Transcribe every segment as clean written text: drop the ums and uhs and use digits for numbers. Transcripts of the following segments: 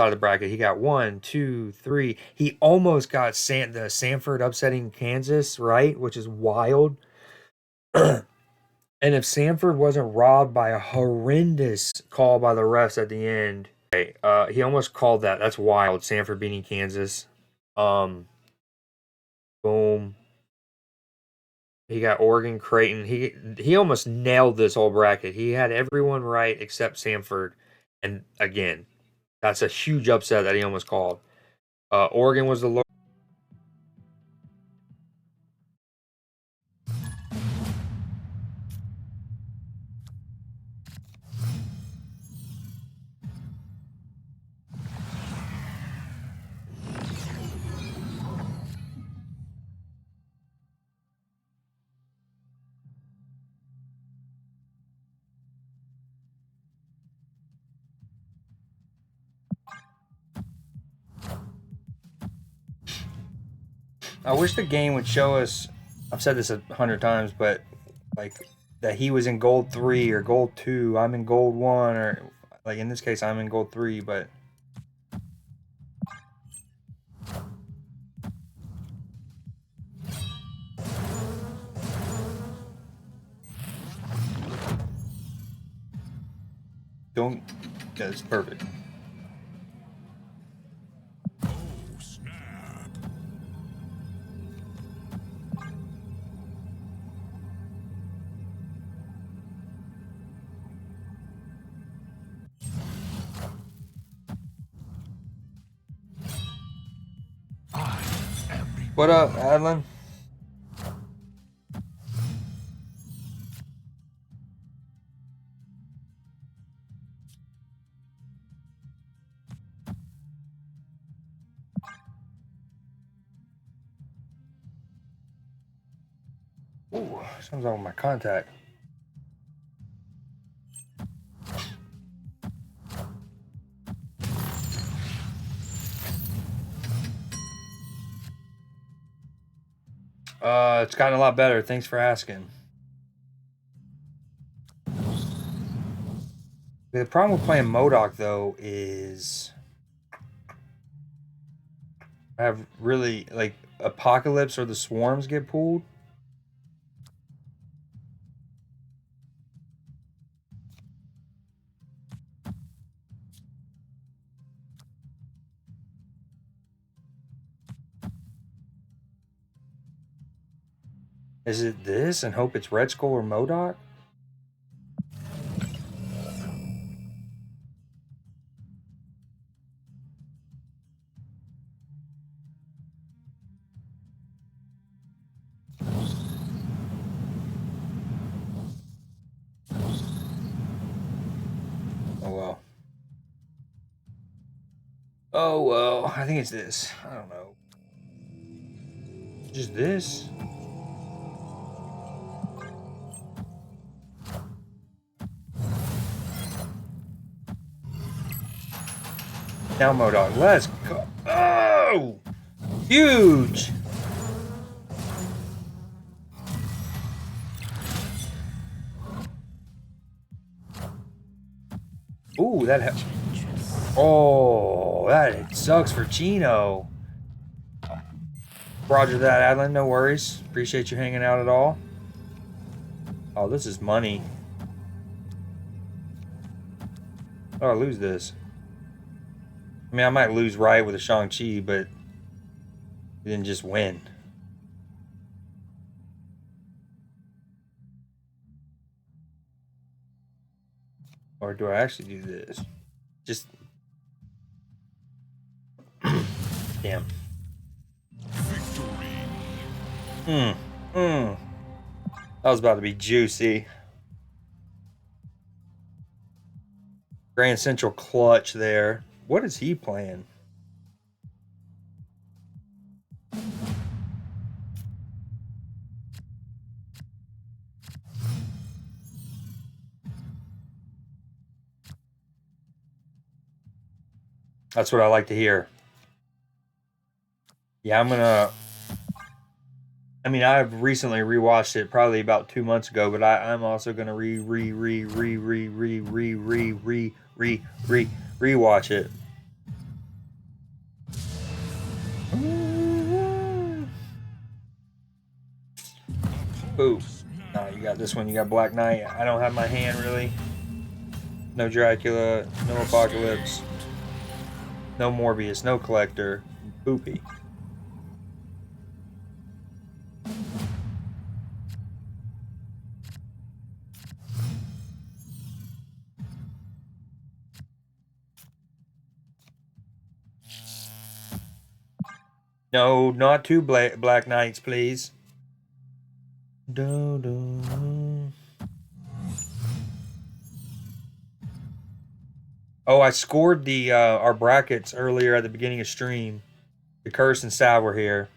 side of the bracket. He got 1, 2, 3. He almost got the Sanford upsetting Kansas, right? Which is wild. And if Sanford wasn't robbed by a horrendous call by the refs at the end, he almost called that. That's wild. Sanford beating Kansas. Boom. He got Oregon, Creighton. He almost nailed this whole bracket. He had everyone right except Sanford. And again, that's a huge upset that he almost called. Oregon was the low. I wish the game would show us. I've said this 100 times, but like that he was in gold 3 or gold 2. I'm in gold 1, or like in this case, I'm in gold 3. But don't. That's perfect. What up, Adlin? Ooh, something's wrong with my contact. It's gotten a lot better. Thanks for asking. The problem with playing MODOK, though, is I have really, like, Apocalypse or the Swarms get pulled. Is it this and hope it's Red Skull or MODOK? Oh well. Oh well, I think it's this. I don't know. Just this? Now MODOK, let's go. Oh! Huge! Ooh, that oh, that sucks for Chino. Roger that, Adlin. No worries. Appreciate you hanging out at all. Oh, this is money. Oh, I lose this. I mean, I might lose right with a Shang-Chi, but then just win. Or do I actually do this? Just... Damn. That was about to be juicy. Grand Central clutch there. What is he playing? That's what I like to hear. Yeah, I'm gonna... I mean, I've recently rewatched it probably about 2 months ago, but I'm also gonna rewatch it. Ooh. Nah, you got this one. You got Black Knight. I don't have my hand really. No Dracula. No Apocalypse. No Morbius. No Collector. Boopy. No, not two Black Knights, please. Do, do. Oh, I scored the our brackets earlier at the beginning of stream. The Curse and Sal were here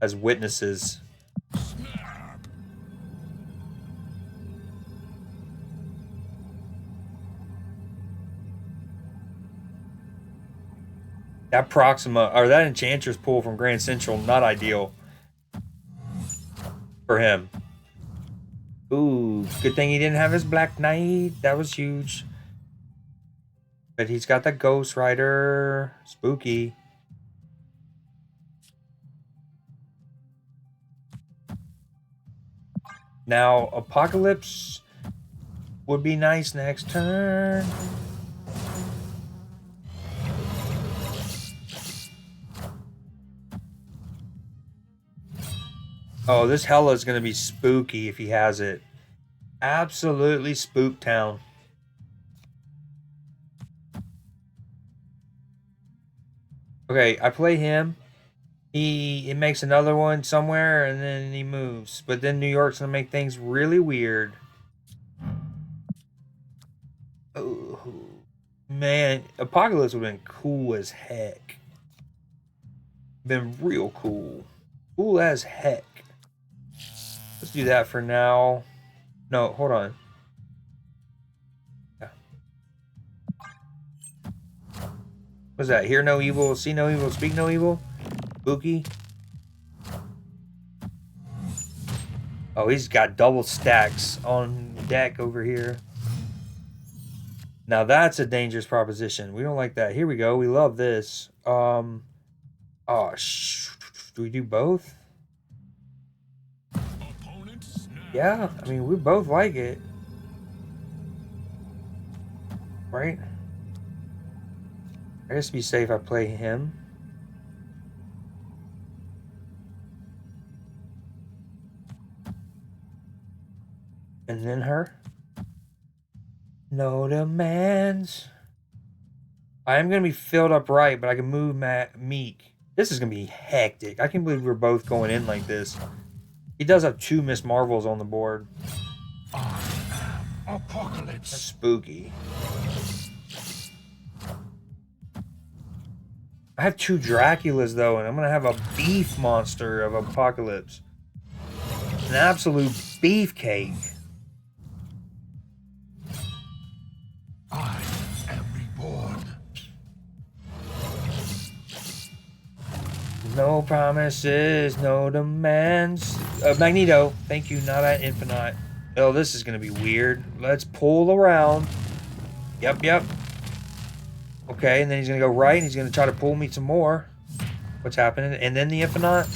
as witnesses. That Proxima or that Enchantress pull from Grand Central, not ideal for him. Ooh, good thing he didn't have his Black Knight. That was huge. But he's got the Ghost Rider. Spooky. Now, Apocalypse would be nice next turn. Oh, this Hella is going to be spooky if he has it. Absolutely Spook Town. Okay, I play him. It makes another one somewhere and then he moves. But then New York's going to make things really weird. Oh, man. Apocalypse would have been cool as heck. Been real cool. Cool as heck. Let's do that for now. No, hold on. Yeah. What's that? Hear no evil, see no evil, speak no evil? Spooky. Oh, he's got double stacks on deck over here. Now that's a dangerous proposition. We don't like that. Here we go. We love this. Oh, do we do both? Yeah, I mean, we both like it. Right? I guess to be safe, I play him. And then her. No demands. I am going to be filled up right, but I can move Meek. This is going to be hectic. I can't believe we're both going in like this. He does have 2 Miss Marvels on the board. Apocalypse. That's spooky. I have 2 Draculas, though, and I'm going to have a beef monster of Apocalypse. An absolute beefcake. I am reborn. No promises, no demands. Magneto, thank you, not at Infinite. Oh, this is going to be weird. Let's pull around. Yep. Okay, and then he's going to go right, and he's going to try to pull me some more. What's happening? And then the Infinite.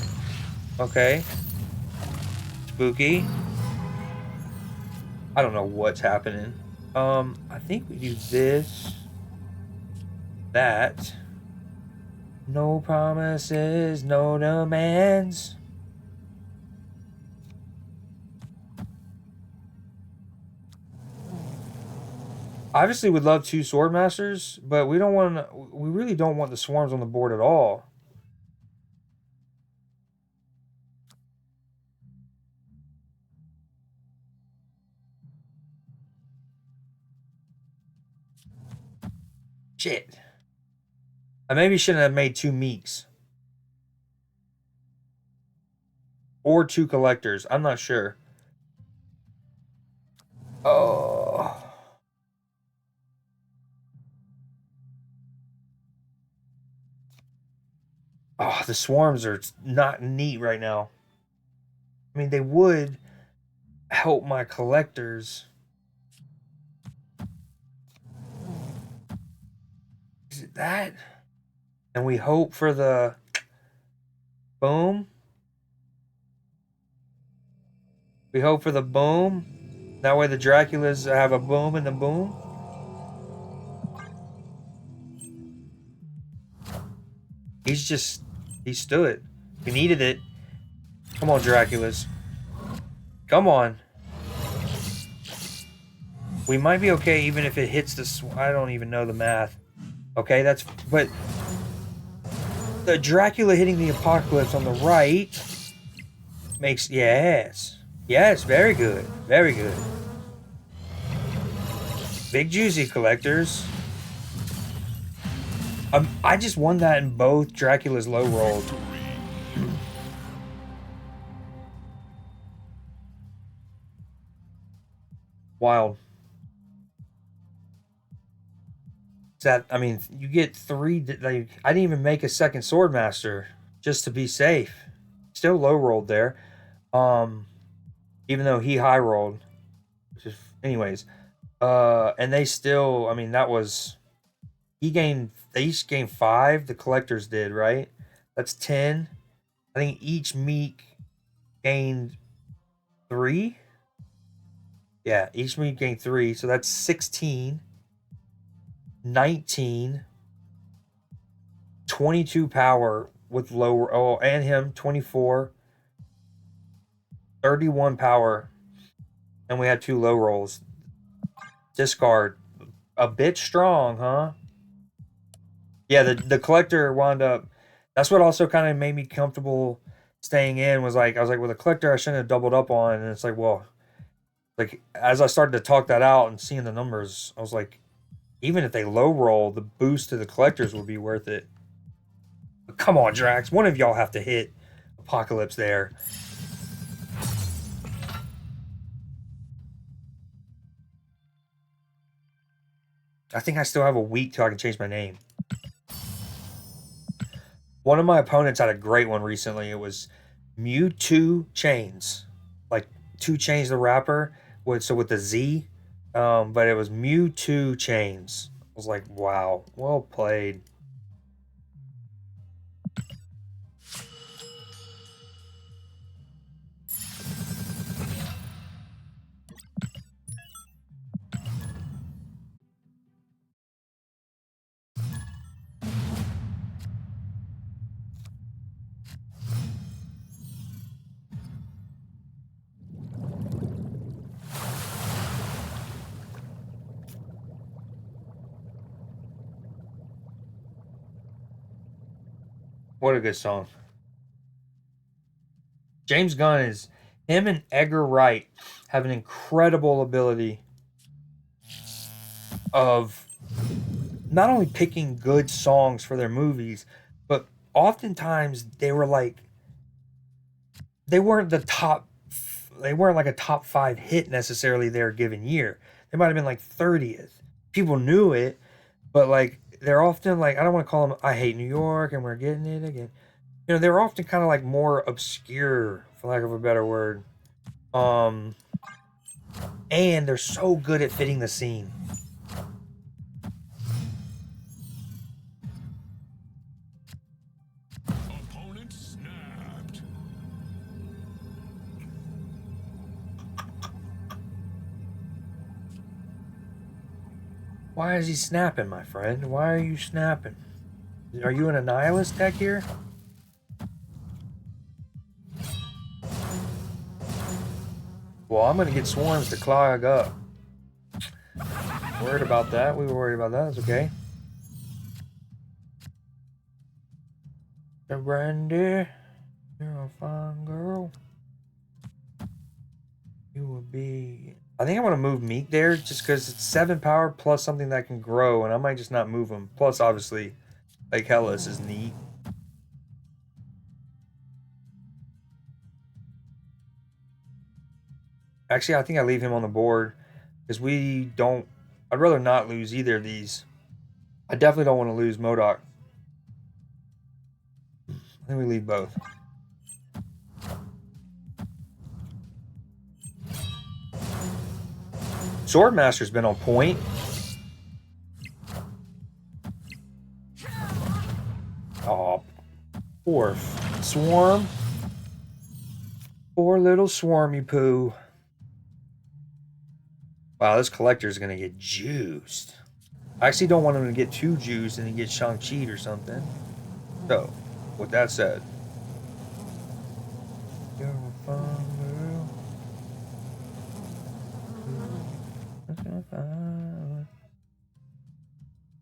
Okay. Spooky. I don't know what's happening. I think we do this. That. No promises, no demands. Obviously, we'd love 2 Swordmasters, but we don't want. We really don't want the swarms on the board at all. Shit. I maybe shouldn't have made 2 Meeks. Or 2 Collectors. I'm not sure. Oh. Oh, the swarms are not neat right now. I mean, they would help my collectors. Is it that? And we hope for the Boom. We hope for the boom. That way the Draculas have a boom and the boom. He stood. He needed it. Come on, Draculas. Come on. We might be okay even if it hits the... I don't even know the math. Okay, that's... But the Dracula hitting the Apocalypse on the right makes... Yes. Yes, very good. Very good. Big juicy collectors. I just won that in both Dracula's low rolls. Wild. That, I mean, you get 3. Like, I didn't even make a second Swordmaster just to be safe. Still low rolled there. Even though he high rolled. Anyways. And they still, I mean, that was... They each gained 5. The collectors did, right? That's 10. I think each meek gained 3. Yeah, each meek gained 3. So that's 16. 19. 22 power with lower... Oh, and him, 24. 31 power. And we had 2 low rolls. Discard. A bit strong, huh? Yeah, the collector wound up... That's what also kind of made me comfortable staying in, was like, I was like, well, the collector I shouldn't have doubled up on. And it's like, well, like, as I started to talk that out and seeing the numbers, I was like, even if they low roll, the boost to the collectors would be worth it. But come on, Drax. One of y'all have to hit Apocalypse there. I think I still have a week till I can change my name. One of my opponents had a great one recently. It was Mewtwo Chains. Like 2 Chains the rapper. With the Z. But it was Mewtwo Chains. I was like, wow. Well played. What a good song. James Gunn is... Him and Edgar Wright have an incredible ability of not only picking good songs for their movies, but oftentimes they were like... They weren't the top... They weren't like a top 5 hit necessarily their given year. They might have been like 30th. People knew it, but like... They're often like... I don't want to call them I Hate New York and We're Getting It Again. You know, they're often kind of like more obscure, for lack of a better word. And they're so good at fitting the scene. Opponent snapped. Why is he snapping, my friend? Why are you snapping? Are you an Annihilus deck here? Well, I'm gonna get swarms to clog up. Worried about that. We were worried about that. That's okay. Brandy, you're a fine girl. You will be... I think I want to move Meek there just because it's 7 power plus something that can grow, and I might just not move him. Plus, obviously, like Hellas is neat. Actually, I think I leave him on the board because we don't... I'd rather not lose either of these. I definitely don't want to lose MODOK. I think we leave both. Swordmaster's been on point. Oh, poor Swarm. Poor little swarmy poo. Wow, this collector's gonna get juiced. I actually don't want him to get too juiced and he gets Shang-Chi'd or something. So, with that said, you're a fun girl.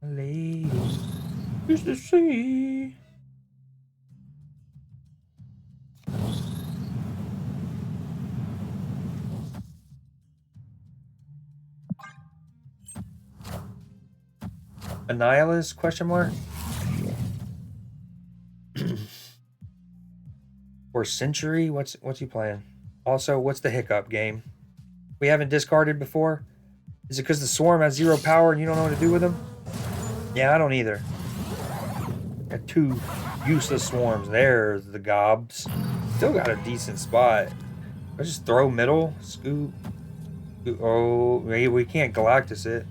Lady used to see. Annihilus? Question mark. Or Century? What's he playing? Also, what's the hiccup game? We haven't discarded before? Is it because the swarm has 0 power and you don't know what to do with them? Yeah, I don't either. Got 2 useless swarms. There's the gobs. Still got a decent spot. I just throw middle, scoop. Oh, we can't Galactus it.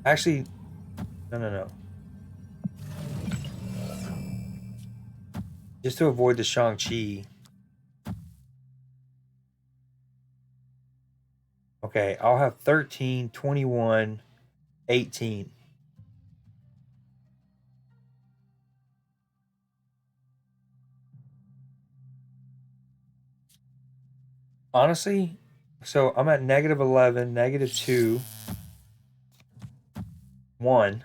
Actually, no. Just to avoid the Shang-Chi. Okay, I'll have 13, 21, 18. Honestly, so I'm at negative 11, negative 2, 1.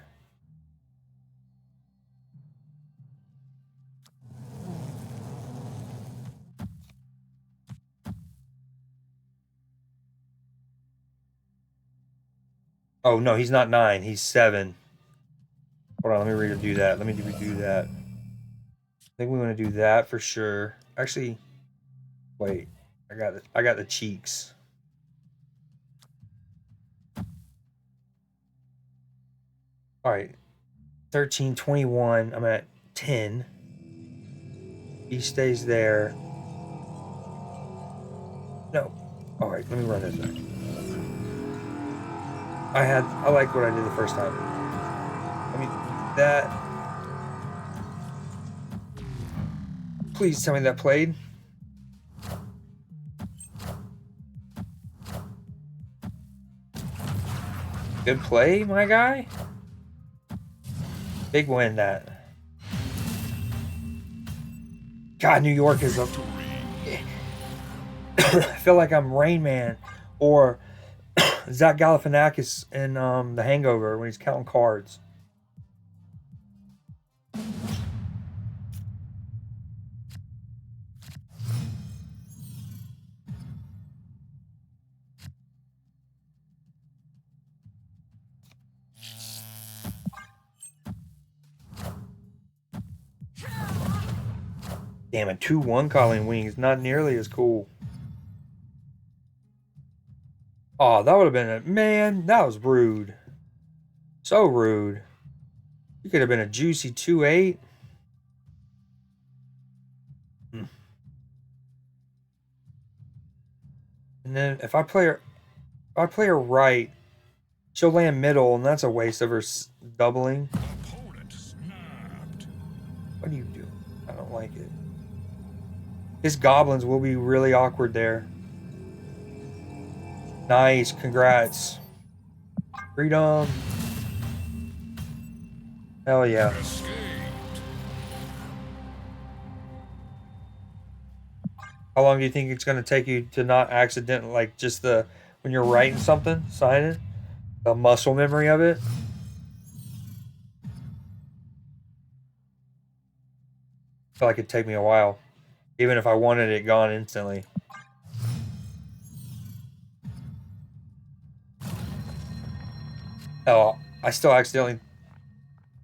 Oh, no, he's not 9. He's 7. Hold on, let me redo that. Let me redo that. I think we want to do that for sure. Actually, wait. I got the cheeks. All right. 13, 21. I'm at 10. He stays there. No. All right, let me run this back. I like what I did the first time. Let me do that. Please tell me that played. Good play, my guy. Big win, that. God, New York is up. I feel like I'm Rain Man or Zach Galifianakis in The Hangover when he's counting cards. Damn it, 2-1 Colleen Wings. Not nearly as cool. Oh, that would have been a... Man, that was rude. So rude. You could have been a juicy 2-8. And then if I play her right, she'll land middle, and that's a waste of her doubling. Opponent snapped. What are you doing? I don't like it. His goblins will be really awkward there. Nice, congrats. Freedom. Hell yeah. Escaped. How long do you think it's going to take you to not accidentally, like just the, when you're writing something, signing, the muscle memory of it? I feel like it'd take me a while, even if I wanted it gone instantly. Oh, I still accidentally,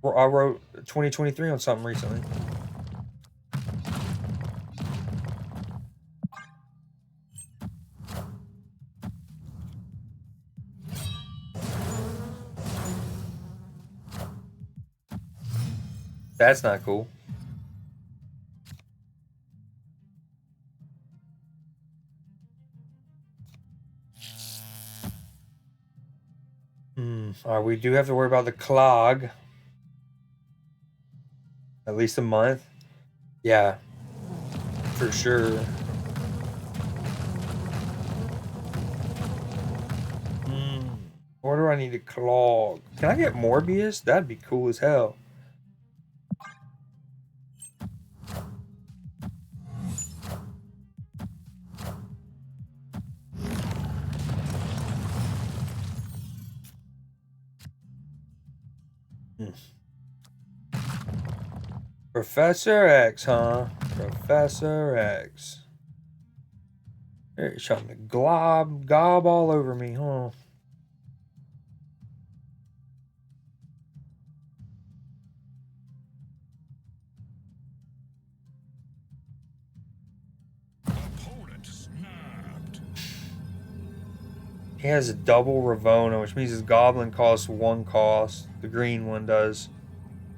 I wrote 2023 on something recently. That's not cool. All right, we do have to worry about the clog. At least a month. Yeah, for sure. What do I need to clog? Can I get Morbius? That'd be cool as hell. Hmm. Professor X, huh? Professor X. You're trying to gob all over me, huh? Opponent snapped. He has a double Ravona, which means his goblin costs 1 cost. The green one does.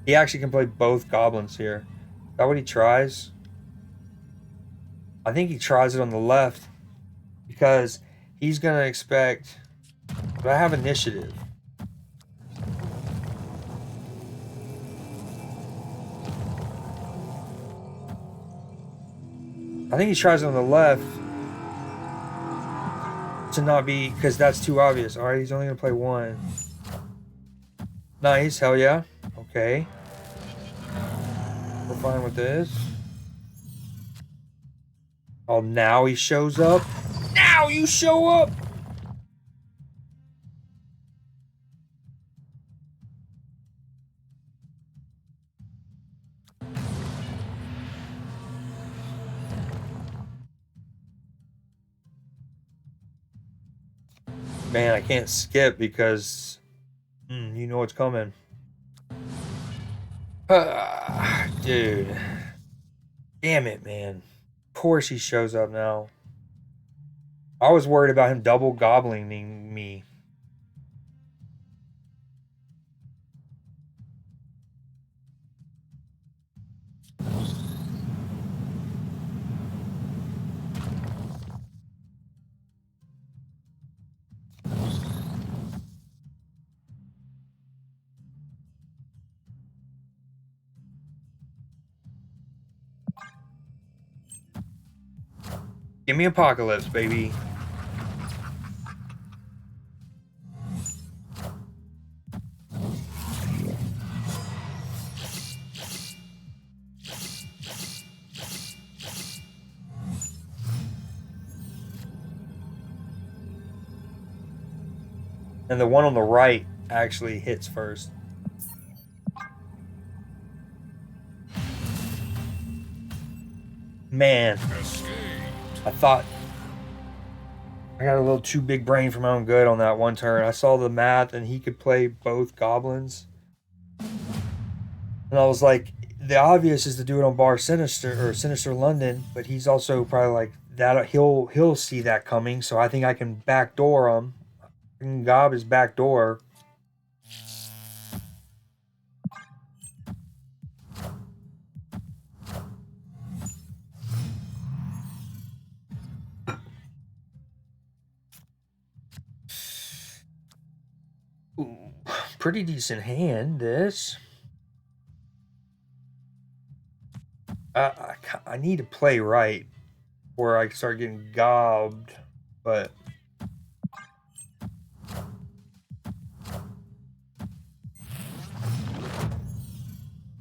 He actually can play both goblins here. Is that what he tries? I think he tries it on the left because he's gonna expect. But I have initiative. I think he tries it on the left to not be, because that's too obvious. All right, he's only gonna play 1. Nice, hell yeah. Okay, we're fine with this. Oh, now he shows up. Now you show up. Man, I can't skip because you know what's coming. Dude. Damn it, man. Of course he shows up now. I was worried about him double goblining me. Give me Apocalypse, baby. And the one on the right actually hits first. Man, I thought I got a little too big brain for my own good on that one turn. I saw the math and he could play both goblins. And I was like, the obvious is to do it on Bar Sinister or Sinister London, but he's also probably like that. He'll see that coming, so I think I can backdoor him. I can gob his backdoor. Ooh, pretty decent hand, this. I need to play right where I start getting gobbed, but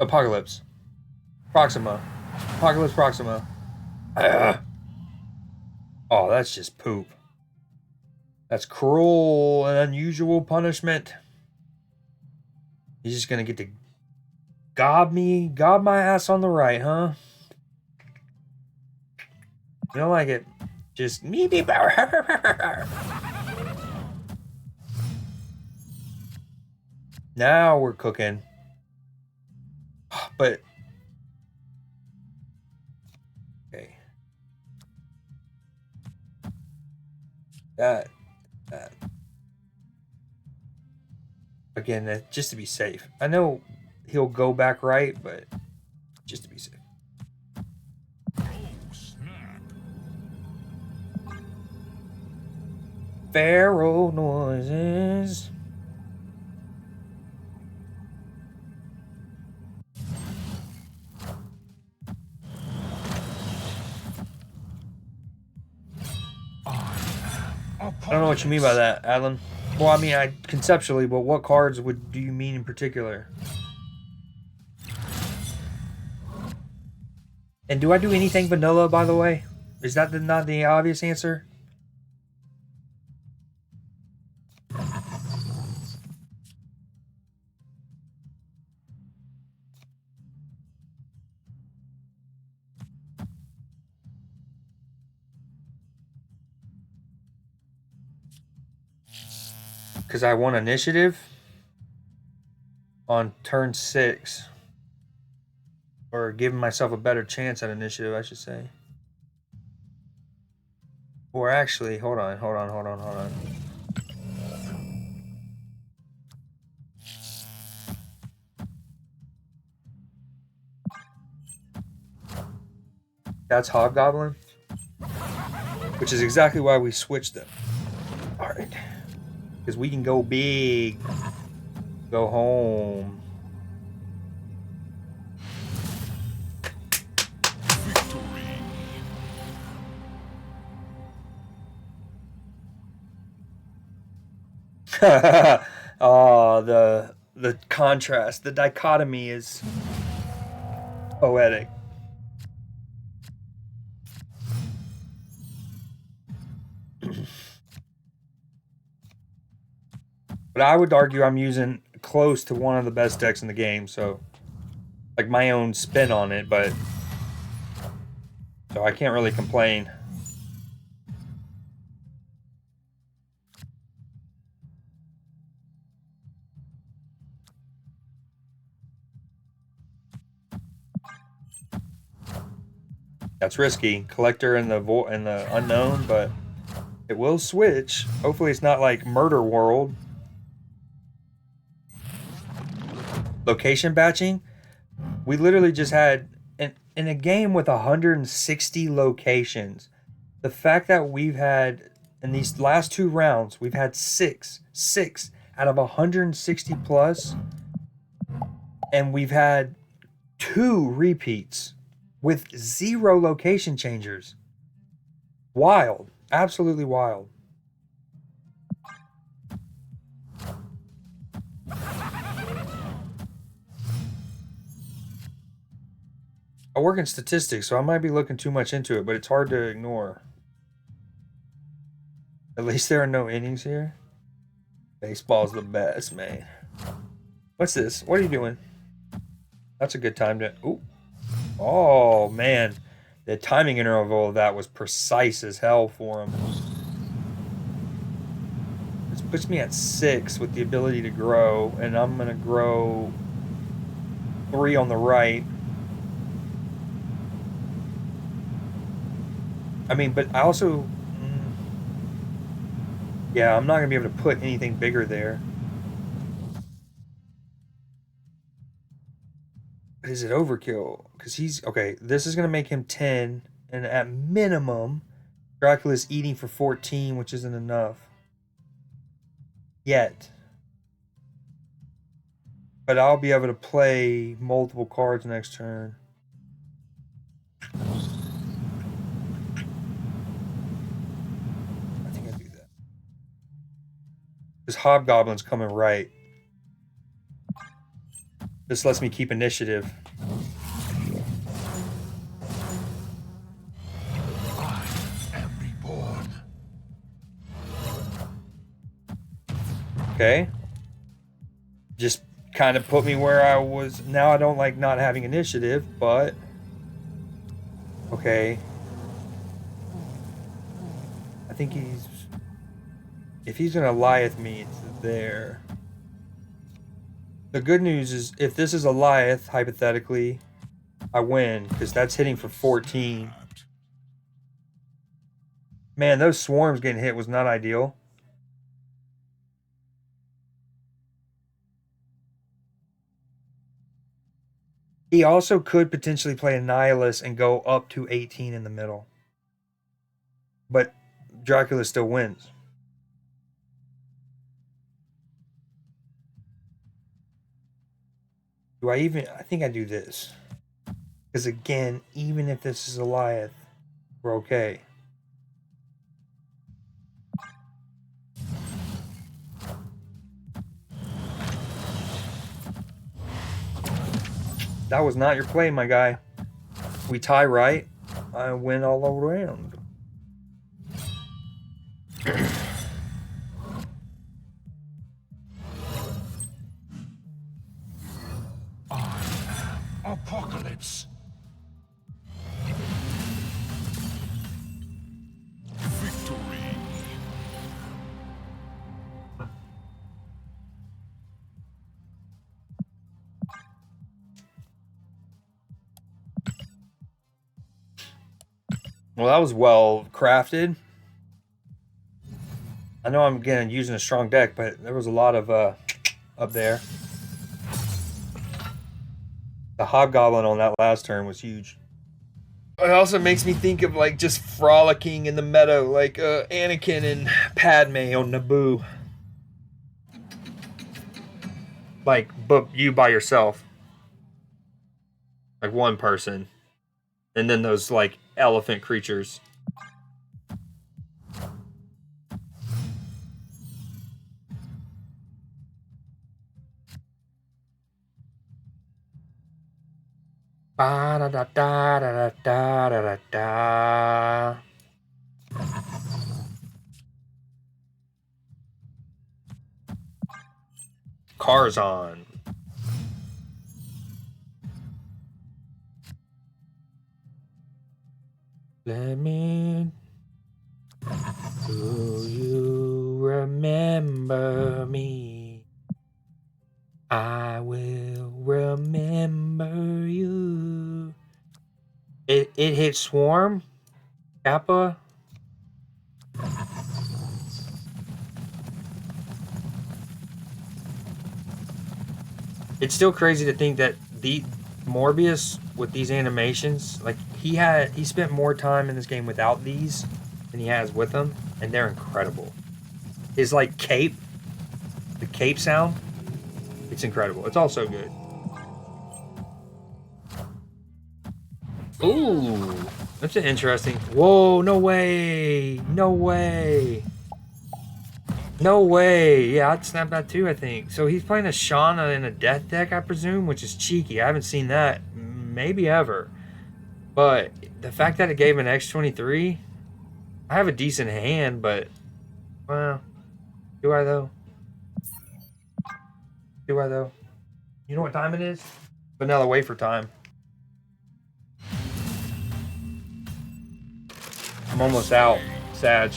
Apocalypse. Proxima. Apocalypse Proxima. Oh, that's just poop. That's cruel and unusual punishment. He's just gonna get to gob my ass on the right, huh? You don't like it? Just me be power. Now we're cooking. But okay, that again, that just to be safe. I know he'll go back right, but just to be safe. Oh, snap. Feral noises. I don't know what you mean by that, Alan. Well, I mean, conceptually, but what cards do you mean in particular? And do I do anything vanilla, by the way? Is that not the obvious answer? Because I won initiative on turn 6. Or giving myself a better chance at initiative, I should say. Or actually, hold on. That's Hobgoblin. Which is exactly why we switched them. Alright. Because we can go big. Go home. Oh, the contrast, the dichotomy is poetic. But I would argue I'm using close to one of the best decks in the game, so like my own spin on it, but so I can't really complain. That's risky, collector and the unknown, but it will switch. Hopefully, it's not like Murder World. Location batching. We literally just had in a game with 160 locations. The fact that we've had in these last 2 rounds, we've had six out of 160 plus, and we've had 2 repeats with 0 location changers. Wild. Absolutely wild. I work in statistics, so I might be looking too much into it, but it's hard to ignore. At least there are no innings here. Baseball's the best, man. What's this? What are you doing? That's a good time to... Ooh. Oh, man. The timing interval of that was precise as hell for him. This puts me at 6 with the ability to grow, and I'm going to grow 3 on the right. I mean, but I also... Yeah, I'm not going to be able to put anything bigger there. But is it overkill? Because he's... Okay, this is going to make him 10, and at minimum, Dracula's eating for 14, which isn't enough. Yet. But I'll be able to play multiple cards next turn. I think I do that. Because Hobgoblin's coming right. This lets me keep initiative. I am reborn. Okay. Just kind of put me where I was. Now I don't like not having initiative, but... Okay. I think he's... If he's going to Goliath me, it's there. The good news is, if this is a Goliath, hypothetically, I win, because that's hitting for 14. Man, those swarms getting hit was not ideal. He also could potentially play a Nihilist and go up to 18 in the middle. But Dracula still wins. Do I even... I think I do this. Because again, even if this is a Goliath, we're okay. That was not your play, my guy. We tie right. I win all around. Apocalypse. Victory. Well, that was well crafted. I know I'm again using a strong deck, but there was a lot of up there. The hobgoblin on that last turn was huge. It also makes me think of like just frolicking in the meadow, like Anakin and Padme on Naboo. Like, but you by yourself, like one person, and then those like elephant creatures. Ba da da da da da da da da. Cars on. Let me. Do you remember me? I will remember you. It hit Swarm, Kappa. It's still crazy to think that the Morbius with these animations, like he spent more time in this game without these than he has with them, and they're incredible. His like cape, the cape sound, it's incredible. It's also good. Ooh, that's an interesting. Whoa, no way, no way. No way. Yeah, I'd snap that too, I think. So he's playing a Shauna in a death deck, I presume, which is cheeky. I haven't seen that maybe ever. But the fact that it gave an X23, I have a decent hand, but, well, do I though? Do I though? You know what time it is? Vanilla wafer time. I'm almost out, Sag.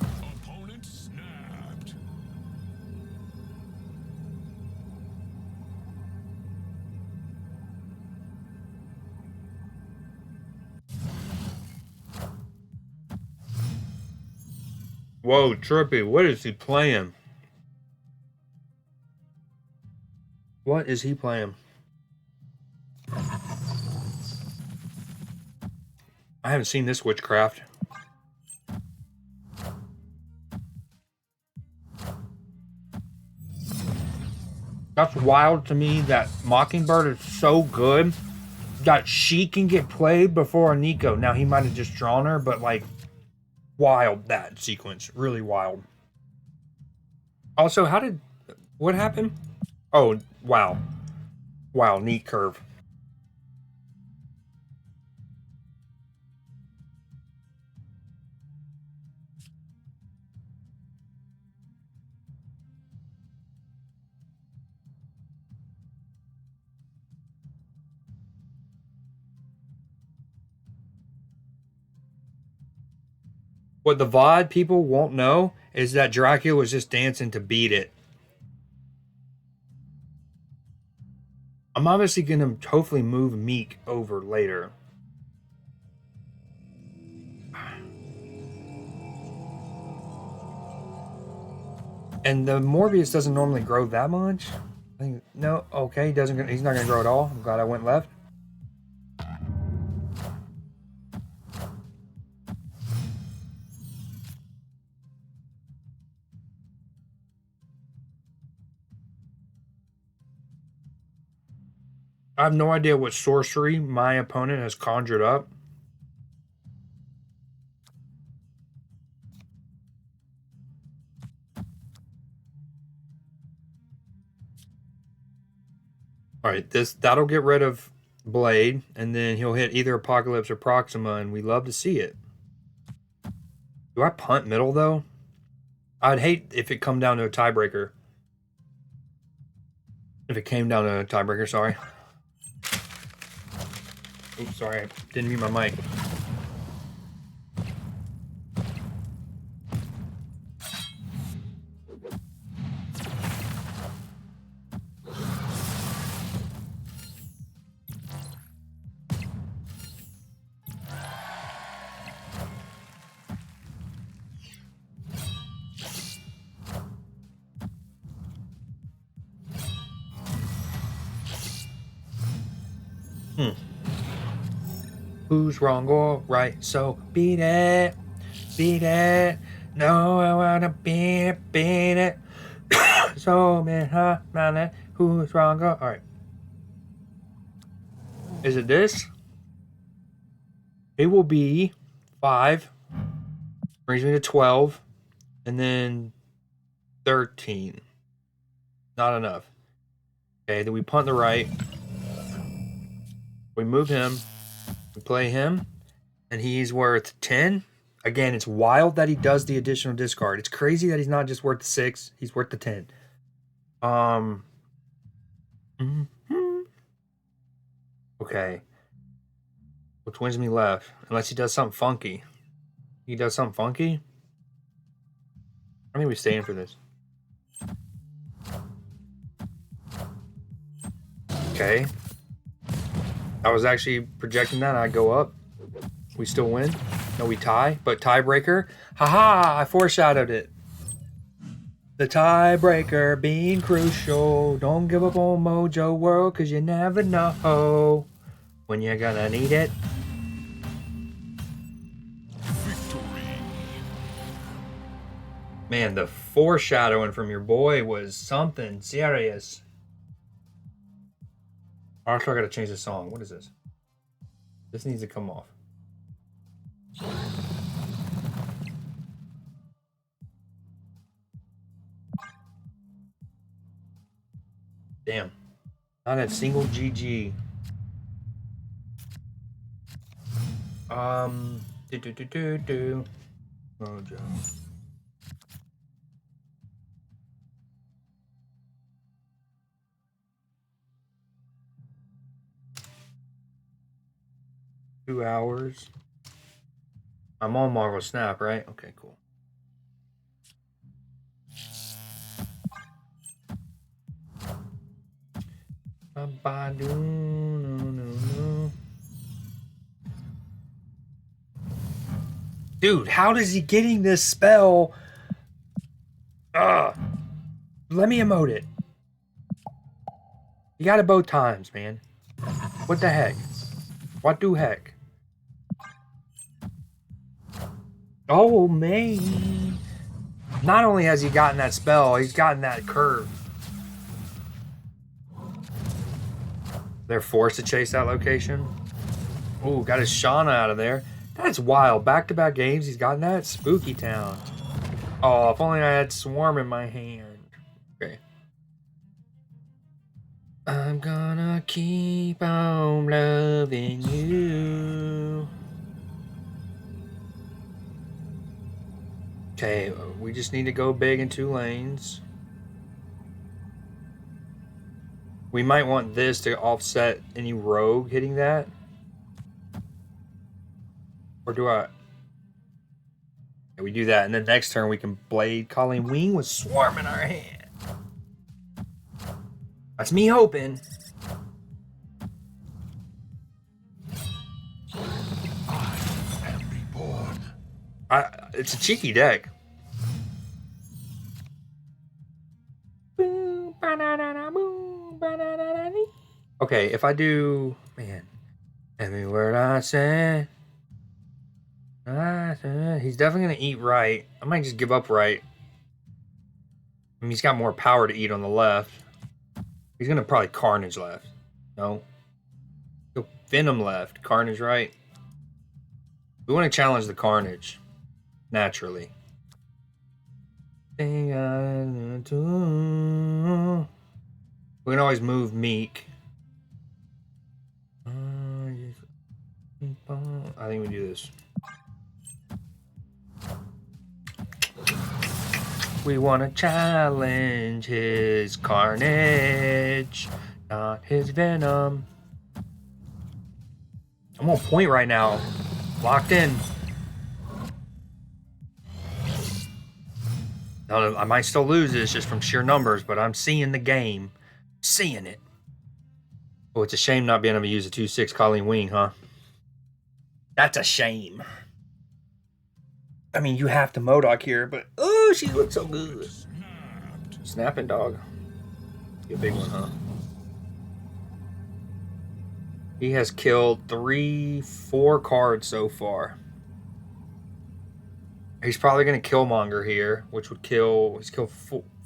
Opponent snapped. Whoa, Trippy, what is he playing? What is he playing? I haven't seen this witchcraft. That's wild to me that Mockingbird is so good that she can get played before a Nico. Now, he might have just drawn her, but like, wild that sequence. Really wild. Also, what happened? Oh, wow. Wow, neat curve. What the VoD people won't know is that Dracula was just dancing to beat it. I'm obviously going to hopefully move Meek over later. And the Morbius doesn't normally grow that much. I think no, okay, he doesn't. He's not gonna grow at all. I'm glad I went left. I have no idea what sorcery my opponent has conjured up. All right, that'll get rid of Blade, and then he'll hit either Apocalypse or Proxima, and we love to see it. Do I punt middle though? I'd hate if it come down to a tiebreaker. If it came down to a tiebreaker, sorry. Oops, sorry, I didn't mute my mic. Who's wrong or right? So beat it, beat it. No, I wanna beat it, beat it. So man, who's wrong or all right? Is it this? It will be 5. Brings me to 12, and then 13. Not enough. Okay, then we punt the right. We move him. We play him, and he's worth 10. Again, it's wild that he does the additional discard. It's crazy that he's not just worth the 6. He's worth the 10. Okay. Which wins me left? Unless he does something funky. He does something funky? I think we stay in for this. Okay. I was actually projecting that I'd go up. We still win. No, we tie. But tiebreaker. Haha! I foreshadowed it. The tiebreaker being crucial. Don't give up on Mojo World, cause you never know when you're gonna need it. Victory. Man, the foreshadowing from your boy was something serious. Also, I gotta change the song. What is this? This needs to come off. Damn. Not a single GG. Mojo. Two hours. I'm on Marvel Snap, right? Okay, cool. Dude, how is he getting this spell? Let me emote it. You got it both times, man. What the heck? What the heck? Oh, man. Not only has he gotten that spell, he's gotten that curve. They're forced to chase that location. Ooh, got his Shauna out of there. That's wild. Back-to-back games, he's gotten that. Spooky Town. Oh, if only I had Swarm in my hand. Okay. I'm gonna keep on loving you. Okay, we just need to go big in 2 lanes. We might want this to offset any rogue hitting that. Or do I? And we do that, and then next turn we can Blade Colleen Wing with Swarm in our hand. That's me hoping. I am reborn. It's a cheeky deck. Okay, if I do, man, every word I said, he's definitely gonna eat right. I might just give up right. I mean, he's got more power to eat on the left. He's gonna probably Carnage left. No, he'll Venom left. Carnage right. We want to challenge the Carnage naturally. We can always move Meek. I think we do this. We want to challenge his Carnage, not his Venom. I'm on point right now. Locked in. Now, I might still lose this just from sheer numbers, but I'm seeing the game. Seeing it. Oh, it's a shame not being able to use a 2/6 Colleen Wing, huh? That's a shame. I mean, you have to Modok here, but oh, she looks so good. Snapping dog. Be a big one, huh? He has killed 4 cards so far. He's probably going to Killmonger here, which would kill. He's killed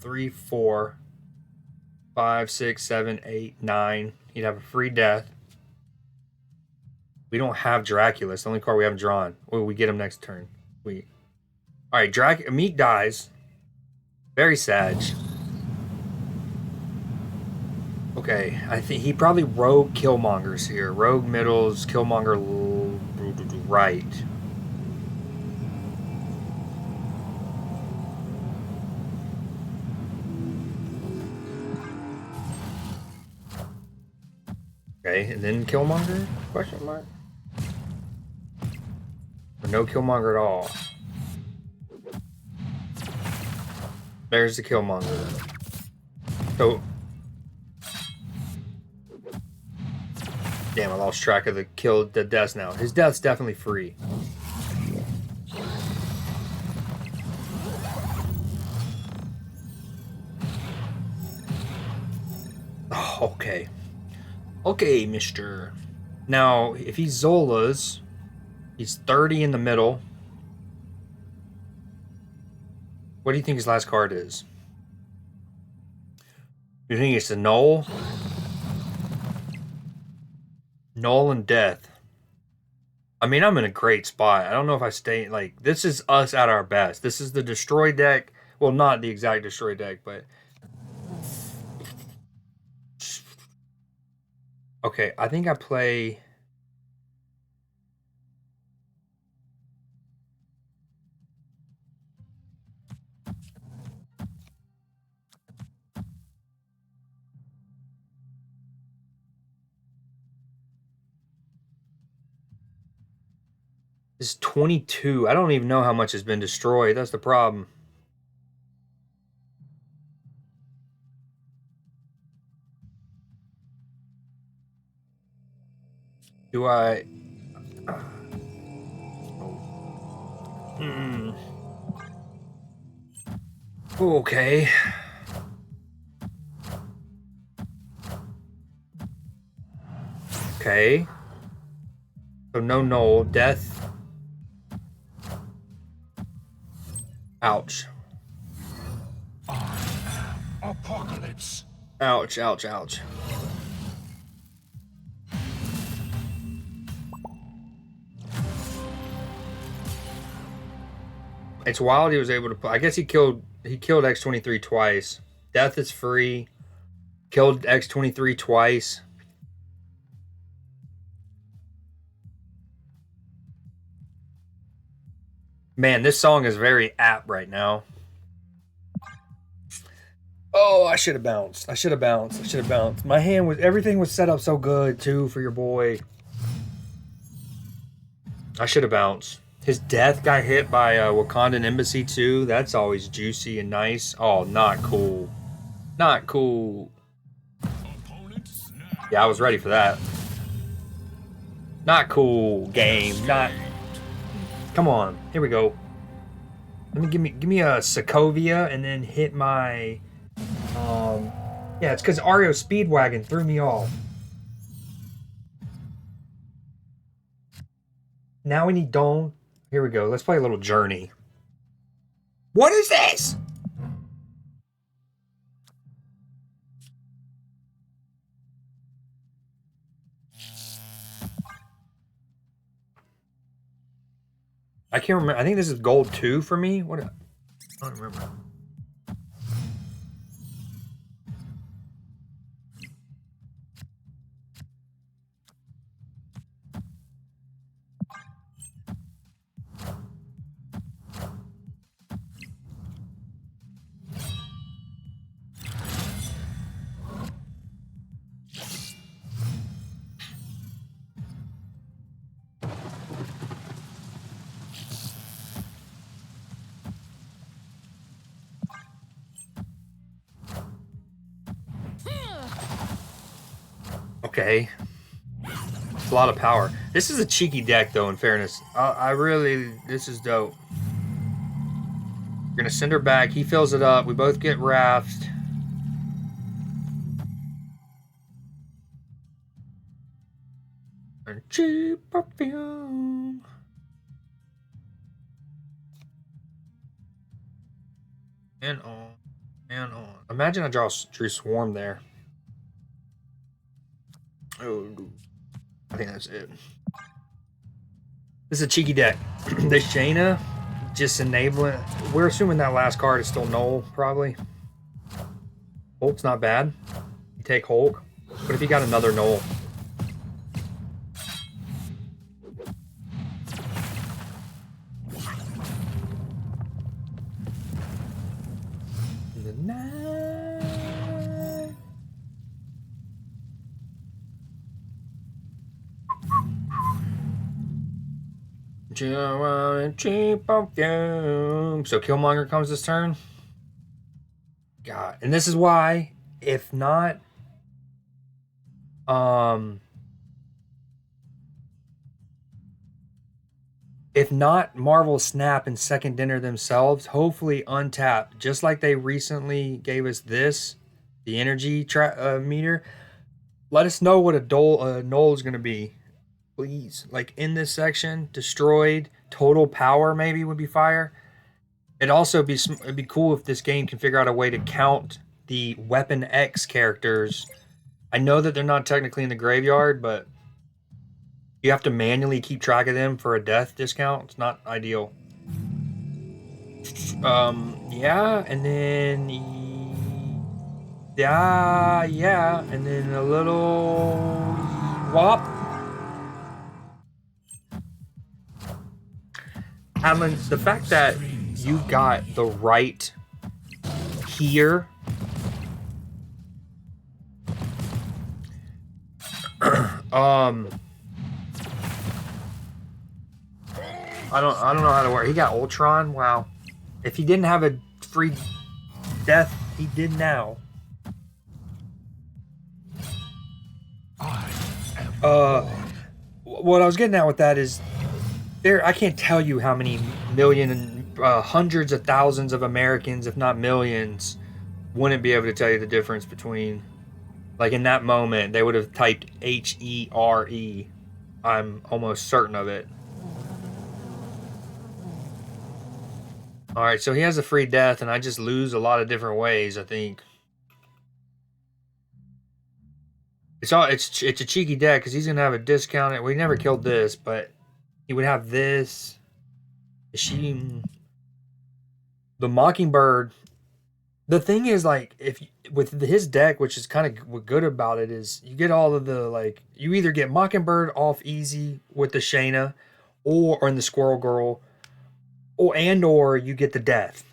3, 4, 5, 6, 7, 8, 9. He'd have a free death. We don't have Dracula. It's the only card we haven't drawn. Well, we get him next turn. All right, Meek dies. Very sad. Okay, I think he probably rogue Killmongers here. Rogue middles, Killmonger right. Okay, and then Killmonger? Question mark? Or no Killmonger at all. There's the Killmonger. So, damn, I lost track of the deaths now. His death's definitely free. Oh, okay. Okay, mister. Now, if he's Zola's, he's 30 in the middle. What do you think his last card is? You think it's a Null? Null and Death. I mean, I'm in a great spot. I don't know if I stay... Like, this is us at our best. This is the Destroy deck. Well, not the exact Destroy deck, but... Okay, I think I play... This is 22. I don't even know how much has been destroyed. That's the problem. Do I... Okay. Okay. So no Null. Death. Ouch. Apocalypse. Ouch, ouch, ouch. It's wild he was able to play. I guess he killed X-23 twice. Death is free. Killed X-23 twice. Man, this song is very apt right now. Oh, I should have bounced. I should have bounced. I should have bounced. My hand was... Everything was set up so good, too, for your boy. I should have bounced. His death got hit by Wakandan Embassy too. That's always juicy and nice. Oh, not cool. Not cool. Yeah, I was ready for that. Not cool, game. Not. Come on. Here we go. Let me give me a Sokovia and then hit my. Yeah, it's because Ario Speedwagon threw me off. Now we need Dome. Here we go. Let's play a little Journey. What is this? I can't remember. I think this is gold 2 for me. What? I don't remember. Okay. It's a lot of power. This is a cheeky deck, though, in fairness. I really... This is dope. We're going to send her back. He fills it up. We both get rafted. And cheap perfume. And on. And on. Imagine I drew Swarm there. Oh, I think that's it. This is a cheeky deck. The Shayna, just enabling. We're assuming that last card is still null, probably. Hulk's not bad. You take Hulk. But if you got another null. The night. Cheap perfume. So Killmonger comes this turn. God, and this is why, if not, Marvel snap and second dinner themselves, hopefully untap, just like they recently gave us this, the energy meter. Let us know what a null is going to be. Please, like in this section, destroyed, total power maybe would be fire. It'd be cool if this game can figure out a way to count the Weapon X characters. I know that they're not technically in the graveyard, but you have to manually keep track of them for a death discount. It's not ideal. Yeah, and then yeah, and then a little whop. Alan, the fact that you got the right here. I don't know how to work. He got Ultron. Wow. If he didn't have a free death, he did now. What I was getting at with that is I can't tell you how many million and hundreds of thousands of Americans, if not millions, wouldn't be able to tell you the difference between, like in that moment, they would have typed HERE. I'm almost certain of it. All right, so he has a free death, and I just lose a lot of different ways, I think. It's a cheeky deck because he's gonna have a discount. We never killed this, but he would have this. The Mockingbird. The thing is, like, if with his deck, which is kind of good about it, is you get all of the, like, you either get Mockingbird off easy with the Shayna, or in the Squirrel Girl, or you get the death.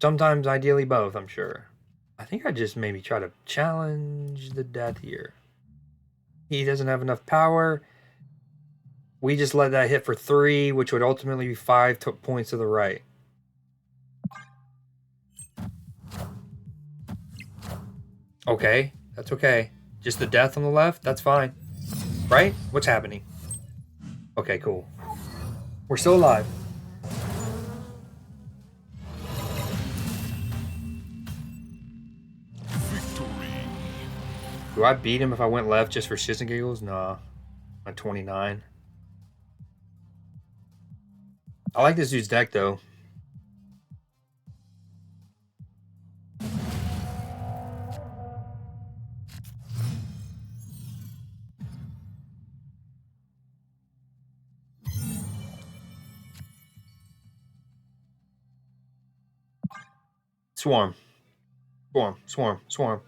Sometimes, ideally, both. I'm sure. I think I just maybe try to challenge the death here. He doesn't have enough power. We just let that hit for 3, which would ultimately be 5 points to the right. Okay, that's okay. Just the death on the left? That's fine. Right? What's happening? Okay, cool. We're still alive. Victory. Do I beat him if I went left just for shits and giggles? Nah. I'm 29. I like this dude's deck, though. Swarm. Swarm. Swarm. Swarm.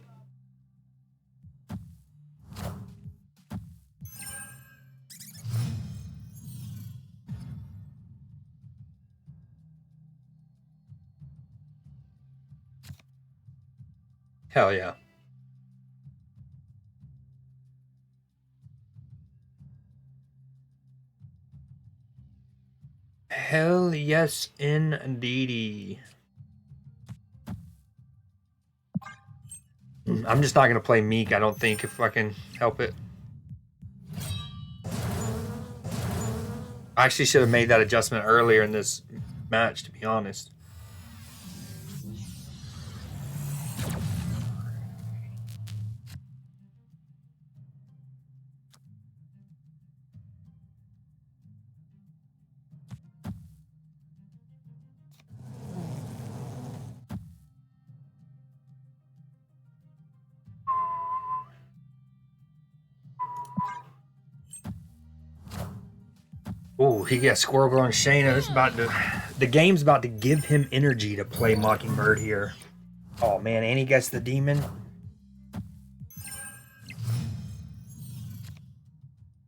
Hell yeah. Hell yes, indeedy. I'm just not going to play Meek, I don't think, if I can help it. I actually should have made that adjustment earlier in this match, to be honest. Ooh, he got Squirrel Girl and Shayna. The game's about to give him energy to play Mockingbird here. Oh man, and he gets the demon.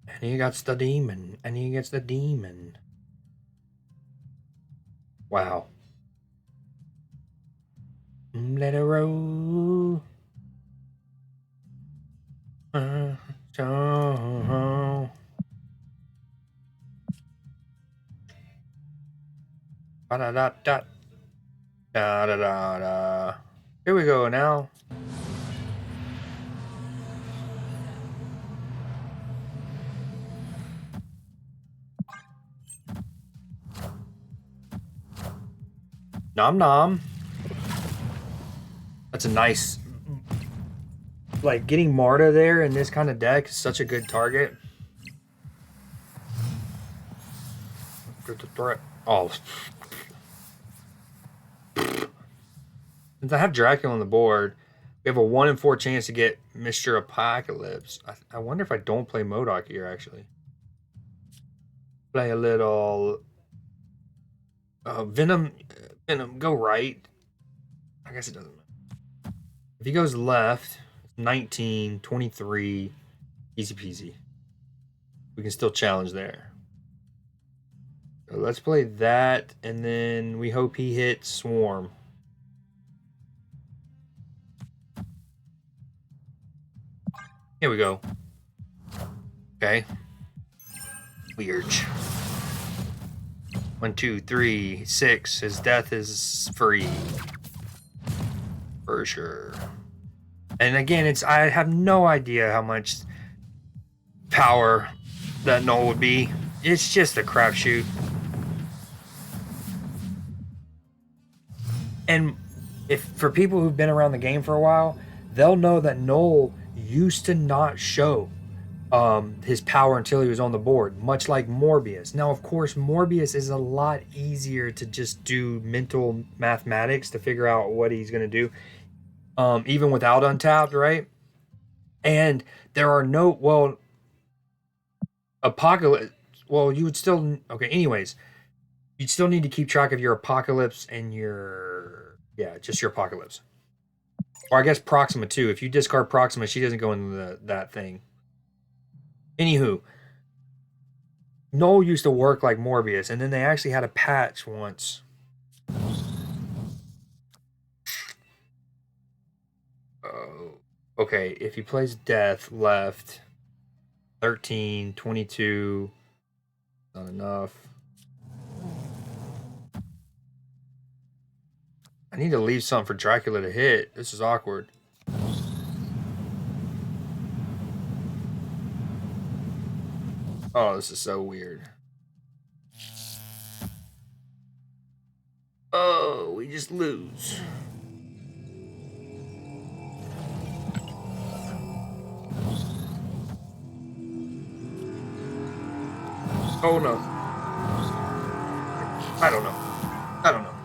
And he gets the demon. And he gets the demon. Wow. Let it roll. So. Da-da-da-da. Da-da-da-da. Here we go now. Nom nom. That's a nice. Like, getting Marta there in this kind of deck is such a good target. Oh. Since I have Dracula on the board, we have a 1 in 4 chance to get Mr. Apocalypse. I wonder if I don't play MODOK here, actually. Play a little Venom. Venom, go right. I guess it doesn't matter. If he goes left, 19, 23, easy peasy. We can still challenge there. So let's play that, and then we hope he hits Swarm. Here we go. Okay. Weird. 1, 2, 3, 6. His death is free. For sure. And again, I have no idea how much power that Null would be. It's just a crapshoot. And if for people who've been around the game for a while, they'll know that Null used to not show his power until he was on the board, much like Morbius. Now, of course, Morbius is a lot easier to just do mental mathematics to figure out what he's going to do, even without Untapped, right? And there are no, Apocalypse, you would still, okay, anyways, you'd still need to keep track of your Apocalypse and just your Apocalypse. Or I guess Proxima too. If you discard Proxima, she doesn't go into that thing. Anywho, Null used to work like Morbius, and then they actually had a patch once. Oh, okay, if he plays Death left, 13, 22, Not enough. I need to leave something for Dracula to hit. This is awkward. Oh, this is so weird. Oh, we just lose. Oh no. I don't know. I don't know.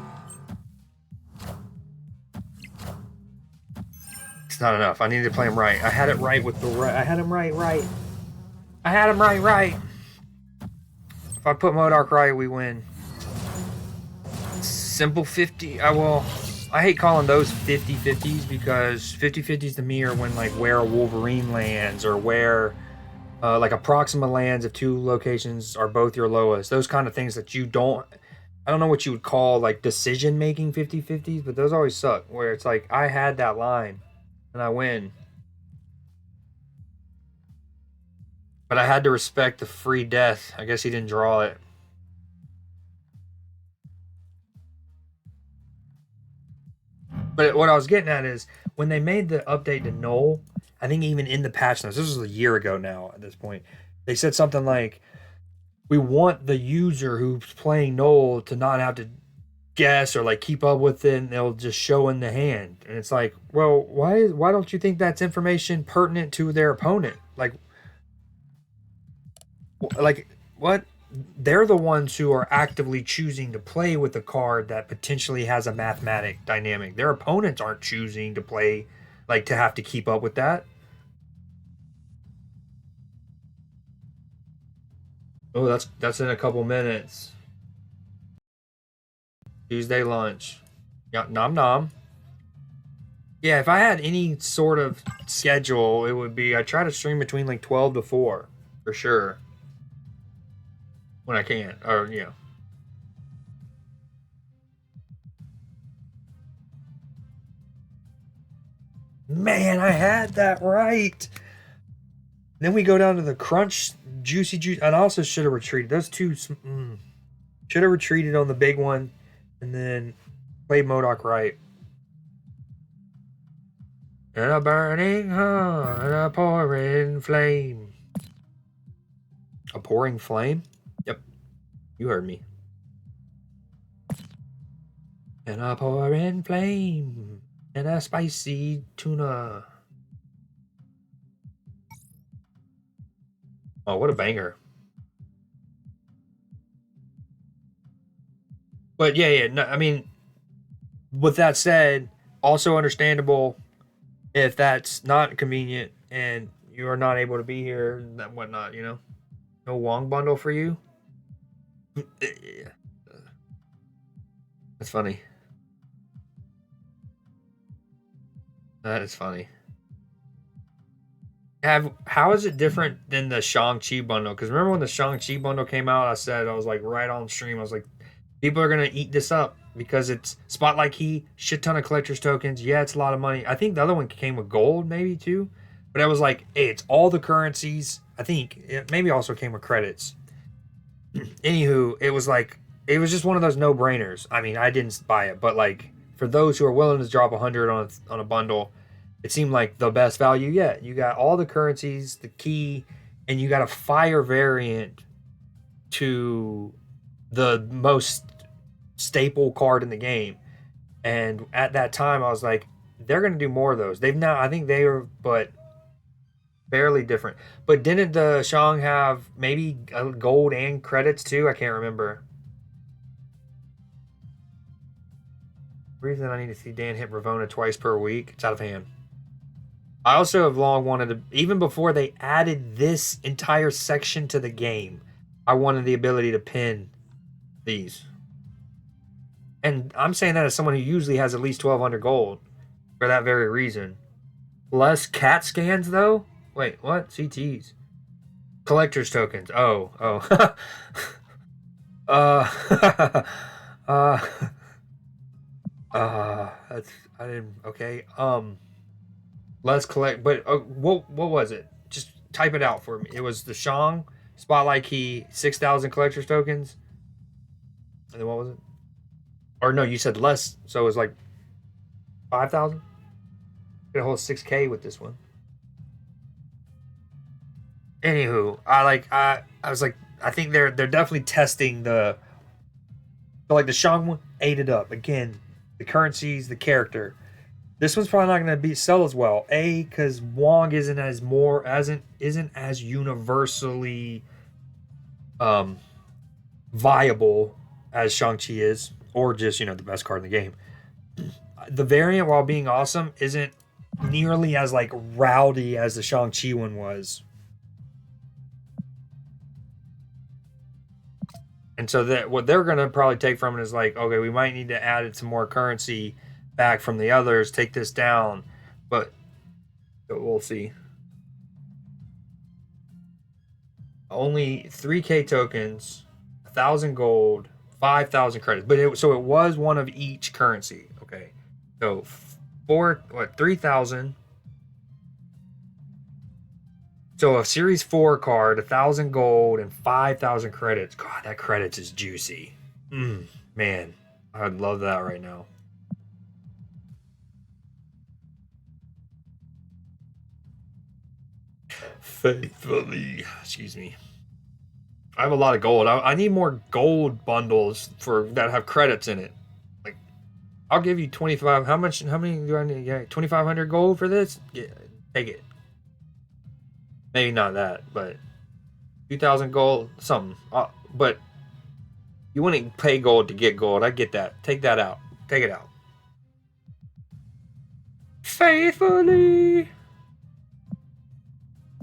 It's not enough. I need to play him right. I had it right with the right. I had him right. I had him right. If I put Modark right, we win. Simple 50. I hate calling those 50-50s because 50-50s to me are when like where a Wolverine lands or where like a Proxima lands if two locations are both your lowest. Those kind of things that you don't. I don't know what you would call like decision making 50-50s, but those always suck. Where it's like I had that line and I win. But I had to respect the free death. I guess he didn't draw it. But what I was getting at is when they made the update to Null, I think even in the patch notes, this was a year ago now at this point, they said something like, we want the user who's playing Null to not have to guess or like keep up with it and they'll just show in the hand. And it's like, well, why don't you think that's information pertinent to their opponent? Like what? They're the ones who are actively choosing to play with a card that potentially has a mathematic dynamic. Their opponents aren't choosing to play, like to have to keep up with that. Oh, that's in a couple minutes. Tuesday lunch. Yeah, nom nom. Yeah, if I had any sort of schedule, it would be I try to stream between like 12 to 4 for sure. When I can. Or yeah. Man, I had that right. Then we go down to the crunch juicy juice. And I also should have retreated. Those two should have retreated on the big one and then played Modoc right. And a burning heart and a pouring flame. A pouring flame? Yep. You heard me. And a pouring flame. And a spicy tuna. Oh, what a banger. But yeah, no, I mean, with that said, also understandable if that's not convenient and you are not able to be here and that whatnot, you know? No Wong bundle for you? That's funny. That is funny. How is it different than the Shang-Chi bundle? Because remember when the Shang-Chi bundle came out, I said I was like right on stream. I was like, people are gonna eat this up because it's Spotlight Key, shit ton of collector's tokens. Yeah, it's a lot of money. I think the other one came with gold, maybe too. But I was like, hey, it's all the currencies. I think it maybe also came with credits. Anywho, it was like it was just one of those no-brainers. I mean, I didn't buy it, but like for those who are willing to drop 100 on a bundle, it seemed like the best value yet. You got all the currencies, the key, and you got a fire variant to the most staple card in the game. And at that time, I was like, they're going to do more of those. They've now, I think they are, but barely different. But didn't the Shang have maybe gold and credits too? I can't remember. Reason I need to see Dan hit Ravona twice per week. It's out of hand. I also have long wanted to, even before they added this entire section to the game, I wanted the ability to pin these. And I'm saying that as someone who usually has at least 1,200 gold for that very reason. Less cat scans, though? Wait, what? CTs. Collector's tokens. Oh. uh, uh, that's, I didn't, okay. Let's collect, but what was it? Just type it out for me. It was the Shang, Spotlight key, 6,000 collector's tokens. And then what was it? Or no, you said less, so it was like 5,000. Get a whole 6K with this one. Anywho, I was like, I think they're definitely testing the, so like the Shang one ate it up again. The currencies, the character. This one's probably not going to be sell as well. A, because Wong isn't as universally um viable as Shang-Chi is, or just, the best card in the game. The variant, while being awesome, isn't nearly as like rowdy as the Shang-Chi one was. And so that what they're gonna probably take from it is like, okay, we might need to add some more currency back from the others, take this down, but we'll see. Only 3K tokens, 1,000 gold, 5,000 credits, but so it was one of each currency. Okay, so 3,000. So a Series 4 card, 1,000 gold, and 5,000 credits. God, that credits is juicy. Man, I'd love that right now. Faithfully. Excuse me. I have a lot of gold. I need more gold bundles for that have credits in it. Like, I'll give you 25. How much? How many do I need? Yeah, 2,500 gold for this? Yeah, take it. Maybe not that, but 2,000 gold, something. But you wouldn't pay gold to get gold. I get that. Take that out. Take it out. Faithfully.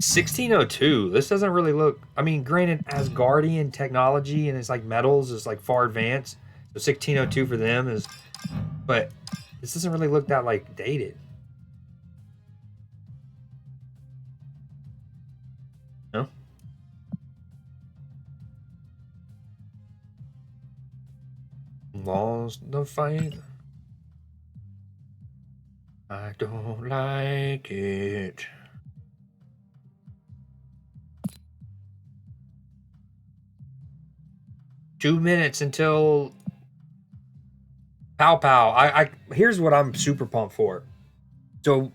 1602. This doesn't really look. I mean, granted, Asgardian technology and it's like metals is like far advanced. So 1602 for them is, but this doesn't really look that like dated. No. Lost the fight. I don't like it. $2 minutes until Pow Pow. I here's what I'm super pumped for. So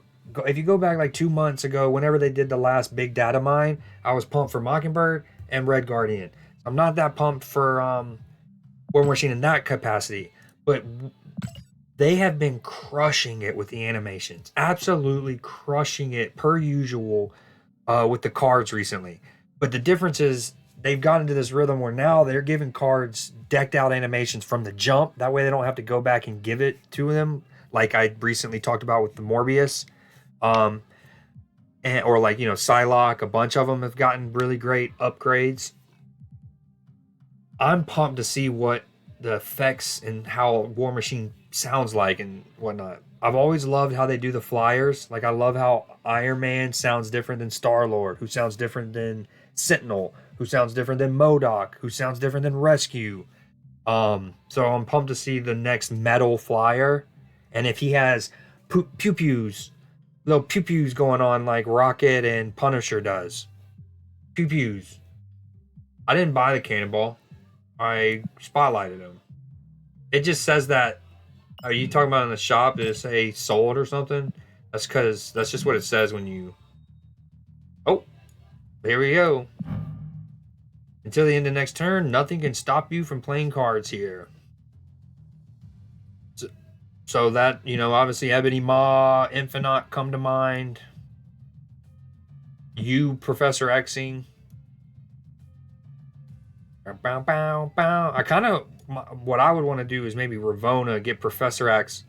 if you go back like 2 months ago, whenever they did the last big data mine, I was pumped for Mockingbird and Red Guardian. I'm not that pumped for War Machine in that capacity, but they have been crushing it with the animations, absolutely crushing it per usual with the cards recently. But the difference is they've gotten into this rhythm where now they're giving cards decked out animations from the jump. That way they don't have to go back and give it to them, like I recently talked about with the Morbius. Um, or like, Psylocke, a bunch of them have gotten really great upgrades. I'm pumped to see what the effects and how War Machine sounds like and whatnot. I've always loved how they do the flyers. Like I love how Iron Man sounds different than Star Lord, who sounds different than Sentinel, who sounds different than MODOK, who sounds different than Rescue. So I'm pumped to see the next metal flyer, and if he has pew pews, little pew pews going on like Rocket and Punisher does. Pew pews. I didn't buy the cannonball. I spotlighted him. It just says that. Are you talking about in the shop? Did it say sold or something? That's because that's just what it says when you. Oh, there we go. Until the end of next turn, nothing can stop you from playing cards here. So that, obviously Ebony Maw, Infinite come to mind. You, Professor Xing. I kind of, what I would want to do is maybe Ravona, get Professor X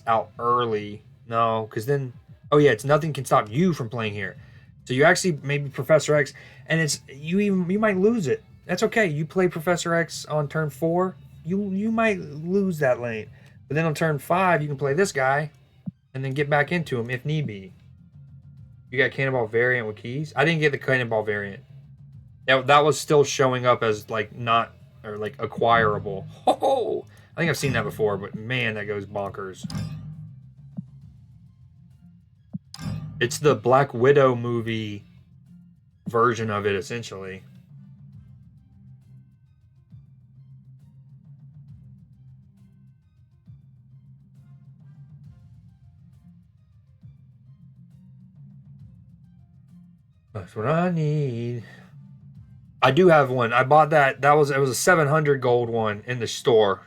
out early. No, because then, oh yeah, it's nothing can stop you from playing here. So you actually maybe Professor X, and it's you might lose it. That's okay. You play Professor X on turn 4, you might lose that lane, but then on turn 5 you can play this guy, and then get back into him if need be. You got Cannonball variant with keys. I didn't get the Cannonball variant. That was still showing up as like not or like acquirable. Oh, I think I've seen that before, but man, that goes bonkers. It's the Black Widow movie version of it, essentially. That's what I need. I do have one. I bought that. It was a 700 gold one in the store.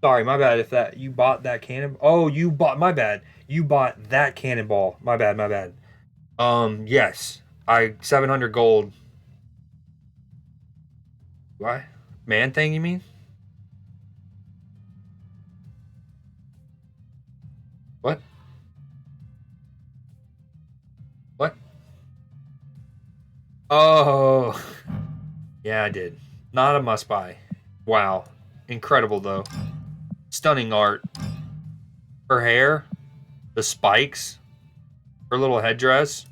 Sorry, my bad. If that you bought that cannon. Oh, you bought my bad. You bought that cannonball. My bad. My bad. Yes. I 700 gold. Why? Man thing? You mean? What? What? Oh, yeah, I did. Not a must buy. Wow, incredible though. Stunning art. Her hair, the spikes, her little headdress.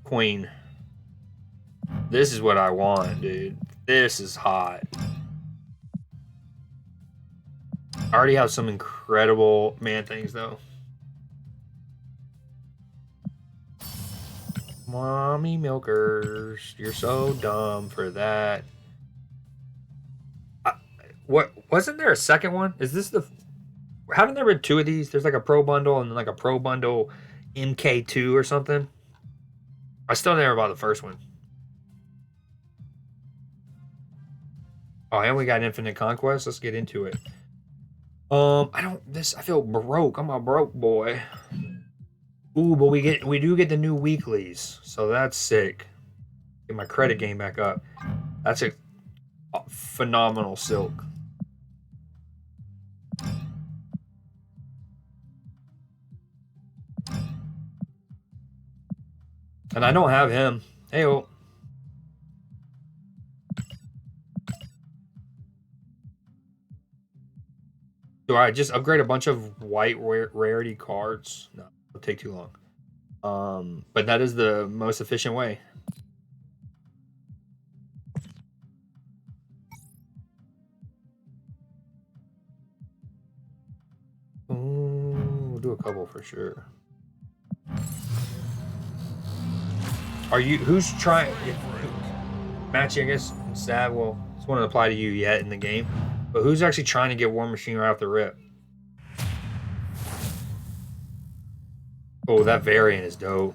Queen. This is what I want, dude. This is hot. I already have some incredible man things though. Mommy milkers, you're so dumb for that. What wasn't there a second one? Is this the? Haven't there been two of these? There's like a pro bundle and like a pro bundle MK2 or something. I still never bought the first one. Oh, and we got Infinite Conquest. Let's get into it. I don't. This I feel broke. I'm a broke boy. Ooh, but we do get the new weeklies, so that's sick. Get my credit game back up. That's a phenomenal silk. And I don't have him. Hey, oh. Do I just upgrade a bunch of white rarity cards? No, it'll take too long. But that is the most efficient way. Ooh, we'll do a couple for sure. Are you? Who's trying? Matchy, I guess. Sad. Well, this won't apply to you yet in the game. But who's actually trying to get War Machine right off the rip? Oh, that variant is dope.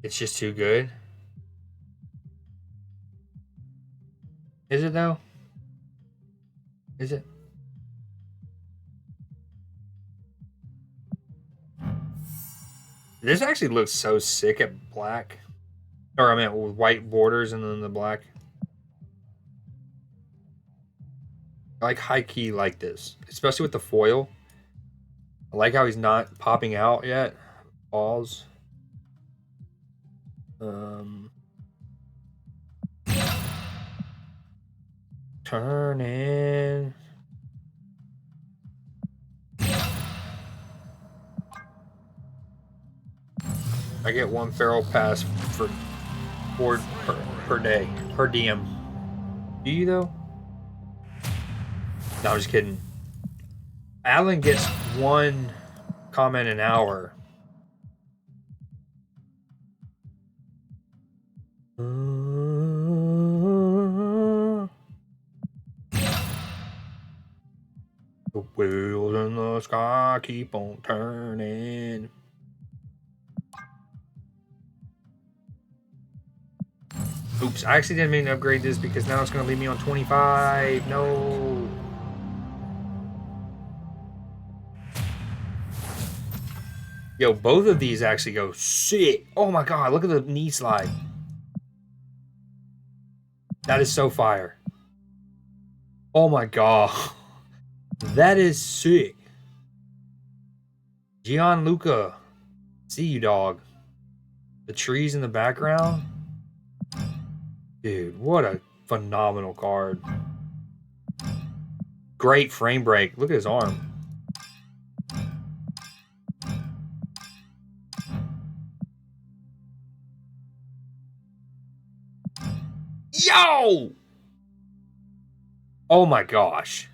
It's just too good. Is it though? Is it? This actually looks so sick at black. Or I meant with white borders and then the black. I like high key like this, especially with the foil. I like how he's not popping out yet. Balls. Turn in. I get one feral pass for per day, per DM. Do you though? No, I'm just kidding. Alan gets one comment an hour. The wheels in the sky keep on turning. Oops, I actually didn't mean to upgrade this because now it's going to leave me on 25. No. Yo, both of these actually go sick. Oh my god, look at the knee slide. That is so fire. Oh my god. That is sick. Gianluca. See you, dog. The trees in the background. Dude, what a phenomenal card. Great frame break. Look at his arm. Yo! Oh my gosh.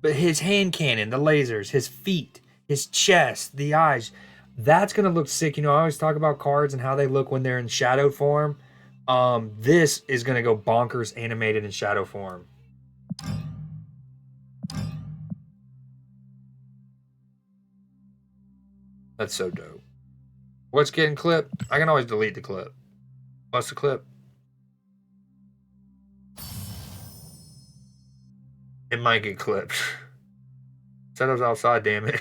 But his hand cannon, the lasers, his feet, his chest, the eyes. That's gonna look sick. You know, I always talk about cards and how they look when they're in shadow form. This is gonna go bonkers animated in shadow form. That's so dope. What's getting clipped? I can always delete the clip. What's the clip? It might get clipped. Said I was outside, damn it.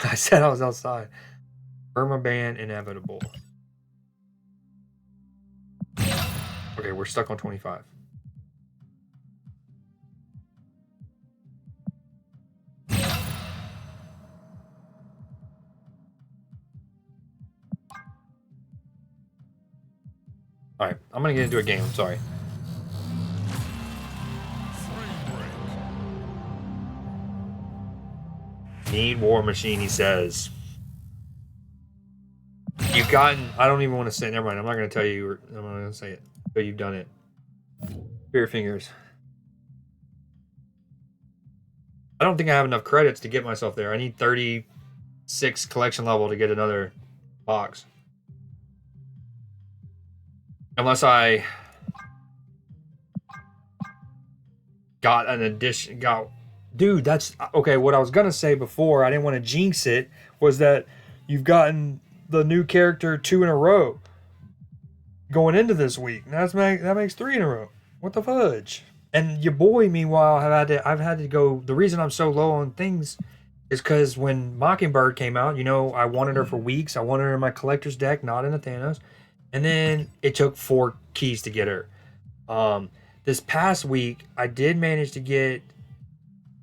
I said I was outside. Permaban inevitable. Okay, we're stuck on 25. Alright, I'm gonna get into a game, I'm sorry. Need War Machine, he says. You've gotten, I don't even want to say, never mind, I'm not gonna tell you, I'm not gonna say it, but you've done it. Your fingers. I don't think I have enough credits to get myself there. I need 36 collection level to get another box. Unless I got an addition, dude, that's, okay, what I was gonna say before, I didn't want to jinx it, was that you've gotten the new character 2 in a row going into this week. That makes 3 in a row. What the fudge? And your boy, meanwhile, I've had to go. The reason I'm so low on things is because when Mockingbird came out, you know, I wanted her for weeks. I wanted her in my collector's deck, not in the Thanos. And then it took 4 keys to get her. This past week, I did manage to get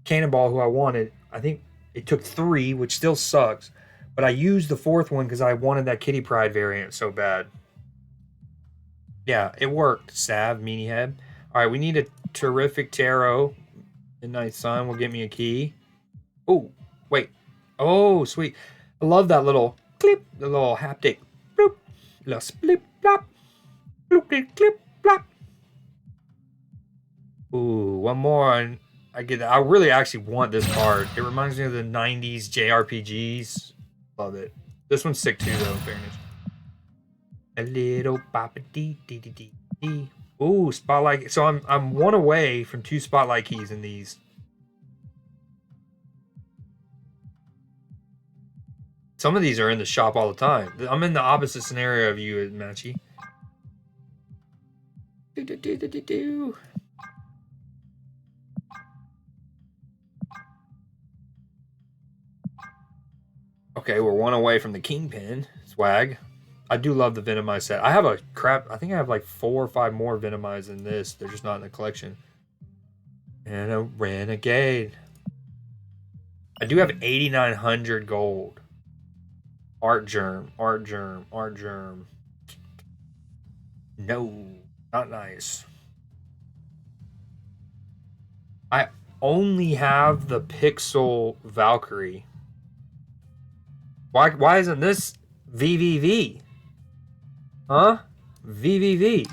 Cannonball, who I wanted. I think it took 3, which still sucks. But I used the 4th one because I wanted that Kitty Pryde variant so bad. Yeah, it worked. Sav, Meanie Head. All right, we need a terrific tarot. Midnight Sun will get me a key. Oh, wait. Oh, sweet. I love that little clip, the little haptic. Bloop, little splip, blop. Bloop, clip, blop. Ooh, one more. And I get that. I really actually want this card. It reminds me of the 90s JRPGs. Love it. This one's sick too, though, in fairness. A little papa dee dee dee dee dee. Ooh, spotlight. So I'm 1 away from 2 spotlight keys in these. Some of these are in the shop all the time. I'm in the opposite scenario of you, Machi. Okay, we're 1 away from the Kingpin swag. I do love the Venomize set. I have a crap. I think I have like 4 or 5 more Venomize than this. They're just not in the collection. And a Renegade. I do have 8,900 gold. Art Germ, Art Germ, Art Germ. No, not nice. I only have the Pixel Valkyrie. Why isn't this VVV? Huh? VVV.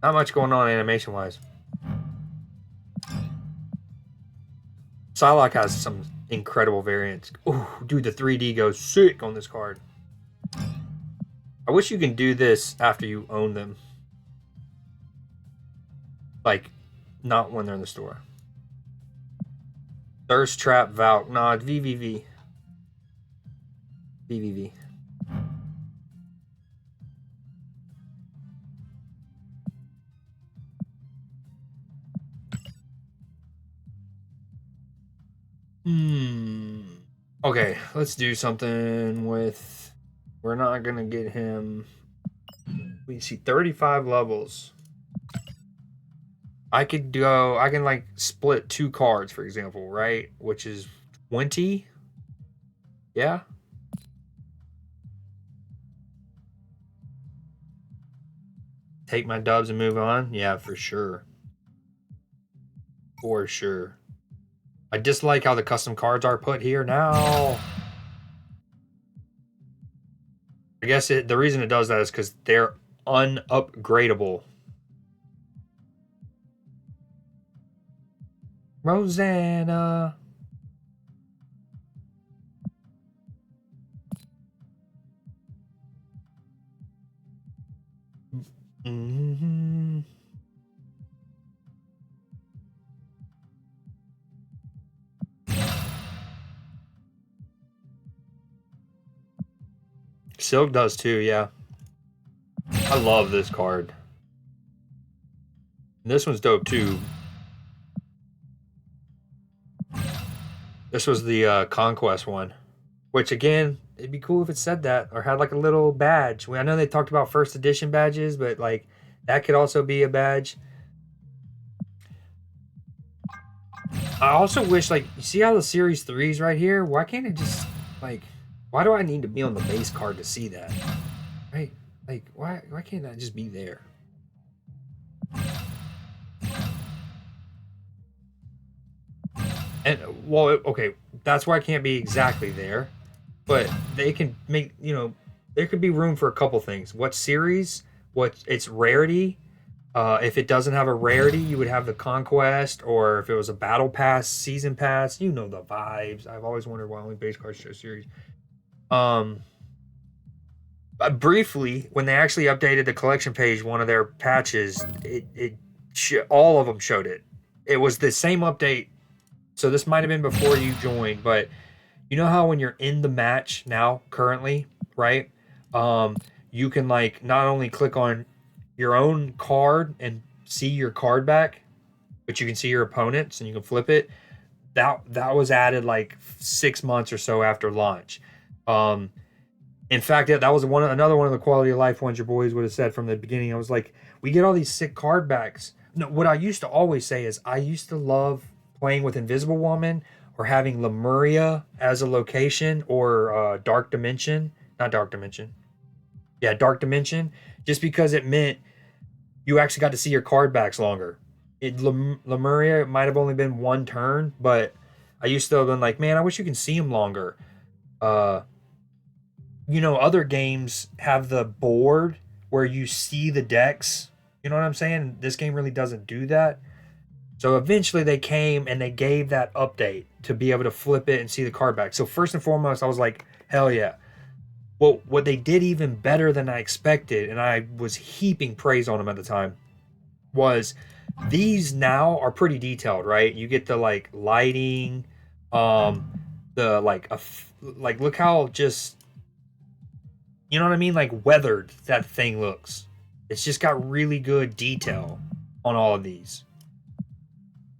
Not much going on animation wise. Psylocke has some incredible variants. Ooh, dude, the 3D goes sick on this card. I wish you can do this after you own them. Like, not when they're in the store. Thirst Trap Valk. Nah, VVV. VVV. Okay, let's do something with. We're not gonna get him. We see 35 levels. I could go. I can like split 2 cards, for example, right? Which is 20. Yeah. Take my dubs and move on. Yeah, for sure. For sure. I dislike how the custom cards are put here now. I guess the reason it does that is because they're unupgradable. Rosanna. Mm-hmm. Silk does too, yeah. I love this card. And this one's dope too. This was the Conquest one. Which again, it'd be cool if it said that or had like a little badge. I know they talked about first edition badges, but like that could also be a badge. I also wish, like, you see how the Series 3's right here? Why can't it just, like, why do I need to be on the base card to see that? Right? Like, why can't that just be there? And, well, okay, that's why it can't be exactly there. But they can make, there could be room for a couple things. What series, what its rarity. If it doesn't have a rarity, you would have the Conquest, or if it was a Battle Pass, Season Pass, you know the vibes. I've always wondered why only base cards show series. Um, Briefly, when they actually updated the collection page, one of their patches, all of them showed it. It was the same update. So this might have been before you joined, but you know how when you're in the match now, currently, right? Um, you can like not only click on your own card and see your card back, but you can see your opponents and you can flip it. That was added like 6 months or so after launch. Um, in fact, that was another one of the quality of life ones your boys would have said from the beginning. I was like, we get all these sick card backs. No, what I used to always say is I used to love playing with Invisible Woman or having Lemuria as a location or Dark Dimension, not Dark Dimension. Yeah, Dark Dimension, just because it meant you actually got to see your card backs longer. Lemuria might have only been one turn, but I used to have been like, man, I wish you can see them longer. Uh, other games have the board where you see the decks. You know what I'm saying? This game really doesn't do that. So eventually they came and they gave that update to be able to flip it and see the card back. So first and foremost, I was like, hell yeah. Well, what they did even better than I expected, and I was heaping praise on them at the time, was these now are pretty detailed, right? You get the like lighting, the like look how just you know what I mean? Like weathered that thing looks. It's just got really good detail on all of these.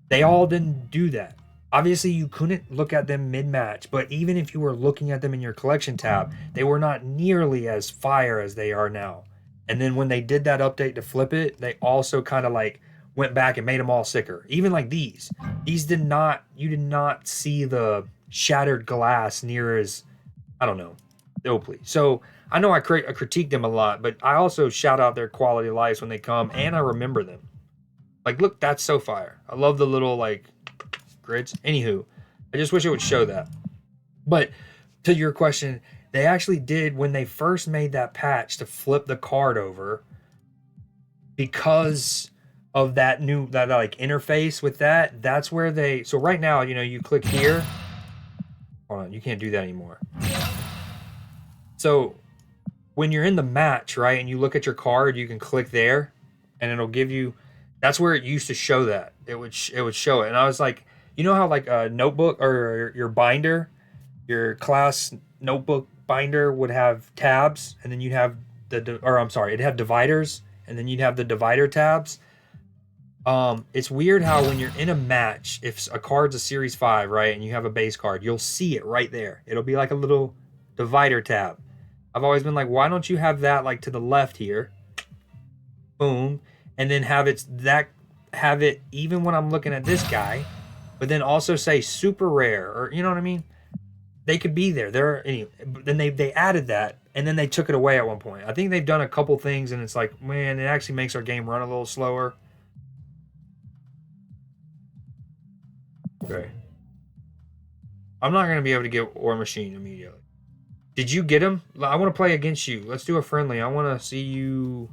They all didn't do that. Obviously, you couldn't look at them mid match, but even if you were looking at them in your collection tab, they were not nearly as fire as they are now. And then when they did that update to flip it, they also kind of like went back and made them all sicker. Even like these. You did not see the shattered glass near as, I don't know, dopely. So I know I critique them a lot, but I also shout out their quality of lives when they come and I remember them. Like, look, that's so fire. I love the little like grids. Anywho, I just wish it would show that. But to your question, they actually did when they first made that patch to flip the card over because of that like interface with that. That's where they. So right now, you click here. Hold on, you can't do that anymore. So when you're in the match, right, and you look at your card, you can click there, and it'll give you. That's where it used to show that it would show it, and I was like, you know how like a notebook or your binder, your class notebook binder would have tabs, and then you'd have or I'm sorry, it'd have dividers, and then you'd have the divider tabs. It's weird how when you're in a match, if a card's a series 5, right, and you have a base card, you'll see it right there. It'll be like a little divider tab. I've always been like, why don't you have that like to the left here? Boom. And then have it even when I'm looking at this guy, but then also say super rare or you know what I mean? They could be there. Anyway, then they added that and then they took it away at one point. I think they've done a couple things and it's like, man, it actually makes our game run a little slower. Okay. I'm not gonna be able to get War Machine immediately. Did you get him? I want to play against you. Let's do a friendly. I want to see you.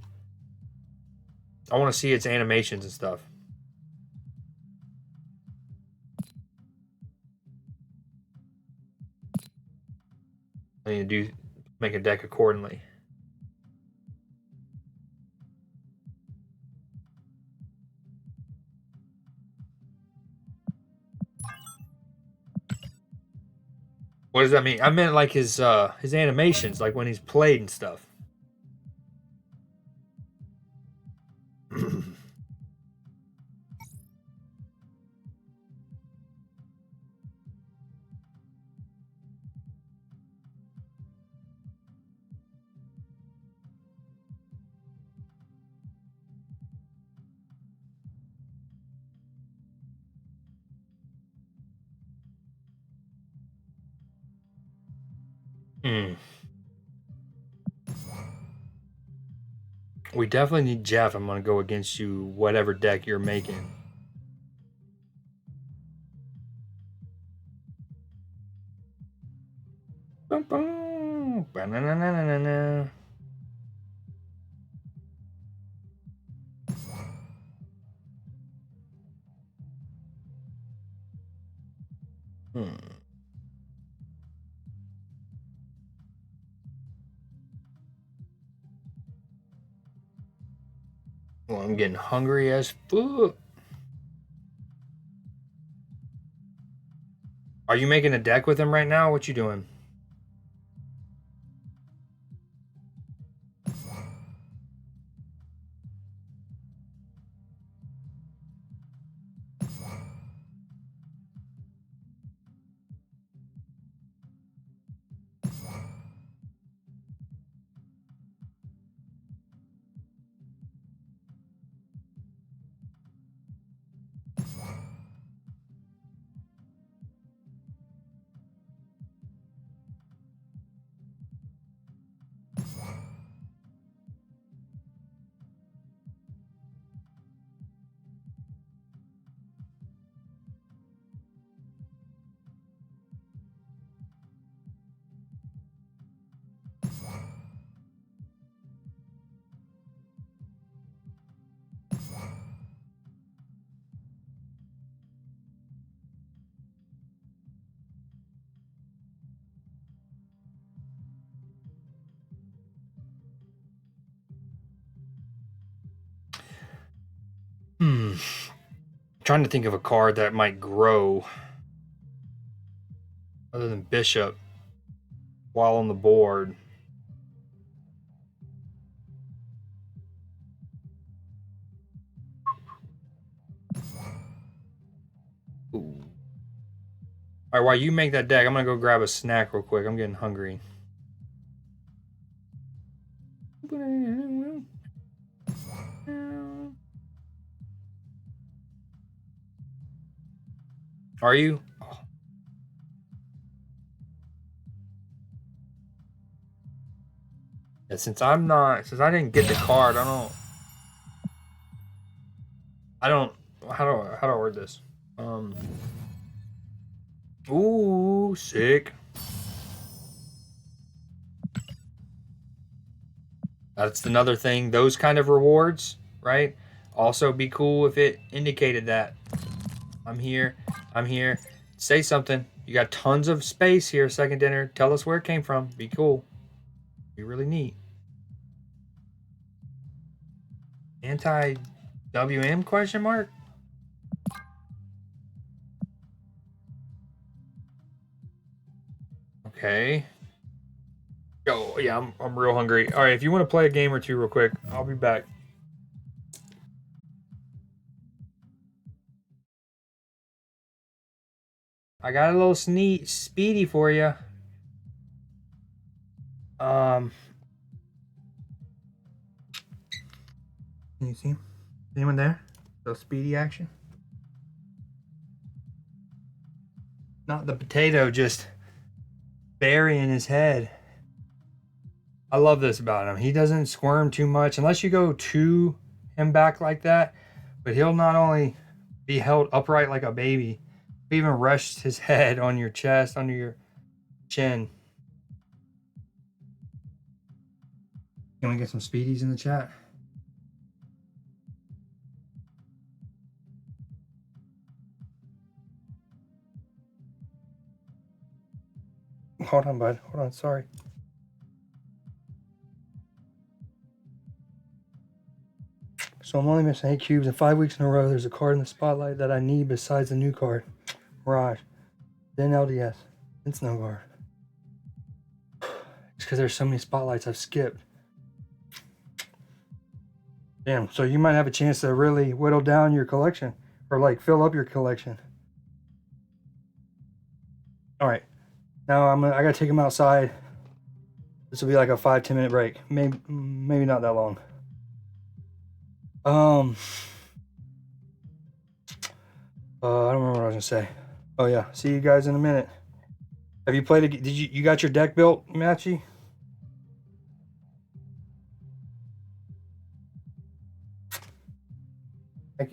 I want to see its animations and stuff. I need to make a deck accordingly. What does that mean? I meant like his animations, like when he's played and stuff. Hmm. We definitely need Jeff. I'm gonna go against you, whatever deck you're making. Bum, bum. Ba-na-na-na-na-na. Hmm. Well, I'm getting hungry as fuck. Are you making a deck with him right now? What you doing? Hmm. Trying to think of a card that might grow other than Bishop while on the board. Ooh. All right, while you make that deck, I'm gonna go grab a snack real quick. I'm getting hungry. Are you? Yeah, since I didn't get the card, I don't, how do I word this? Um, ooh, sick. That's another thing. Those kind of rewards, right? Also be cool if it indicated that I'm here, I'm here. Say something. You got tons of space here, second dinner. Tell us where it came from. Be cool. Be really neat. Anti WM question mark? Okay. Oh yeah, I'm real hungry. All right, if you want to play a game or two real quick, I'll be back. I got a little speedy for you. Um, can you see? Anyone there? So speedy action. Not the potato, just burying his head. I love this about him. He doesn't squirm too much unless you go to him back like that. But he'll not only be held upright like a baby, he'll even rest his head on your chest, under your chin. Can we get some speedies in the chat? Hold on, bud. Hold on. Sorry. So I'm only missing 8 cubes, and 5 weeks in a row, there's a card in the spotlight that I need besides the new card. Mirage. Then LDS. Then Snow Guard. It's because there's so many spotlights I've skipped. Damn, so you might have a chance to really whittle down your collection. Or like fill up your collection. Alright. Now I gotta take him outside. This will be like a 5-10 minute break. Maybe not that long. I don't remember what I was gonna say. Oh yeah, see you guys in a minute. Have you played? Did you got your deck built, Matchy?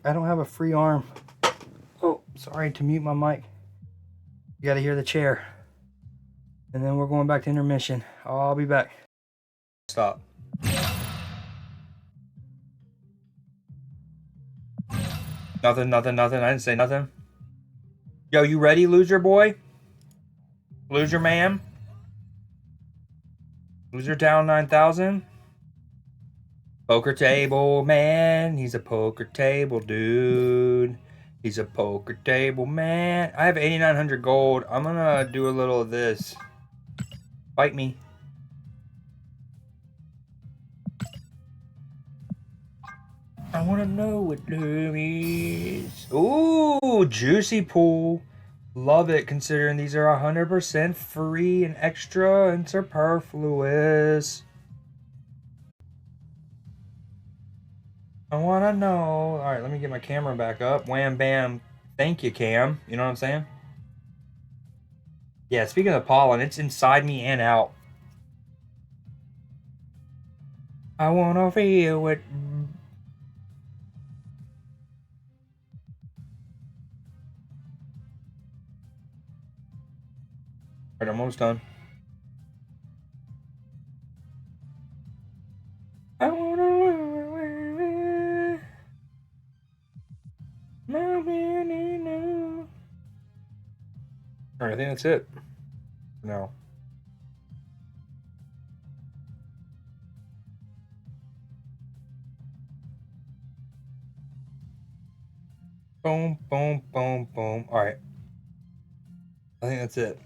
I don't have a free arm. Oh, sorry to mute my mic. You gotta hear the chair. And then we're going back to intermission. I'll be back. Stop. Nothing. I didn't say nothing. Yo, you ready, loser boy? Loser man? Loser down 9,000? Poker table man. He's a poker table dude. He's a poker table man. I have 8,900 gold. I'm gonna do a little of this. Fight me. I wanna know what love is. Ooh, juicy pool. Love it, considering these are 100% free and extra and superfluous. I wanna know. Alright, let me get my camera back up. Wham bam. Thank you, Cam. You know what I'm saying? Yeah, speaking of pollen, it's inside me and out. I wanna feel it. Alright, I'm almost done. I wanna. Alright, I think that's it. No. Boom, boom, boom, boom. Alright. I think that's it.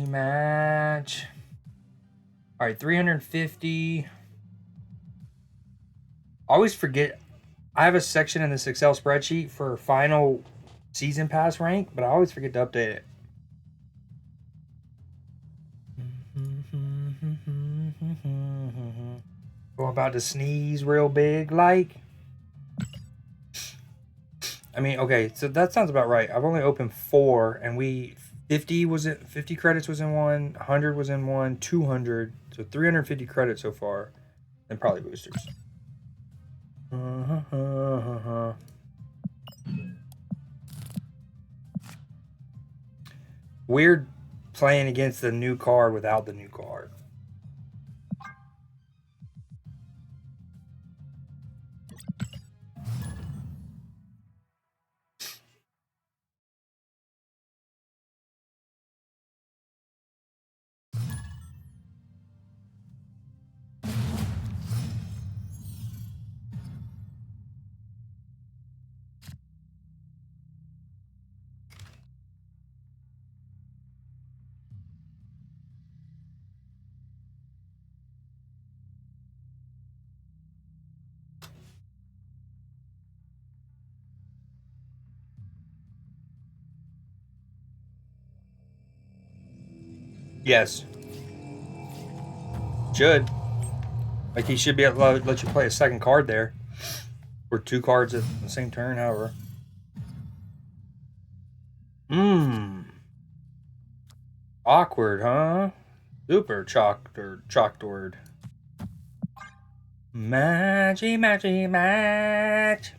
Match. All right, 350. I always forget. I have a section in this Excel spreadsheet for final season pass rank, but I always forget to update it. I'm about to sneeze real big, like. I mean, okay, so that sounds about right. I've only opened 4, and 50 credits was in one, 100 was in one, 200, so 350 credits so far, and probably boosters. Weird playing against the new card without the new card. Yes. Should. Like, he should be able to let you play a second card there. Or 2 cards at the same turn, however. Awkward, huh? Super chalked word. Matchy, matchy, match.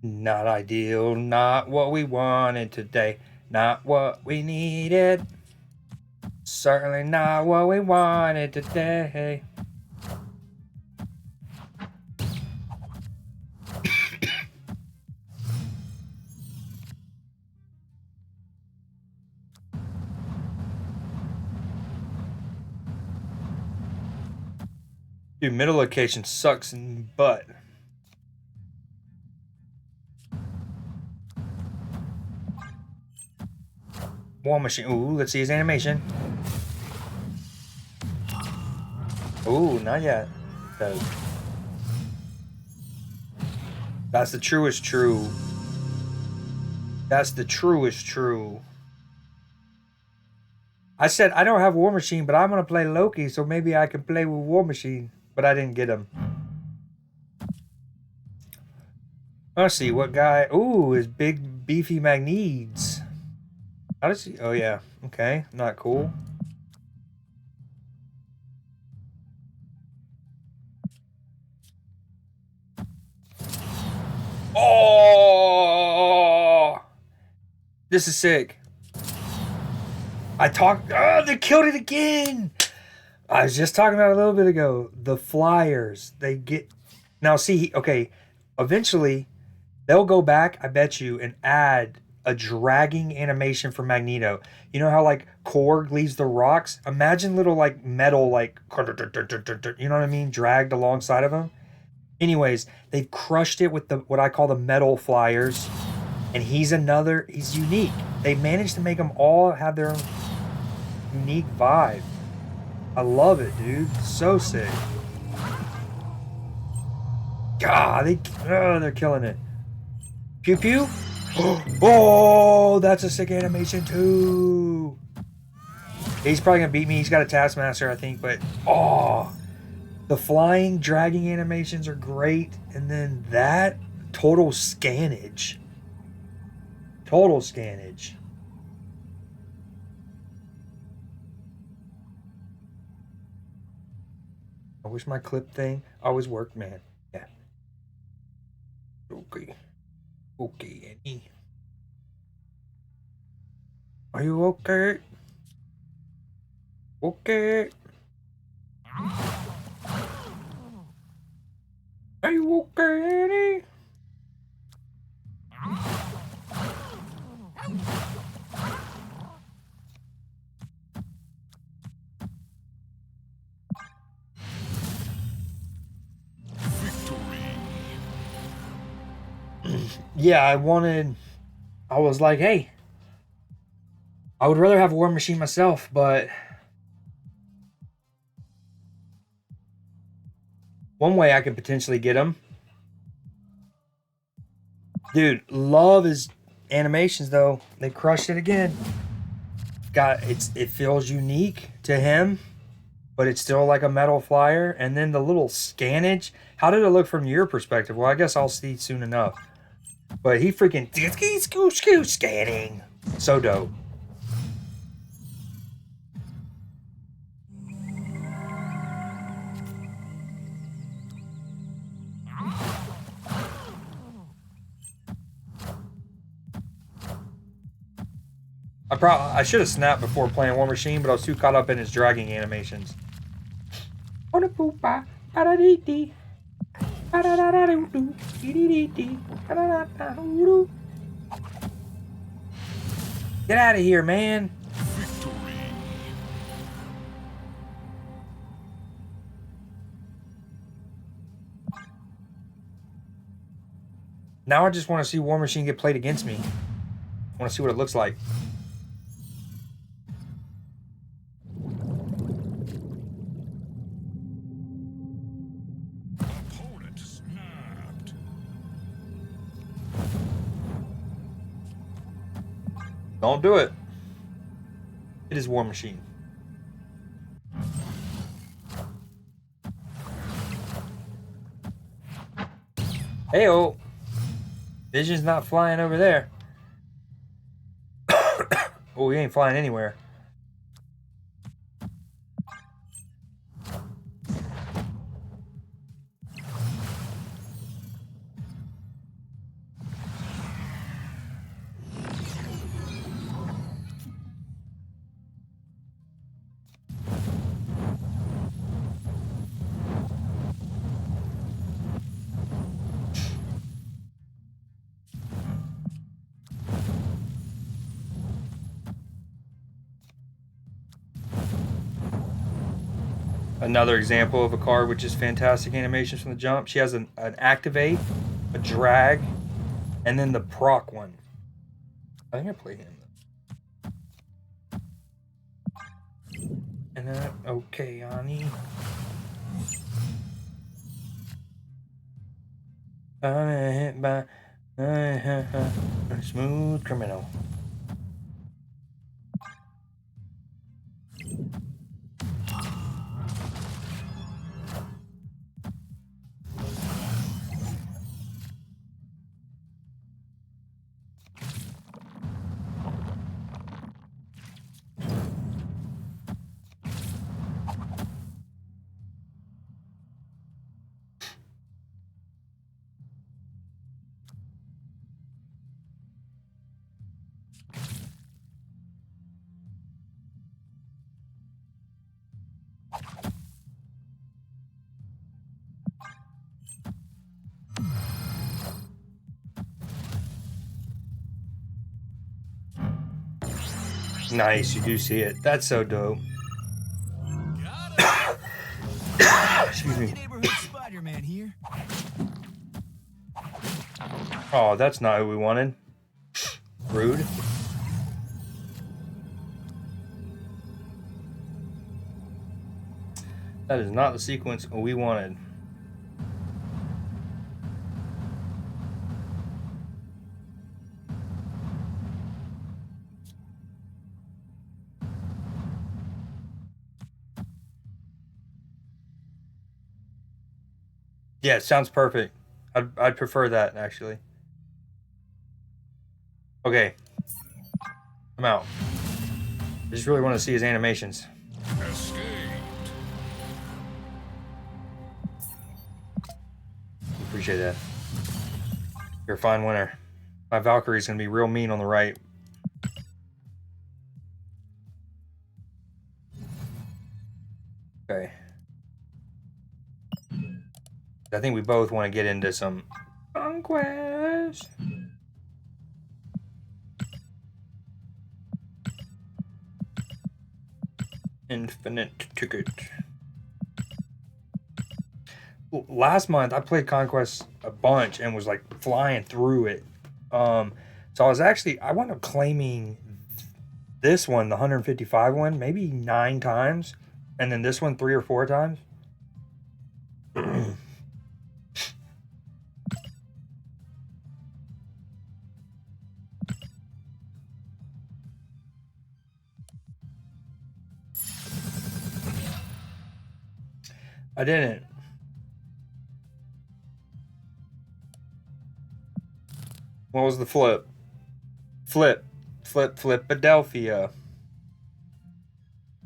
Not ideal, not what we wanted today, not what we needed. Certainly not what we wanted today. Dude, middle location sucks in butt. War Machine. Ooh, let's see his animation. Ooh, not yet. That's the truest true. That's the truest true. I said I don't have War Machine, but I'm gonna play Loki, so maybe I can play with War Machine. But I didn't get him. Let's see what guy. Ooh, his big beefy magnetes. How does he? Oh yeah. Okay, not cool. Oh, this is sick. I talked. Oh, they killed it again. I was just talking about it a little bit ago. The flyers they get now. See, okay. Eventually, they'll go back. I bet you and add a dragging animation for Magneto. You know how like Korg leaves the rocks? Imagine little like metal like you know what I mean, dragged alongside of him. Anyways, they've crushed it with the what I call the metal flyers, and he's unique. They managed to make them all have their own unique vibe. I love it, dude. So sick. God, they're killing it. Pew pew. Oh, that's a sick animation too. He's probably gonna beat me. He's got a Taskmaster, I think, but the flying, dragging animations are great, and then that total scannage. Total scannage. I wish my clip thing always worked, man. Yeah. Okay. Okay, Annie. Are you okay? Okay. Are you okay, Annie? Yeah, I was like, hey, I would rather have a War Machine myself, but one way I could potentially get him. Dude, love his animations though. They crushed it again. It feels unique to him, but it's still like a metal flyer. And then the little scannage. How did it look from your perspective? Well, I guess I'll see soon enough. But he freaking scanning. So dope. I should have snapped before playing War Machine, but I was too caught up in his dragging animations. Get out of here, man. Now I just want to see War Machine get played against me. I want to see what it looks like. Opponent snapped. Don't do it. It is War Machine. Hey-oh. Vision's not flying over there. Oh, he ain't flying anywhere. Another example of a card with just fantastic animations from the jump. She has an activate, a drag, and then the proc one. I think I play him. And then, okay, Ani. Hit by a smooth criminal. Nice, you do see it. That's so dope. Excuse me. Neighborhood Spider-Man here. Oh, that's not who we wanted. Rude. That is not the sequence we wanted. Yeah, it sounds perfect. I'd prefer that, actually. Okay. I'm out. I just really want to see his animations. Escaped. Appreciate that. You're a fine winner. My Valkyrie's gonna be real mean on the right. Okay. I think we both want to get into some conquest. Infinite ticket. Last month I played Conquest a bunch and was like flying through it. So I wound up claiming this one, the 155 one, maybe 9 times, and then this one 3 or 4 times. I didn't. What was the flip? Philadelphia.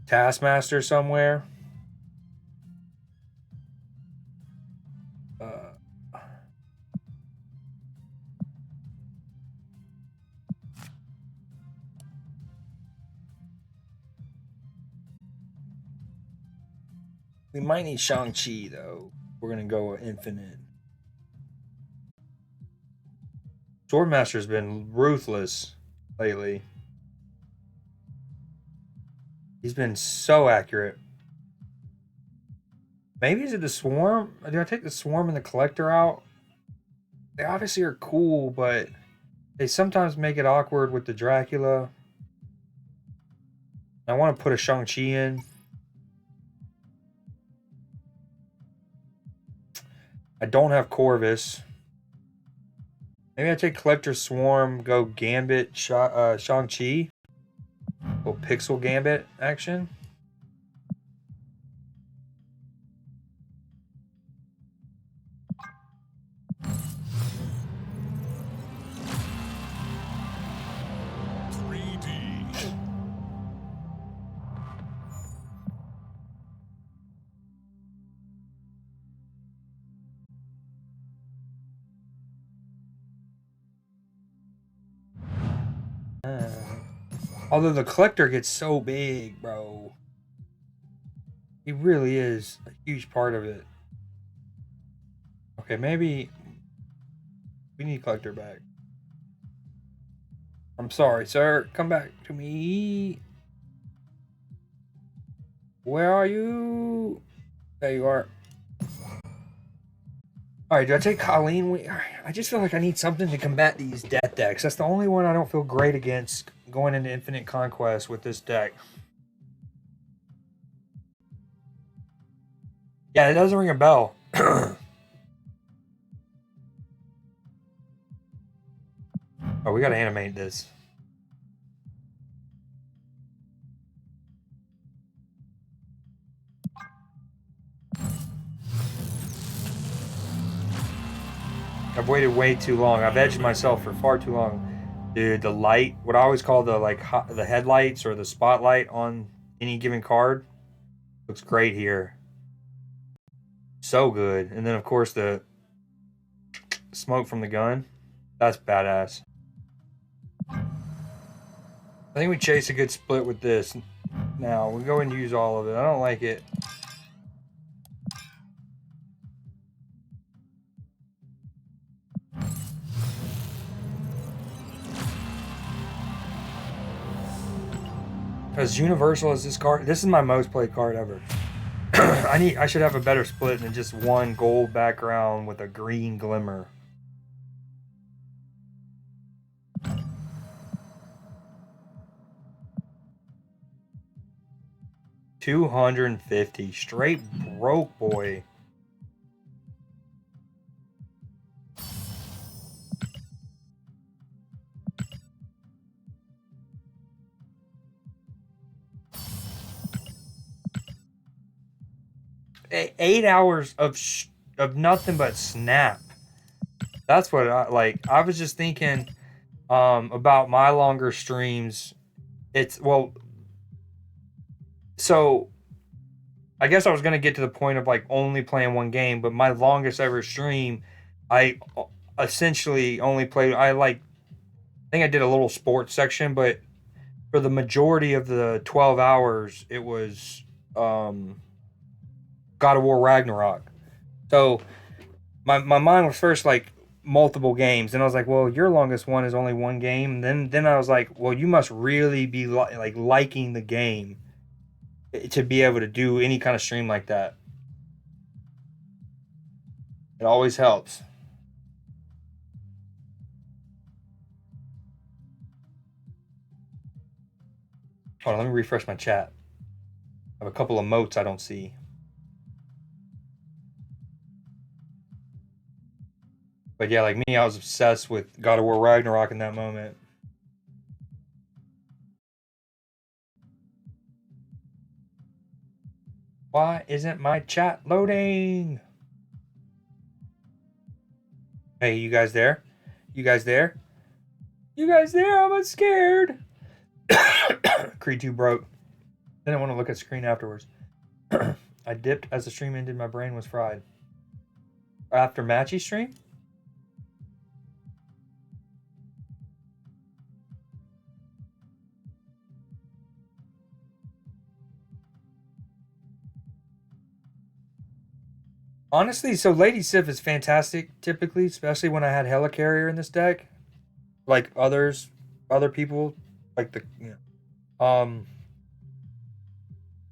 Taskmaster somewhere. We might need Shang-Chi though. We're gonna go with Infinite. Swordmaster's been ruthless lately. He's been so accurate. Maybe is it the Swarm? Do I take the Swarm and the Collector out? They obviously are cool, but they sometimes make it awkward with the Dracula. I want to put a Shang-Chi in. I don't have Corvus. Maybe I take Collector Swarm, go Gambit, Shang-Chi. Little Pixel Gambit action. Although the collector gets so big, bro. He really is a huge part of it. Okay, maybe we need collector back. I'm sorry, sir. Come back to me. Where are you? There you are. Alright, do I take Colleen? I just feel like I need something to combat these death decks. That's the only one I don't feel great against going into Infinite Conquest with this deck. Yeah, it doesn't ring a bell. Oh, we gotta animate this. I've waited way too long. I've edged myself for far too long. Dude, the light, what I always call the the headlights or the spotlight on any given card, looks great here. So good. And then of course the smoke from the gun. That's badass. I think we chase a good split with this. Now we'll go and use all of it. I don't like it. As universal as this card, this is my most played card ever. I should have a better split than just one gold background with a green glimmer. $250 straight broke, boy. Eight hours of nothing but snap. That's what I like. I was just thinking about my longer streams. It's well, so I guess I was gonna get to the point of like only playing one game, but my longest ever stream, I essentially only played. I think I did a little sports section, but for the majority of the 12 hours, it was God of War Ragnarok. So my mind was first like multiple games, and I was like, well, your longest one is only one game. And then I was like, well, you must really be like liking the game to be able to do any kind of stream like that. It always helps. Hold on, let me refresh my chat. I have a couple of motes I don't see. But yeah, like me, I was obsessed with God of War Ragnarok in that moment. Why isn't my chat loading? Hey, you guys there? You guys there? You guys there? I'm scared. Creed 2 broke. Didn't want to look at screen afterwards. I dipped as the stream ended. My brain was fried. After Matchy stream? Honestly, so Lady Sif is fantastic typically, especially when I had Helicarrier in this deck. Like other people, like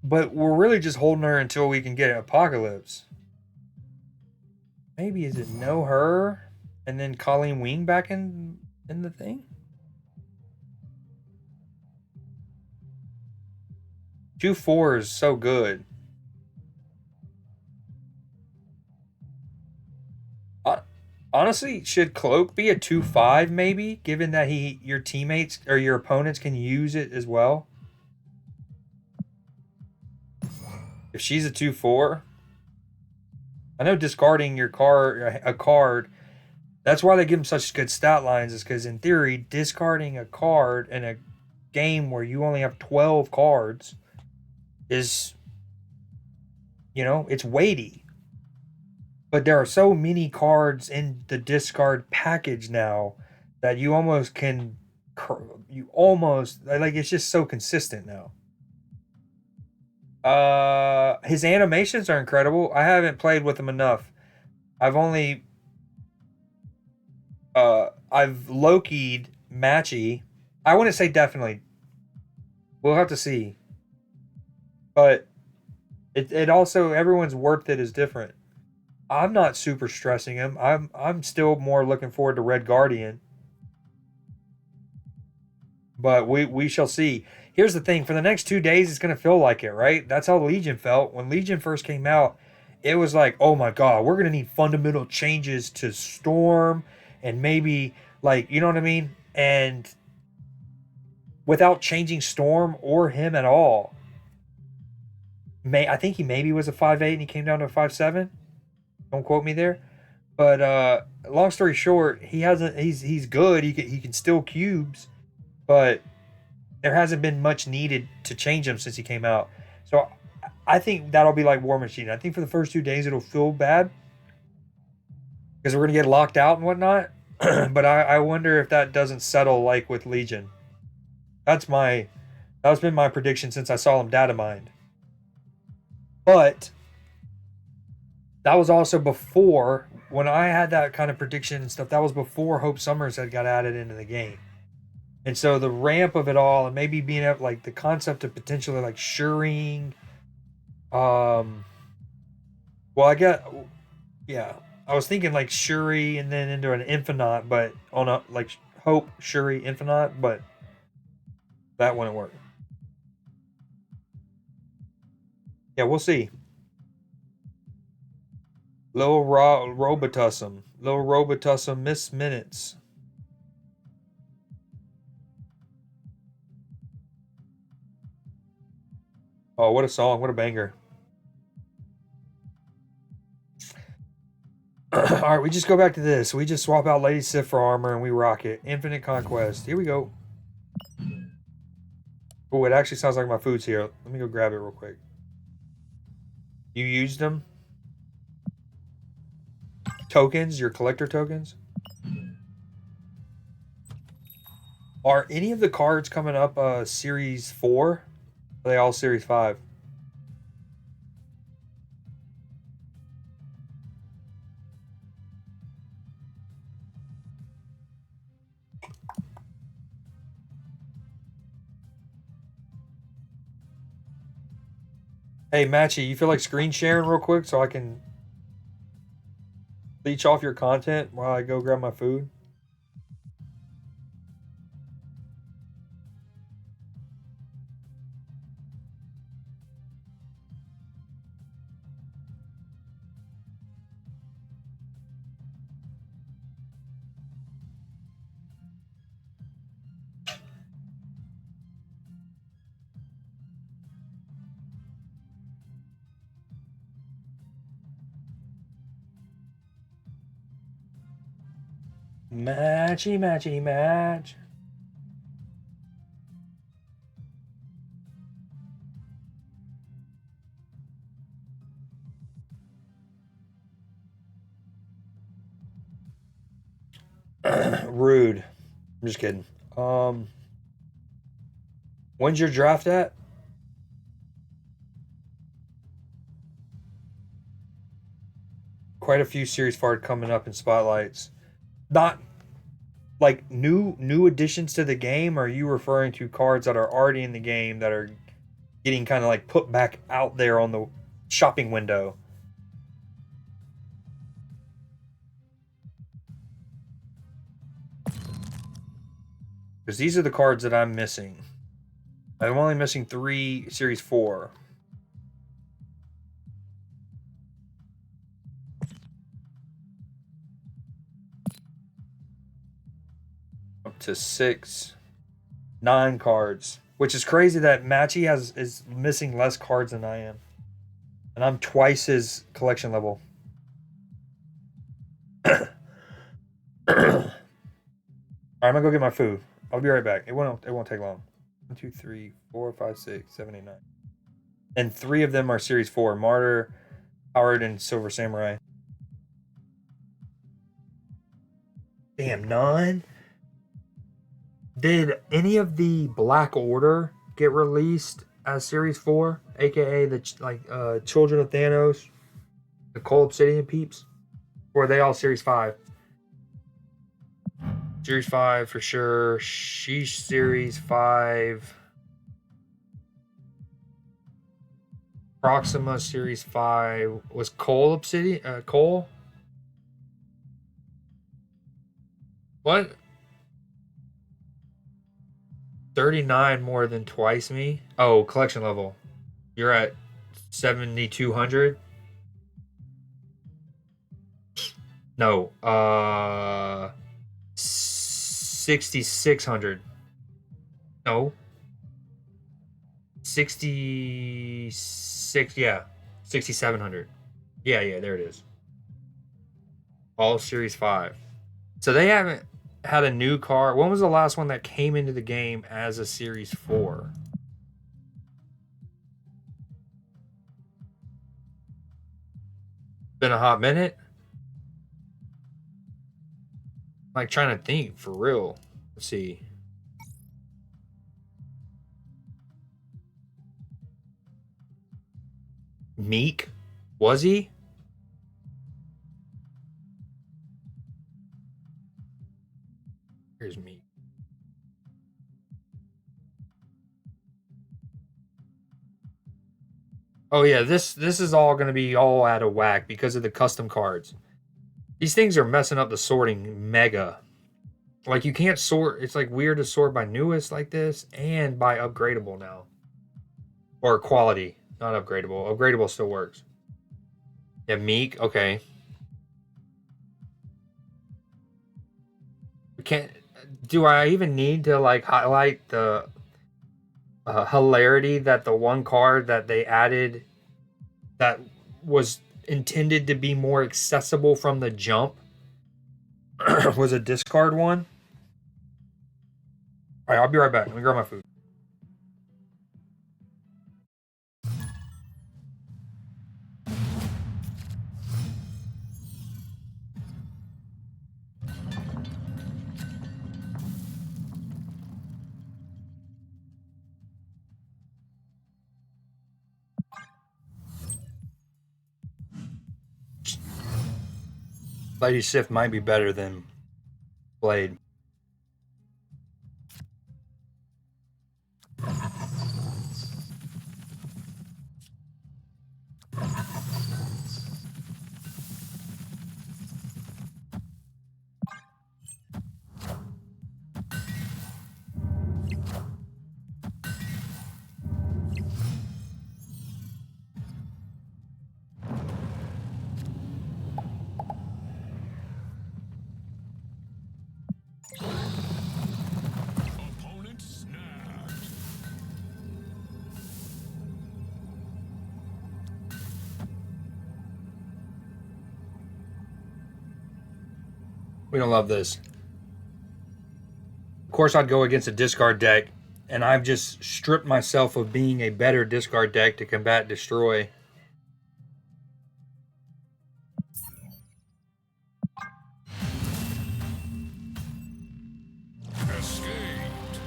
but we're really just holding her until we can get Apocalypse. Maybe is it no her and then Colleen Wing back in the thing? 2/4 is so good. Honestly, should Cloak be a 2/5 maybe, given that your teammates or your opponents can use it as well? If she's a 2/4, I know discarding a card. That's why they give them such good stat lines, is because in theory, discarding a card in a game where you only have 12 cards is, it's weighty. But there are so many cards in the discard package now that you almost can you almost like it's just so consistent now. His animations are incredible. I haven't played with him enough. I've only I've Loki'd Matchy. I wouldn't say definitely. We'll have to see. But it also everyone's worth it is different. I'm not super stressing him. I'm still more looking forward to Red Guardian. But we shall see. Here's the thing: for the next 2 days, it's gonna feel like it, right? That's how Legion felt when Legion first came out. It was like, oh my god, we're gonna need fundamental changes to Storm, and maybe like you know what I mean. And without changing Storm or him at all, I think he maybe was a 5.8 and he came down to a 5.7. Don't quote me there. But long story short, he hasn't. He's good. He can still cubes, but there hasn't been much needed to change him since he came out. So I think that'll be like War Machine. I think for the first 2 days it'll feel bad because we're gonna get locked out and whatnot. But I wonder if that doesn't settle like with Legion. That's been my prediction since I saw him data mined. But that was also before when I had that kind of prediction and stuff. That was before Hope Summers had got added into the game. And so the ramp of it all, and maybe being at like the concept of potentially like Shuring, well, I got, yeah, I was thinking like Shuri and then into an Infinite, but on a like Hope Shuri Infinite, but that wouldn't work. Yeah, we'll see. Lil Robotussum, miss minutes. Oh, what a song! What a banger! All right, we just go back to this. We just swap out Lady Sif for armor and we rock it. Infinite Conquest. Here we go. Oh, it actually sounds like my food's here. Let me go grab it real quick. You used them? Tokens? Your collector tokens? Are any of the cards coming up Series 4? Are they all Series 5? Hey, Matchy, you feel like screen sharing real quick so I can leech off your content while I go grab my food? Matchy, matchy, match. Rude. I'm just kidding. When's your draft at? Quite a few series far coming up in spotlights. Not like new additions to the game, or are you referring to cards that are already in the game that are getting kind of like put back out there on the shopping window? Because these are the cards that I'm missing. I'm only missing 3 Series 4. Up to 6. 9 cards. Which is crazy that Matchy is missing less cards than I am. And I'm twice his collection level. Alright, I'm gonna go get my food. I'll be right back. It won't take long. 1, 2, 3, 4, 5, 6, 7, 8, 9. And 3 of them are Series 4. Martyr, Howard, and Silver Samurai. Damn, none? Did any of the Black Order get released as Series 4, aka the Children of Thanos, the Cole Obsidian peeps? Or are they all Series 5? Series 5 for sure. Sheesh Series 5. Proxima Series 5. Was Cole Obsidian? Cole? What? 39 more than twice me? Oh, collection level. You're at 7,200? No. 6,600. No. 66. Yeah. 6,700. Yeah, there it is. All Series 5. So they haven't had a new car. When was the last one that came into the game as a Series 4? Been a hot minute? Like trying to think for real. Let's see. Meek? Was he? Here's Meek. Oh yeah, this is all going to be all out of whack because of the custom cards. These things are messing up the sorting mega. Like you can't sort. It's like weird to sort by newest like this and by upgradable now, or quality, not upgradable. Upgradable still works. Yeah, Meek. Okay. Can't. Do I even need to like highlight the hilarity that the one card that they added that was intended to be more accessible from the jump was a discard one? All right, I'll be right back. Let me grab my food. Lady Sif might be better than Blade. Opponent snapped. We don't love this. Of course, I'd go against a discard deck, and I've just stripped myself of being a better discard deck to combat Destroy. Escaped.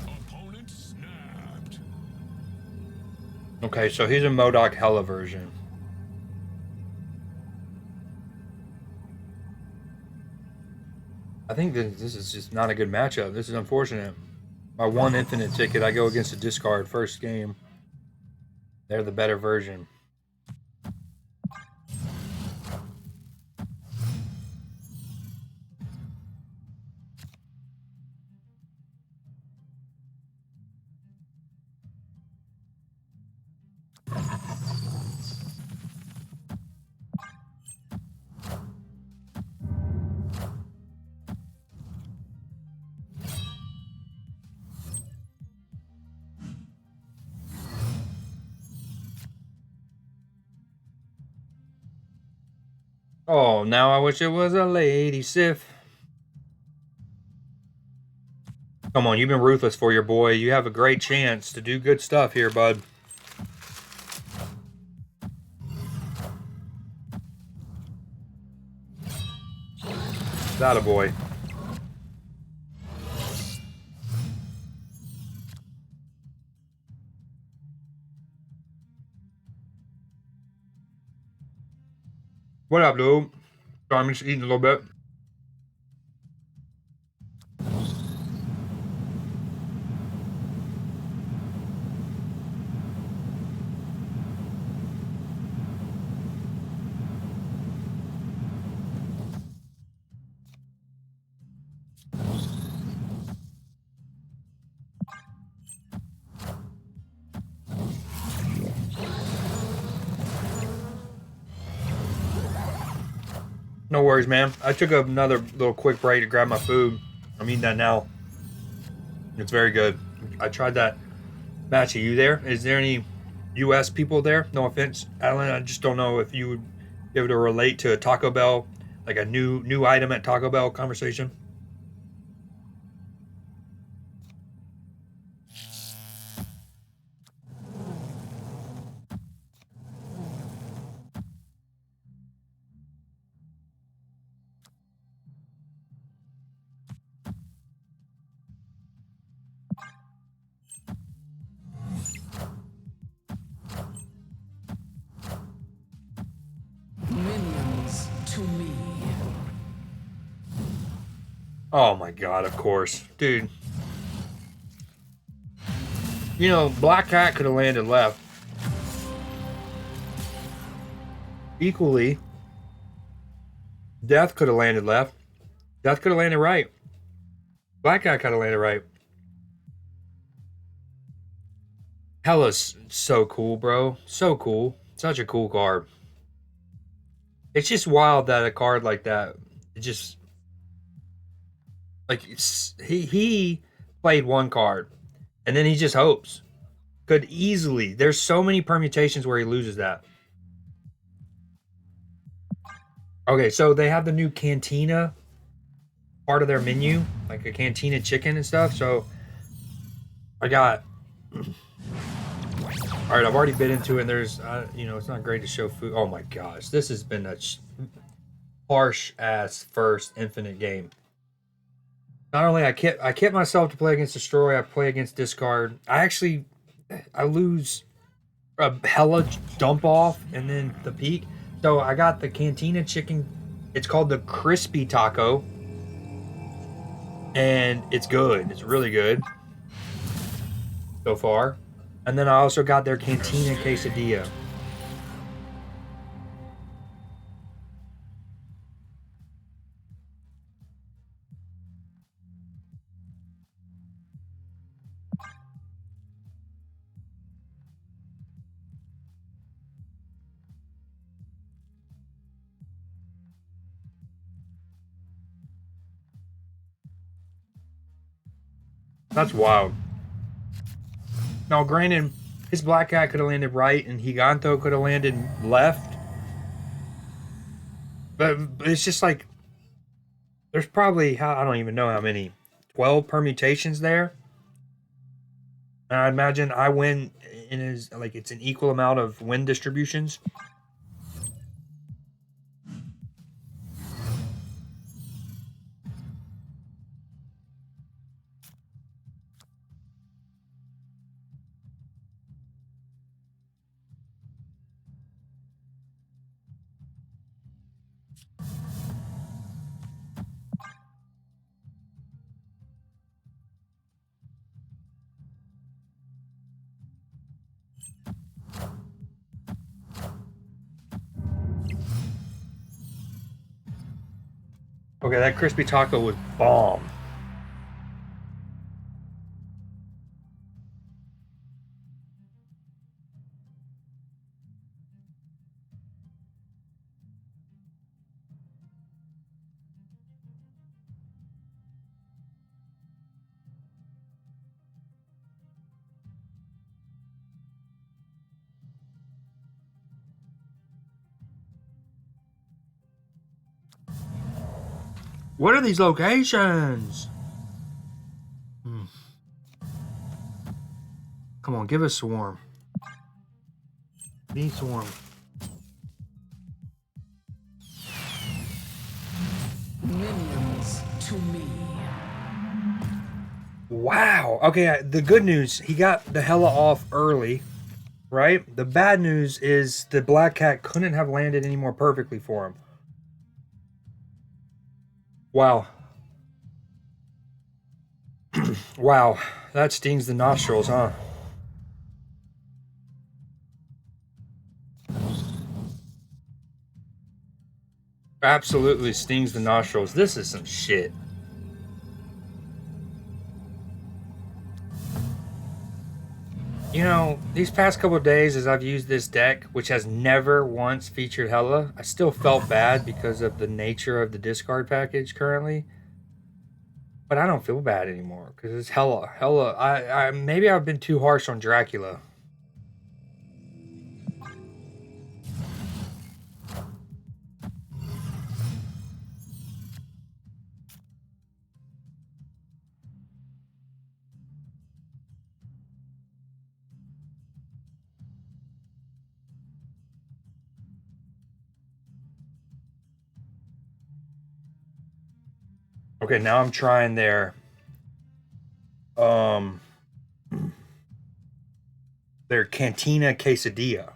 Opponent snapped. Okay, so he's a Modoc Hella version. I think this is just not a good matchup. This is unfortunate. My one infinite ticket, I go against a discard first game. They're the better version. Oh, now I wish it was a lady Sif. Come on, you've been ruthless for your boy. You have a great chance to do good stuff here, bud. That a boy. What up, dude? Sorry, I'm just eating a little bit. No worries, man. I took another little quick break to grab my food. I'm eating that now. It's very good. I tried that. Match, are you there? Is there any U.S. people there? No offense, Alan. I just don't know if you would be able to relate to a Taco Bell, like a new item at Taco Bell conversation. Minions to me. Oh my god, of course, dude. You know, Black Cat could have landed left. Equally, Death could have landed left. Death could have landed right. Black Cat could have landed right. Hella's so cool, bro. So cool. Such a cool card. It's just wild that a card like that, it just like he played one card, and then he just hopes. Could easily. There's so many permutations where he loses that. Okay, so they have the new cantina part of their menu, like a cantina chicken and stuff. So I got. All right, I've already bit into it. And there's, it's not great to show food. Oh my gosh, this has been a harsh ass first Infinite game. Not only I kept myself to play against Destroy, I play against Discard. I lose a hella dump off and then the peak. So I got the Cantina chicken. It's called the Crispy Taco, and it's good. It's really good so far. And then I also got their Cantina Quesadilla. That's wild. Now, granted, his Black Cat could have landed right, and Higanto could have landed left. But it's just like there's probably I don't even know how many 12 permutations there. And I imagine I win in is like it's an equal amount of win distributions. Okay, that crispy taco was bomb. What are these locations? Come on, give us swarm. Need swarm. Minions to me. Wow. Okay, the good news, he got the hella off early, right? The bad news is the Black Cat couldn't have landed any more perfectly for him. Wow. Wow. That stings the nostrils, huh? Absolutely stings the nostrils. This is some shit. You know, these past couple of days as I've used this deck, which has never once featured Hela, I still felt bad because of the nature of the discard package currently. But I don't feel bad anymore because it's Hela. Hela, I maybe I've been too harsh on Dracula. Okay, now I'm trying um their Cantina Quesadilla.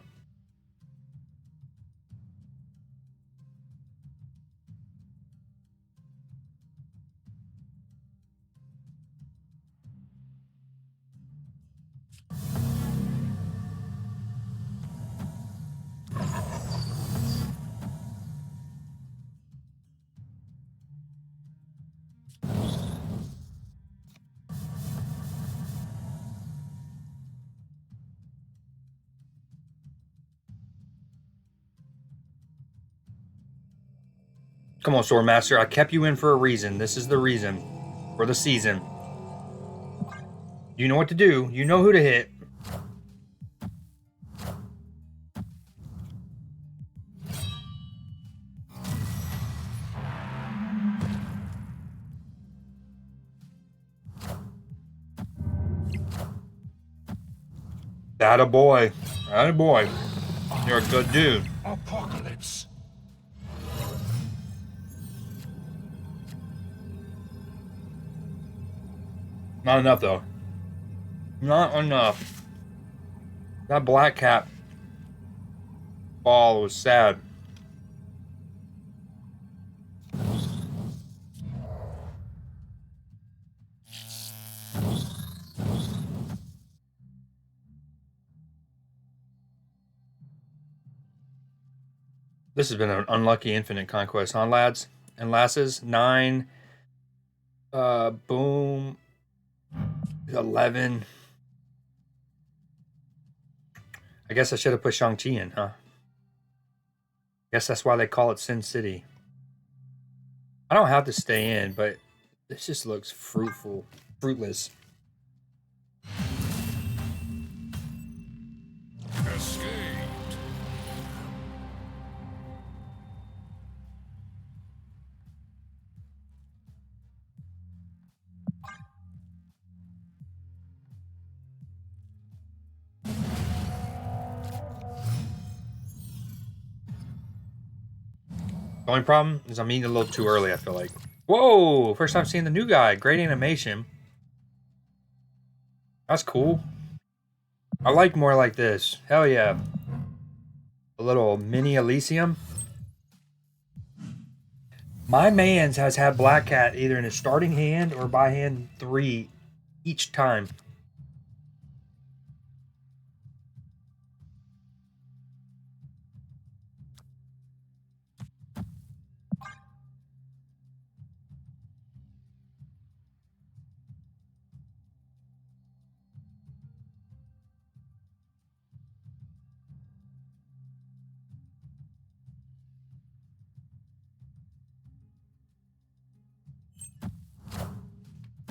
Come on, Swordmaster. I kept you in for a reason. This is the reason for the season. You know what to do. You know who to hit. That a boy. That a boy. You're a good dude. Apocalypse. Not enough, though. Not enough. That Black Cat ball was sad. This has been an unlucky Infinite Conquest, huh, lads and lasses? 9. Boom. 11. I guess I should have put Shang-Chi in, huh? Guess that's why they call it Sin City. I don't have to stay in, but this just looks fruitless. Escaped. The only problem is I'm eating a little too early, I feel like. Whoa! First time seeing the new guy. Great animation. That's cool. I like more like this. Hell yeah. A little mini Elysium. My man's has had Black Cat either in his starting hand or by hand 3 each time.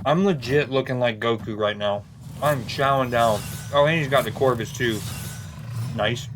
I'm legit looking like Goku right now. I'm chowing down. Oh, and he's got the Corvus too. Nice.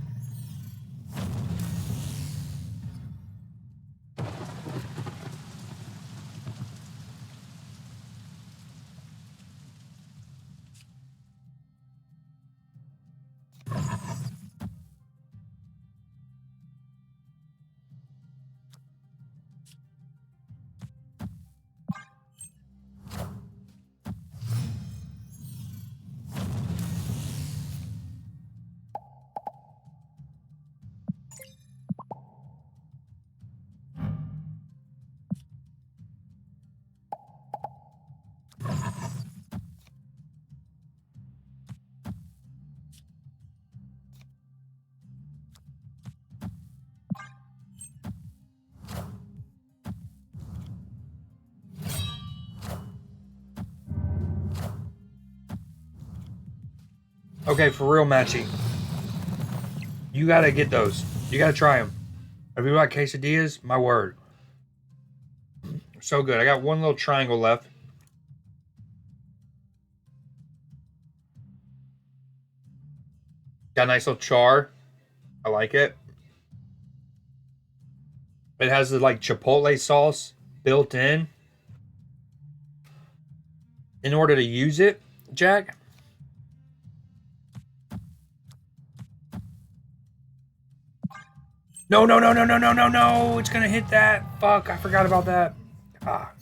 Okay, for real, Matchy. You gotta get those. You gotta try them. If you like quesadillas, my word. So good. I got one little triangle left. Got a nice little char. I like it. It has the like chipotle sauce built in. In order to use it, Jack. No, no, no, no, no, no, no, no. It's gonna hit that. Fuck, I forgot about that. Ah.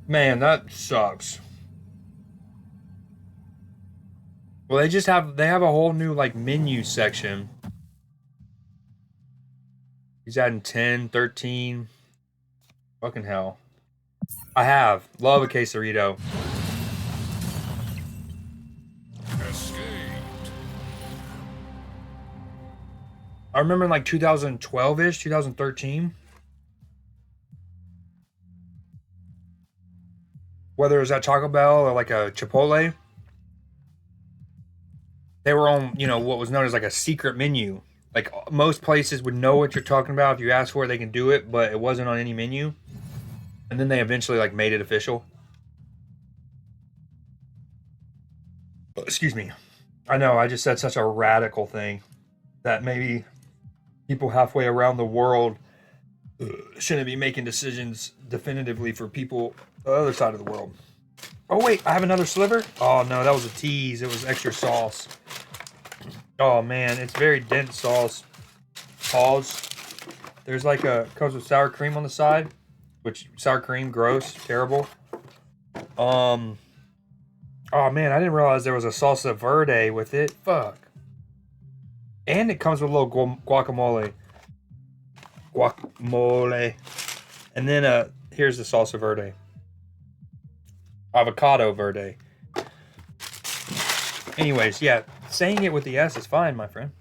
Man, that sucks. Well, they have a whole new like menu section. He's adding 10, 13. Fucking hell. I have. Love a quesarito. Escaped. I remember in like 2012-ish, 2013. Whether it was at Taco Bell or like a Chipotle, they were on, what was known as like a secret menu. Like most places would know what you're talking about. If you ask for it, they can do it, but it wasn't on any menu. And then they eventually like made it official. Excuse me. I know I just said such a radical thing that maybe people halfway around the world shouldn't be making decisions definitively for people the other side of the world. Oh wait, I have another sliver? Oh no, that was a tease. It was extra sauce. Oh man, it's very dense sauce. Pause. There's like comes with sour cream on the side, which sour cream, gross, terrible. Oh man, I didn't realize there was a salsa verde with it. Fuck. And it comes with a little guacamole. Guacamole. And then here's the salsa verde. Avocado verde. Anyways, yeah, saying it with the S is fine, my friend.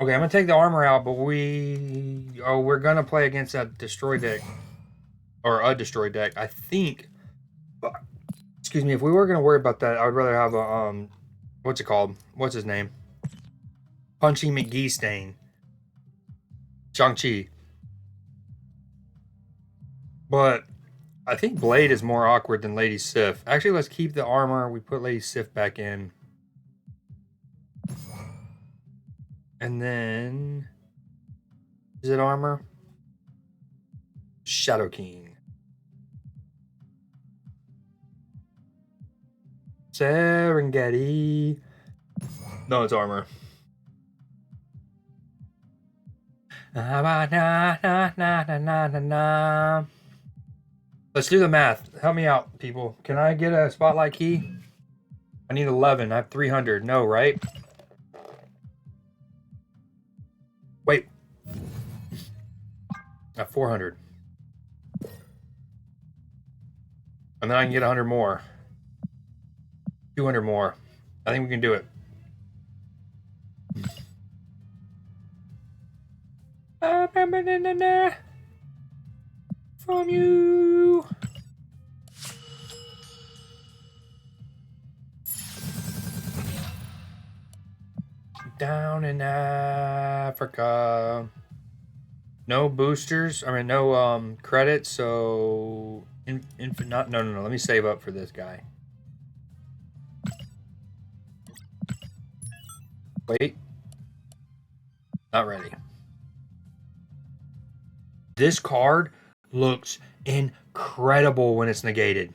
Okay, I'm gonna take the armor out, but we're gonna play against that destroy deck. Or a destroy deck. I think, excuse me, if we were gonna worry about that, I would rather have a what's it called? What's his name? Punchy McGee stain. Shang-Chi. But I think Blade is more awkward than Lady Sif. Actually, let's keep the armor. We put Lady Sif back in. And then is it armor? Shadow King. Serengeti. No, it's armor. Let's do the math. Help me out, people. Can I get a spotlight key? I need 11. I have 300. No, right? Wait. I have 400. And then I can get 100 more. 200 more. I think we can do it. From you. Down in Africa. No boosters. I mean, no credits. So, no. Let me save up for this guy. Wait. Not ready. This card looks incredible when it's negated.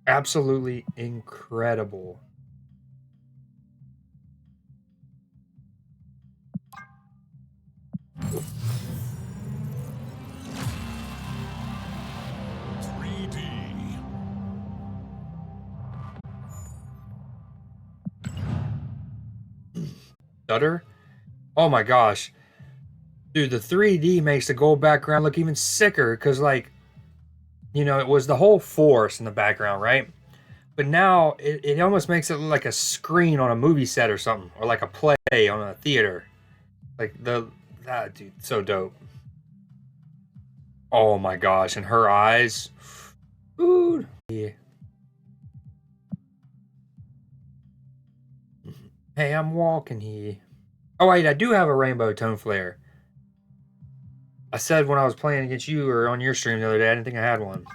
Absolutely incredible. Stutter? Oh my gosh. Dude, the 3D makes the gold background look even sicker because, like, you know, it was the whole forest in the background, right? But now it almost makes it look like a screen on a movie set or something, or like a play on a theater. Like that dude, so dope. Oh my gosh, and her eyes. Ooh. Yeah. Hey, I'm walking here. Oh wait, I do have a rainbow tone flare. I said when I was playing against you or on your stream the other day, I didn't think I had one.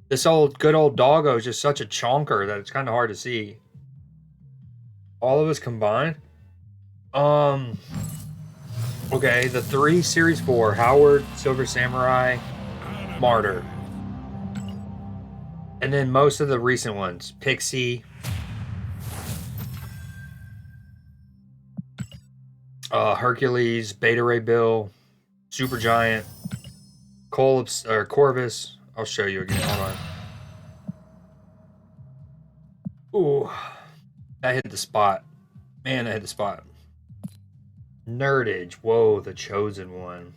This good old doggo is just such a chonker that it's kind of hard to see. All of us combined. Um. Okay, the 3 Series 4, Howard, Silver Samurai, Martyr. And then most of the recent ones, Pixie, Hercules, Beta Ray Bill, Supergiant, Corvus. I'll show you again. Hold on. Ooh, that hit the spot. Man, that hit the spot. Nerdage. Whoa, the chosen one.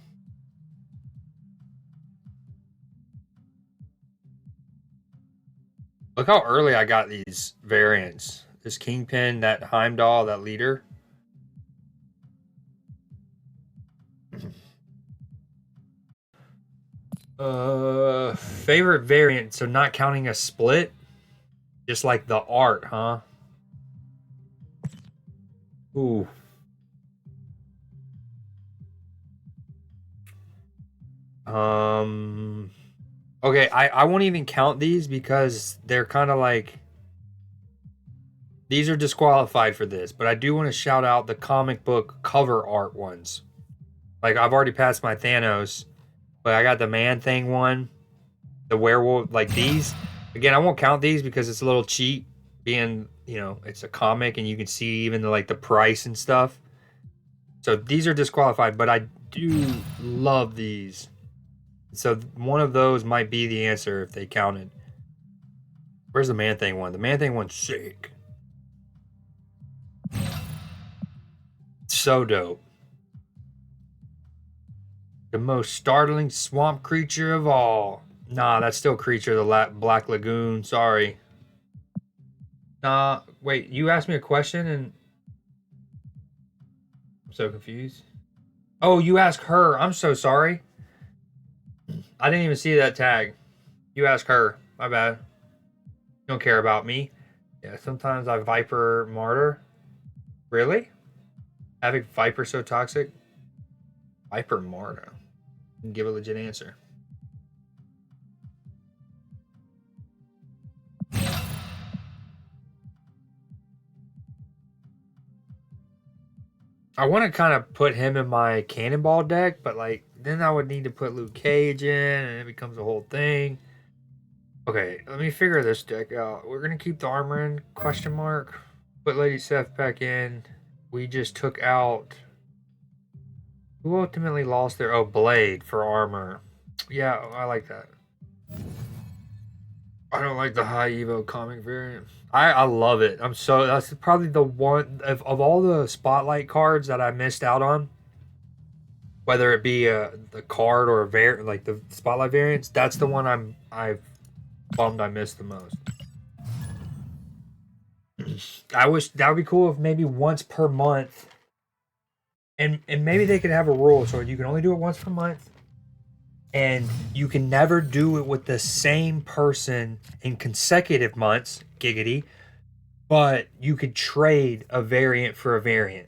Look how early I got these variants. This Kingpin, that Heimdall, that leader. Favorite variant, so not counting a split? Just like the art, huh? Ooh. Okay, I won't even count these because they're kind of like these are disqualified for this, but I do want to shout out the comic book cover art ones. Like I've already passed my Thanos, but I got the Man Thing one, the werewolf, like these. Again, I won't count these because it's a little cheap being, you know, it's a comic and you can see even the price and stuff. So these are disqualified, but I do love these. So one of those might be the answer if they counted. Where's the Man Thing one? The Man Thing one's sick. So dope. The most startling swamp creature of all. Nah, that's still Creature of the Black Lagoon. Sorry. Nah, wait, you asked me a question and I'm so confused. Oh, you asked her. I'm so sorry. I didn't even see that tag. You asked her. My bad. You don't care about me. Yeah, sometimes I Viper Martyr. Really? Having Viper so toxic? Viper Martyr. Give a legit answer. I want to kind of put him in my Cannonball deck, but like then I would need to put Luke Cage in, and it becomes a whole thing. Okay, let me figure this deck out. We're gonna keep the armor in? Question mark. Put Lady Seth back in. We just took out. Who ultimately lost their Blade for armor? Yeah, I like that. I don't like the high Evo comic variant. I love it. That's probably the one of all the spotlight cards that I missed out on. Whether it be the card or like the spotlight variants, that's the one I've bummed I missed the most. I wish that would be cool if maybe once per month, and maybe they could have a rule so you can only do it once per month, and you can never do it with the same person in consecutive months. Giggity. But you could trade a variant for a variant.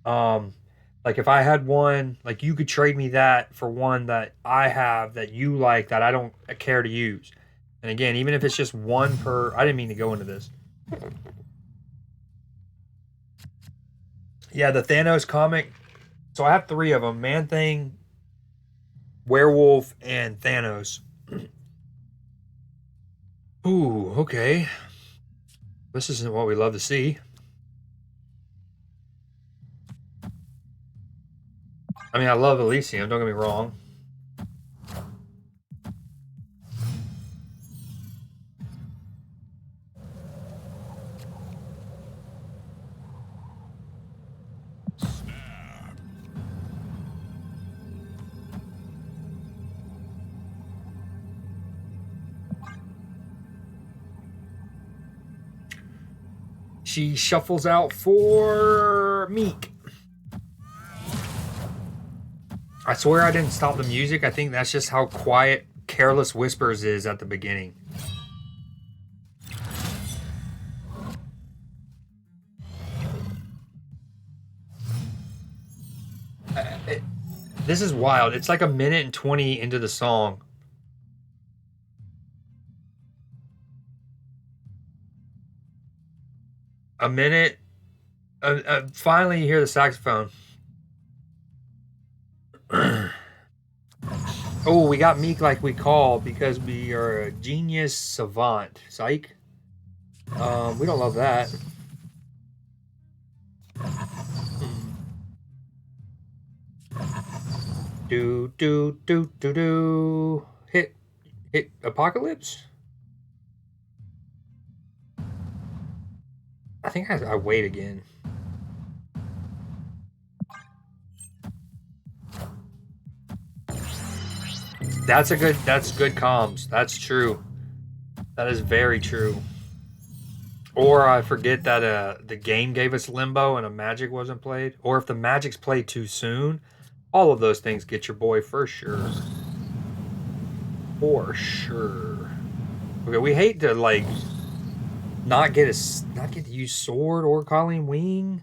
Like if I had one, like you could trade me that for one that I have that you like that I don't care to use. And again, even if it's just one per, I didn't mean to go into this. Yeah, the Thanos comic. So I have 3 of them: Man Thing, Werewolf, and Thanos. Ooh, okay. This isn't what we love to see. I mean, I love Elysium, don't get me wrong. She shuffles out for Meek. I swear I didn't stop the music. I think that's just how quiet Careless Whispers is at the beginning. This is wild. It's like a minute and 20 into the song. A minute. Finally, you hear the saxophone. Oh, we got Meek like we call because we are a genius savant. Psych. We don't love that. Do do do do do. Hit Apocalypse. I think I wait again. That's good comms. That's true. That is very true. Or I forget that the game gave us limbo and a magic wasn't played. Or if the magic's played too soon, all of those things get your boy for sure. For sure. Okay, we hate to like not get to use sword or Colleen Wing.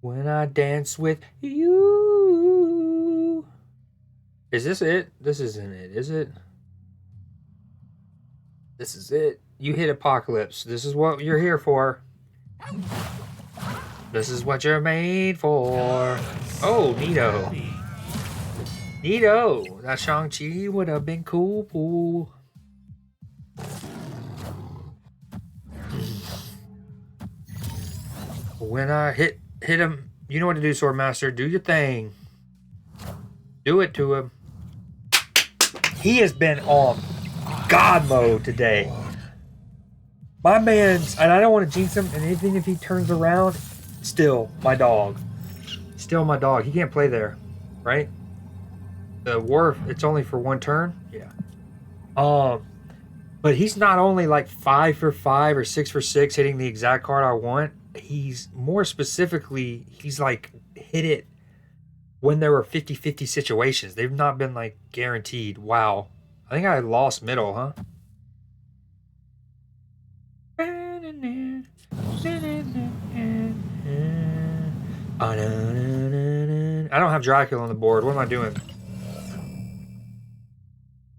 When I dance with you. Is this it? This isn't it, is it? This is it. You hit Apocalypse. This is what you're here for. This is what you're made for. Oh, neato. Neato. That Shang-Chi would have been cool. When I hit him, you know what to do, Swordmaster. Do your thing. Do it to him. He has been on God mode today. My man's, and I don't want to jinx him, and anything if he turns around, still my dog. Still my dog. He can't play there, right? The war, it's only for one turn? Yeah. But he's not only like 5 for 5 or 6 for 6 hitting the exact card I want. He's more specifically, he's like hit it when there were 50-50 situations. They've not been like guaranteed. Wow. I think I lost middle, huh? I don't have Dracula on the board. What am I doing?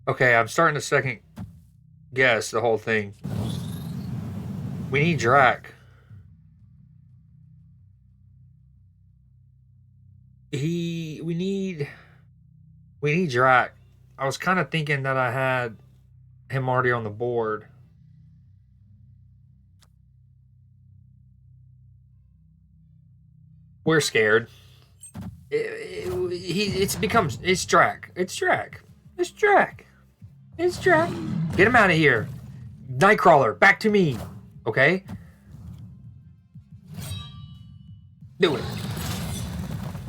Okay, I'm starting to second guess the whole thing. We need Drac. We need Drac. I was kind of thinking that I had him already on the board. We're scared. It's Drac. It's Drac. It's Drac. It's Drac. Get him out of here. Nightcrawler, back to me. Okay? Do it.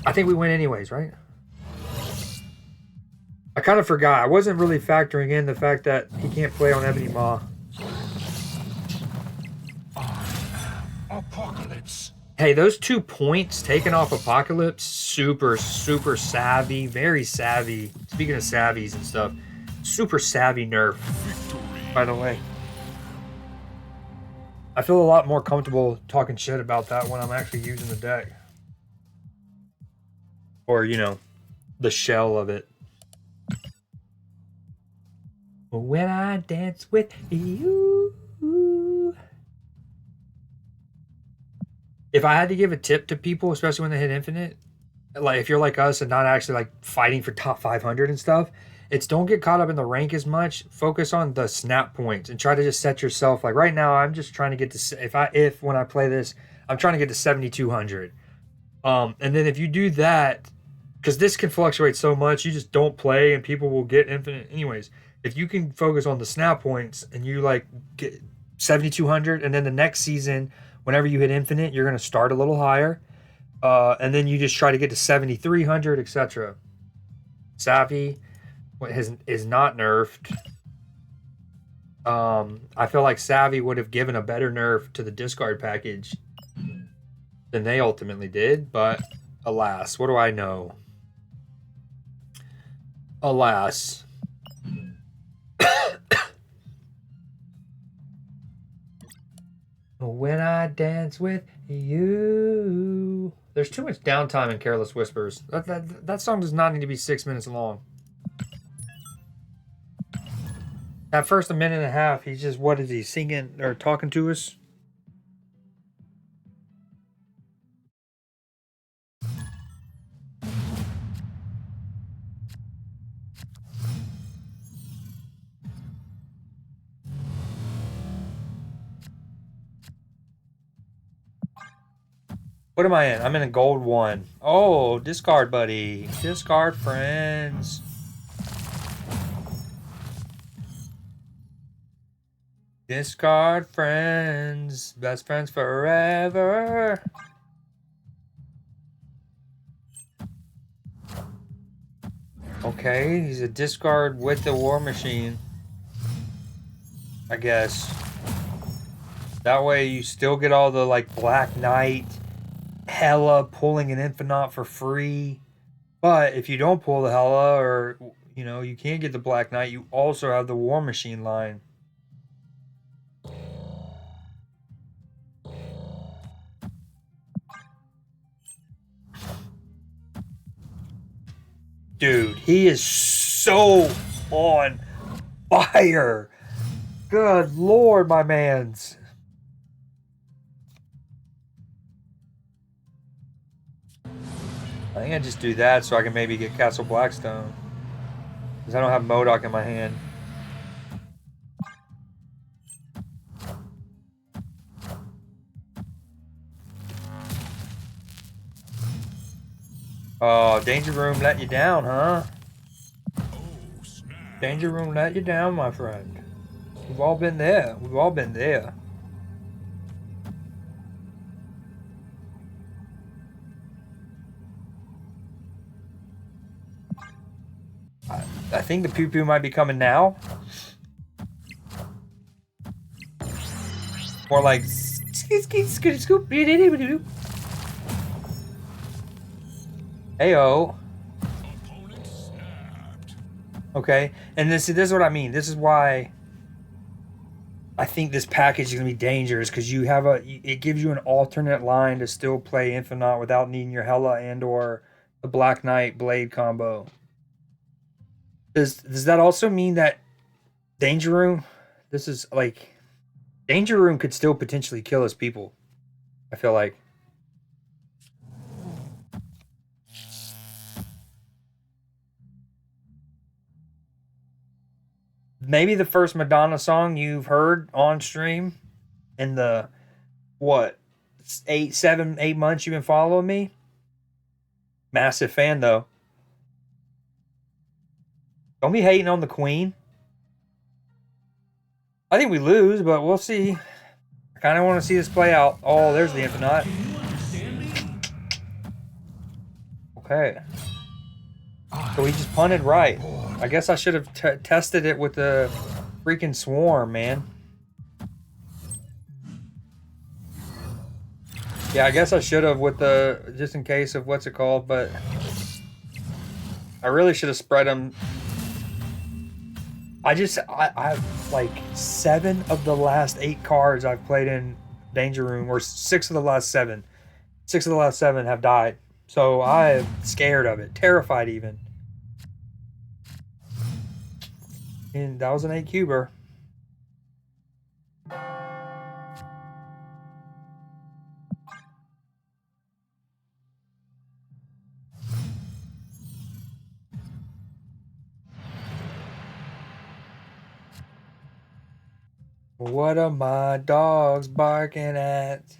I think we win anyways, right? I kind of forgot. I wasn't really factoring in the fact that he can't play on Ebony Maw. Apocalypse. Hey, those 2 points taken off Apocalypse, super savvy, very savvy. Speaking of savvies and stuff, super savvy nerf, by the way. I feel a lot more comfortable talking shit about that when I'm actually using the deck. Or, you know, the shell of it. When I dance with you. If I had to give a tip to people, especially when they hit Infinite, like if you're like us and not actually like fighting for top 500 and stuff, it's don't get caught up in the rank as much. Focus on the snap points and try to just set yourself. Like right now, I'm just trying to get to when I play this, I'm trying to get to 7,200. And then if you do that, because this can fluctuate so much, you just don't play and people will get Infinite anyways. If you can focus on the snap points and you like get 7,200, and then the next season, whenever you hit Infinite, you're going to start a little higher. And then you just try to get to 7,300, etc. Savvy is not nerfed. I feel like Savvy would have given a better nerf to the discard package than they ultimately did, but alas, what do I know? Alas. When I dance with you. There's too much downtime in Careless Whispers. That song does not need to be 6 minutes long. That first a minute and a half, he's just, what is he, singing or talking to us? What am I in? I'm in a gold 1. Oh, discard buddy. Discard friends. Discard friends. Best friends forever. Okay, he's a discard with the War Machine. I guess. That way you still get all the, like, Black Knight, Hella pulling an Infinite for free. But if you don't pull the Hella, or, you know, you can't get the Black Knight, you also have the War Machine line. Dude, he is so on fire. Good Lord, my mans. I think I just do that so I can maybe get Castle Blackstone. Because I don't have MODOK in my hand. Oh, Danger Room let you down, huh? Danger Room let you down, my friend. We've all been there. We've all been there. I think the Pew Pew might be coming now. More like scoop. Heyo. Okay, and this is what I mean. This is why I think this package is gonna be dangerous, because you have it gives you an alternate line to still play Infinite without needing your Hella and or the Black Knight Blade combo. Does that also mean that Danger Room? This is like Danger Room could still potentially kill his people. I feel like. Maybe the first Madonna song you've heard on stream in the what 8 months you've been following me. Massive fan though. Don't be hating on the Queen. I think we lose, but we'll see. I kind of want to see this play out. Oh, there's the Infinite. Okay. So he just punted right. I guess I should have tested it with the freaking Swarm, man. Yeah, I guess I should have with the, just in case of what's it called, but I really should have spread them. I like 7 of the last 8 cards I've played in Danger Room, or 6 of the last 7. 6 of the last 7 have died. So I'm scared of it, terrified even. And that was an 8 cuber. What are my dogs barking at?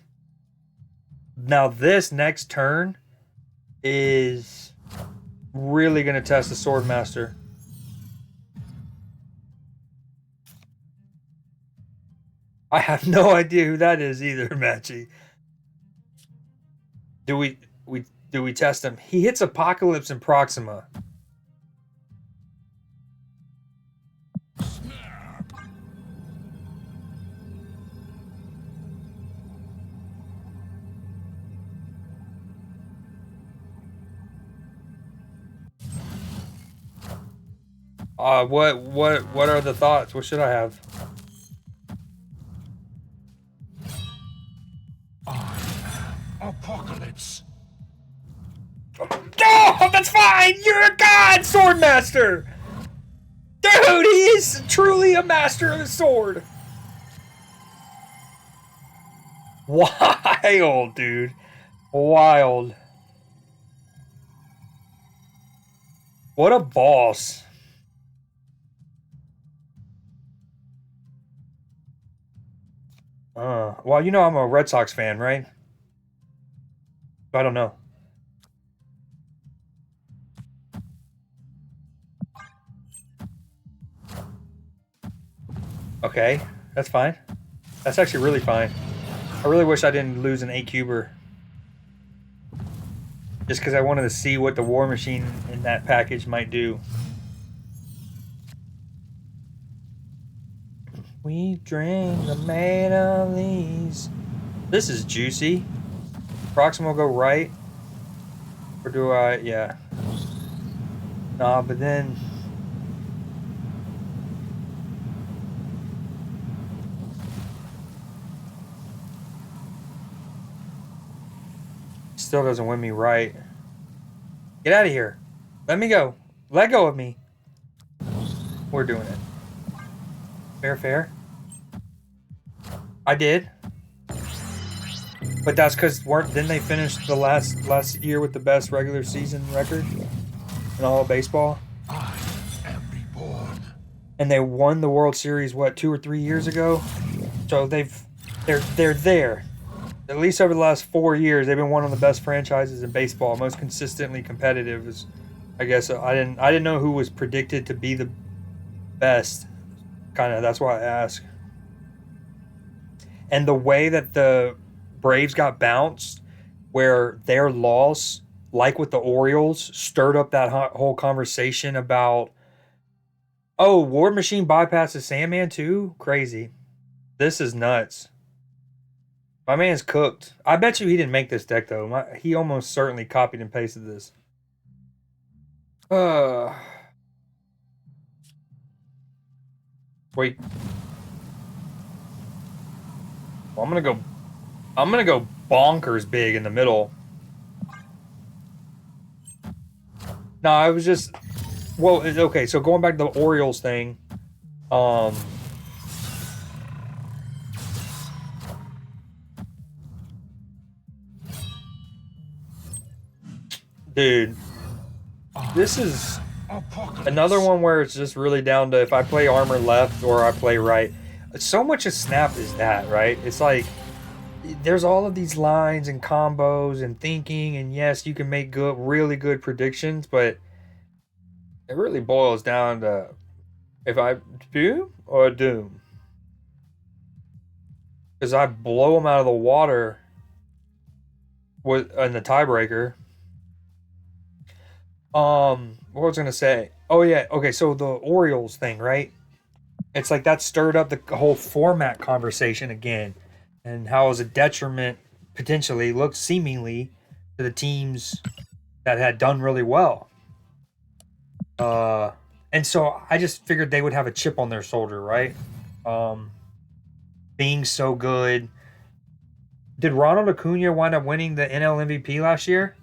Now this next turn is really going to test the Swordmaster. I have no idea who that is either, Matchy. Do we test him? He hits Apocalypse and Proxima. What are the thoughts? What should I have? Apocalypse. Oh, that's fine! You're a god, Swordmaster! Dude, he is truly a master of the sword! Wild, dude. Wild. What a boss. Well, you know I'm a Red Sox fan, right? I don't know. Okay, that's fine. That's actually really fine. I really wish I didn't lose an 8-cuber. Just because I wanted to see what the War Machine in that package might do. We drink the made of these. This is juicy. Proxima will go right. Or do I? Yeah. Nah, but then... Still doesn't win me right. Get out of here. Let me go. Let go of me. We're doing it. Fair, fair. I did. But that's because didn't they finish the last year with the best regular season record in all of baseball? I am reborn. And they won the World Series, what, 2 or 3 years ago? So they're there. At least over the last 4 years, they've been one of the best franchises in baseball, most consistently competitive. Is, I guess I didn't know who was predicted to be the best. Kind of, that's why I ask. And the way that the Braves got bounced, where their loss, like with the Orioles, stirred up that whole conversation about, oh, War Machine bypasses Sandman too? Crazy. This is nuts. My man's cooked. I bet you he didn't make this deck, though. He almost certainly copied and pasted this. Wait. Well, I'm gonna go bonkers big in the middle. No, I was just... Well, okay, so going back to the Orioles thing. Dude. This is another one where it's just really down to if I play armor left or I play right. So much of Snap is that, right? It's like there's all of these lines and combos and thinking, and yes, you can make really good predictions, but it really boils down to if I do or doom. Because I blow them out of the water in the tiebreaker. What was I gonna say? Oh yeah, okay. So the Orioles thing, right? It's like that stirred up the whole format conversation again, and how it was a detriment potentially, looked seemingly, to the teams that had done really well. And so I just figured they would have a chip on their shoulder, right? Being so good. Did Ronald Acuna wind up winning the NL MVP last year?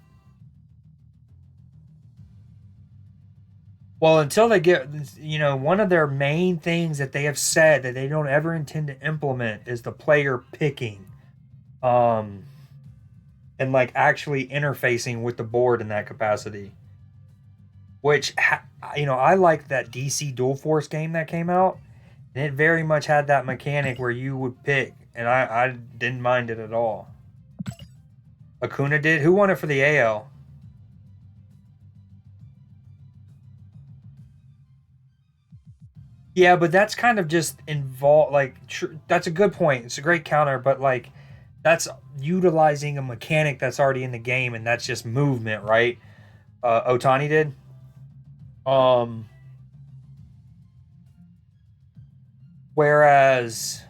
Well, until they get, one of their main things that they have said that they don't ever intend to implement is the player picking. And like actually interfacing with the board in that capacity. Which, I like that DC Dual Force game that came out. And it very much had that mechanic where you would pick. And I didn't mind it at all. Acuna did? Who won it for the AL? Yeah, but that's kind of just involved. Like, that's a good point. It's a great counter, but like, that's utilizing a mechanic that's already in the game, and that's just movement, right? Otani did. Whereas,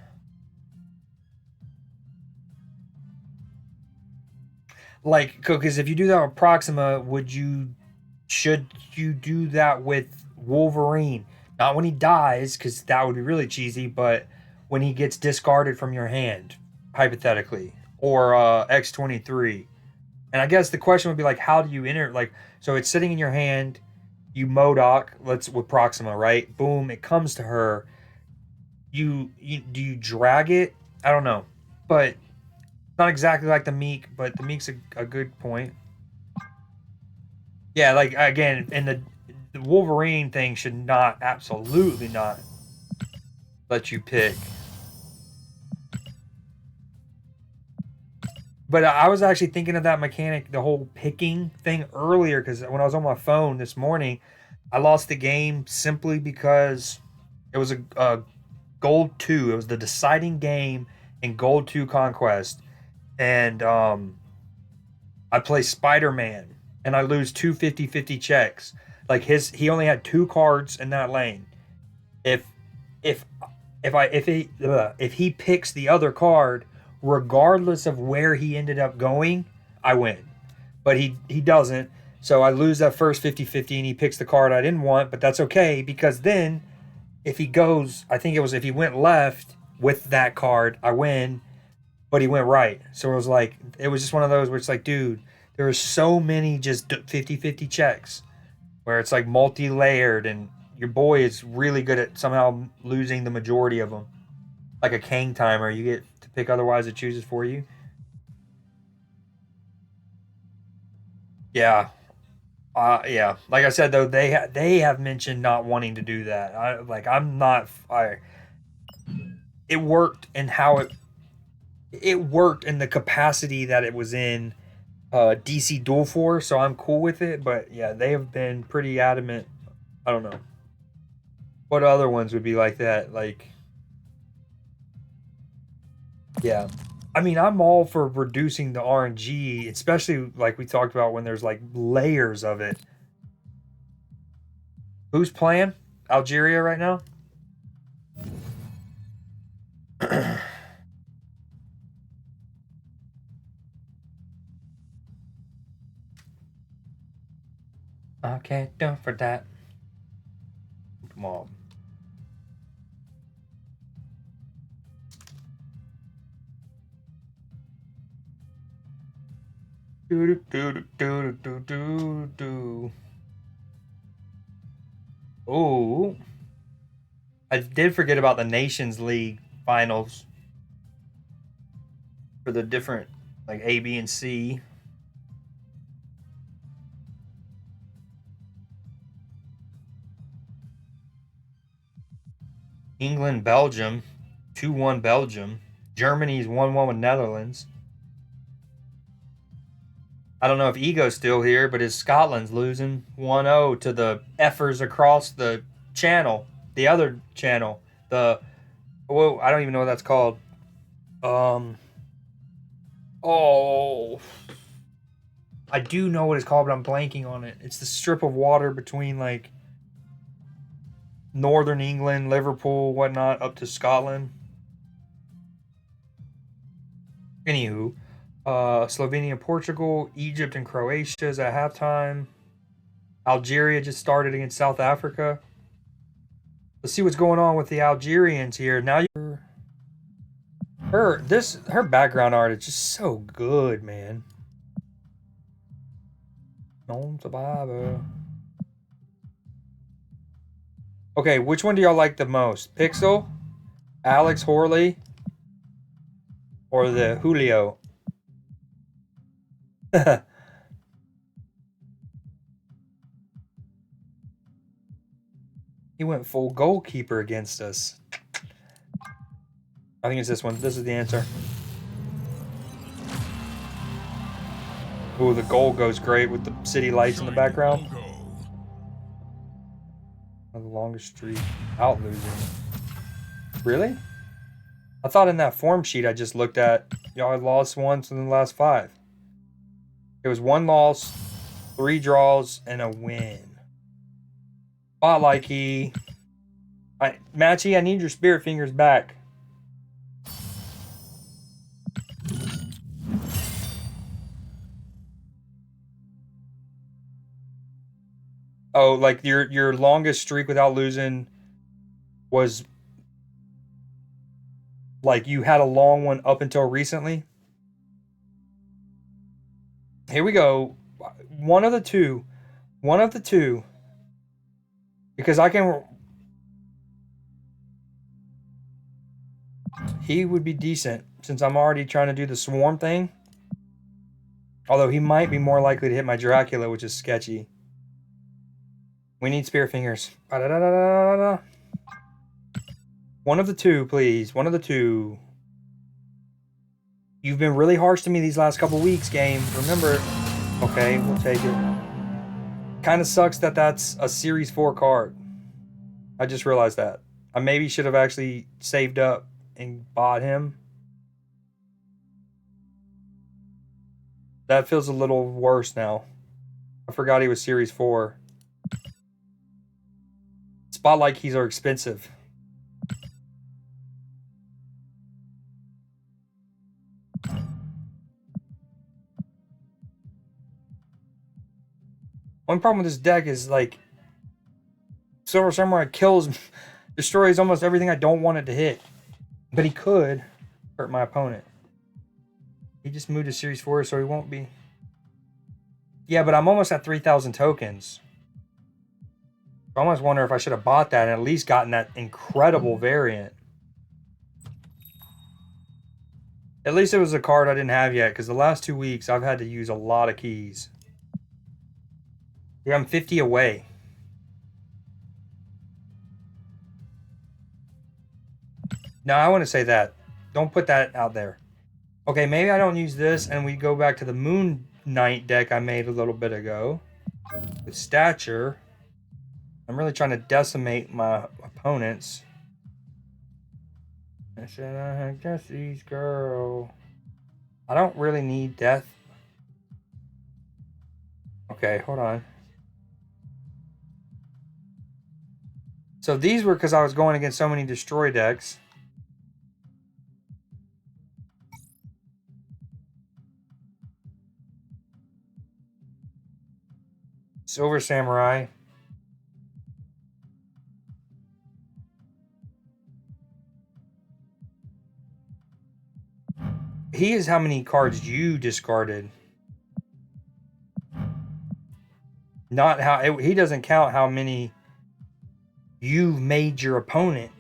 like, because if you do that with Proxima, should you do that with Wolverine? Not when he dies, because that would be really cheesy, but when he gets discarded from your hand, hypothetically, or X-23. And I guess the question would be like, how do you enter? Like, so it's sitting in your hand. You Modoc, let's with Proxima, right? Boom, it comes to her. You do you drag it? I don't know, but not exactly like the Meek, but the Meek's a good point. Yeah, like again, and the Wolverine thing should not, absolutely not, let you pick. But I was actually thinking of that mechanic, the whole picking thing earlier, because when I was on my phone this morning, I lost the game simply because it was a Gold 2. It was the deciding game in Gold 2 Conquest. And I play Spider-Man and I lose two 50-50 checks. Like he only had two cards in that lane. If if if he picks the other card, regardless of where he ended up going, I win. But he doesn't. So I lose that first 50-50 and he picks the card I didn't want, but that's okay because then if he goes, I think it was if he went left with that card, I win, but he went right. So it was just one of those where it's like, dude, there are so many just 50-50 checks where it's like multi-layered and your boy is really good at somehow losing the majority of them. Like a Kang timer, you get to pick otherwise it chooses for you. Yeah. Yeah. Like I said though, they have mentioned not wanting to do that. I'm not it worked in how it worked in the capacity that it was in DC Duel Force, so I'm cool with it, but yeah, they have been pretty adamant. I don't know. What other ones would be like that? Like, yeah. I mean, I'm all for reducing the RNG, especially like we talked about when there's like layers of it. Who's playing Algeria right now? Okay, done for that. Come on. Do do do do do do do. Oh, I did forget about the Nations League finals for the different like A, B, and C. England, Belgium, 2-1 Belgium. Germany's 1-1 with Netherlands. I don't know if Ego's still here, but his Scotland's losing 1-0 to the effers across the channel, the other channel. Whoa, I don't even know what that's called. Um, oh, I do know what it's called, but I'm blanking on it. It's the strip of water between like northern England, Liverpool, whatnot, up to Scotland. Anywho, Slovenia, Portugal, Egypt, and Croatia is at halftime. Algeria just started against South Africa. Let's see what's going on with the Algerians here. Now her background art is just so good, man. Non survivor. Okay, which one do y'all like the most? Pixel, Alex Horley, or the Julio? He went full goalkeeper against us. I think it's this one. This is the answer. Ooh, the goal goes great with the city lights in the background. The longest streak out losing. Really? I thought in that form sheet I just looked at, y'all had lost once in the last 5. It was 1 loss, 3 draws, and a win. Spotlight key. Matchy, I need your spirit fingers back. Oh, like your longest streak without losing was like you had a long one up until recently. Here we go. One of the two. One of the two. Because I can. He would be decent since I'm already trying to do the swarm thing. Although he might be more likely to hit my Dracula, which is sketchy. We need spear fingers. One of the two, please. One of the two. You've been really harsh to me these last couple weeks, game. Remember. Okay, we'll take it. Kind of sucks that that's a Series 4 card. I just realized that. I maybe should have actually saved up and bought him. That feels a little worse now. I forgot he was Series 4. Spotlight keys are expensive. One problem with this deck is like Silver Samurai destroys almost everything I don't want it to hit. But he could hurt my opponent. He just moved to Series 4, so he won't be. Yeah, but I'm almost at 3,000 tokens. I almost wonder if I should have bought that and at least gotten that incredible variant. At least it was a card I didn't have yet, because the last 2 weeks I've had to use a lot of keys. Yeah, I'm 50 away. No, I want to say that. Don't put that out there. Okay, maybe I don't use this and we go back to the Moon Knight deck I made a little bit ago. With Stature. I'm really trying to decimate my opponents. I said I had Jesse's girl. I don't really need death. Okay, hold on. So these were because I was going against so many destroy decks. Silver Samurai. He is how many cards you discarded. Not how he doesn't count how many you've made your opponent.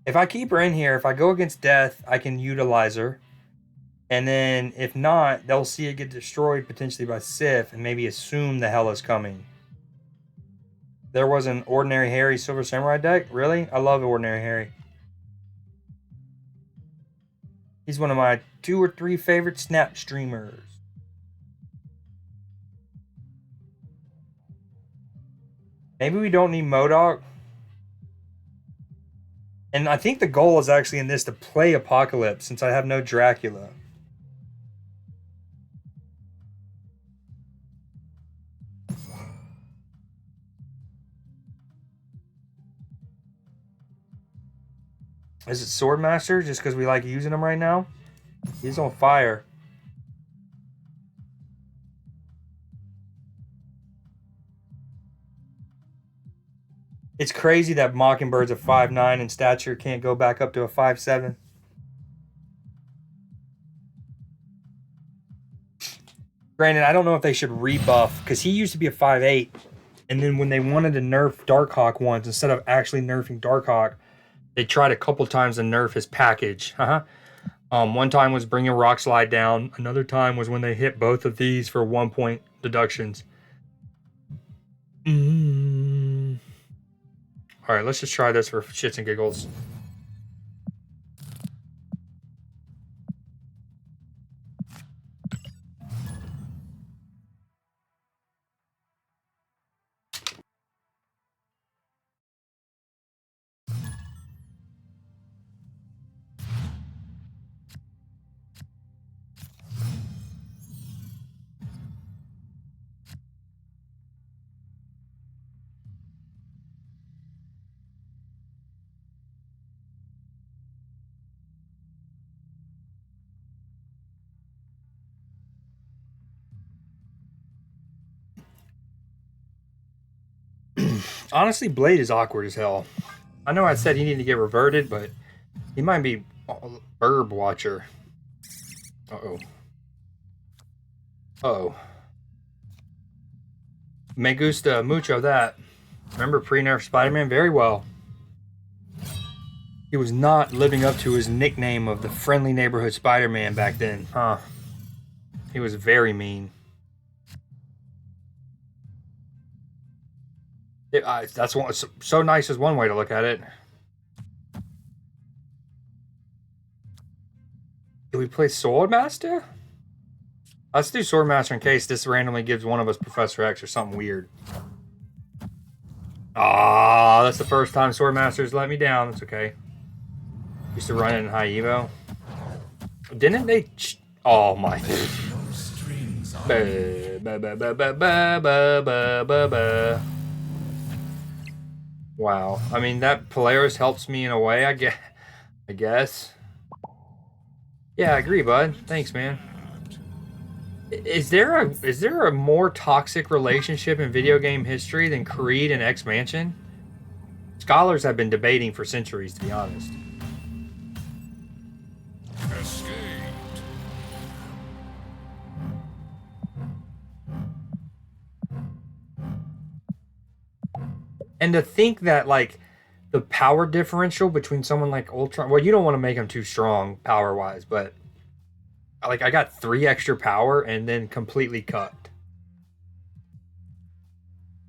If I keep her in here, if I go against death, I can utilize her. And then if not, they'll see it get destroyed potentially by Sif and maybe assume the hell is coming. There was an Ordinary Harry Silver Samurai deck? Really? I love Ordinary Harry. He's one of my 2 or 3 favorite Snap streamers. Maybe we don't need MODOK. And I think the goal is actually in this to play Apocalypse since I have no Dracula. Is it Swordmaster just because we like using him right now? He's on fire. It's crazy that Mockingbird's a 5'9" and stature can't go back up to a 5'7". Granted, I don't know if they should rebuff, because he used to be a 5'8", and then when they wanted to nerf Darkhawk once, instead of actually nerfing Darkhawk, they tried a couple times to nerf his package. One time was bringing Rock Slide down. Another time was when they hit both of these for 1 point deductions. All right, let's just try this for shits and giggles. Honestly, Blade is awkward as hell. I know I said he needed to get reverted, but he might be Herb Watcher. Uh-oh. Uh-oh. Me gusta mucho that. Remember pre-nerf Spider-Man very well. He was not living up to his nickname of the friendly neighborhood Spider-Man back then, huh? He was very mean. That's one. So nice is one way to look at it. Do we play Swordmaster? Let's do Swordmaster in case this randomly gives one of us Professor X or something weird. Ah, that's the first time Swordmaster's let me down. That's okay. Used to run it in high evo. Didn't they? Oh my. Wow. I mean, that Polaris helps me in a way, I guess. Yeah, I agree, bud. Thanks, man. Is there a more toxic relationship in video game history than Creed and X-Mansion? Scholars have been debating for centuries, to be honest. Escaped. And to think that, like, the power differential between someone like Ultron... Well, you don't want to make him too strong power-wise, but... Like, I got 3 extra power and then completely cut.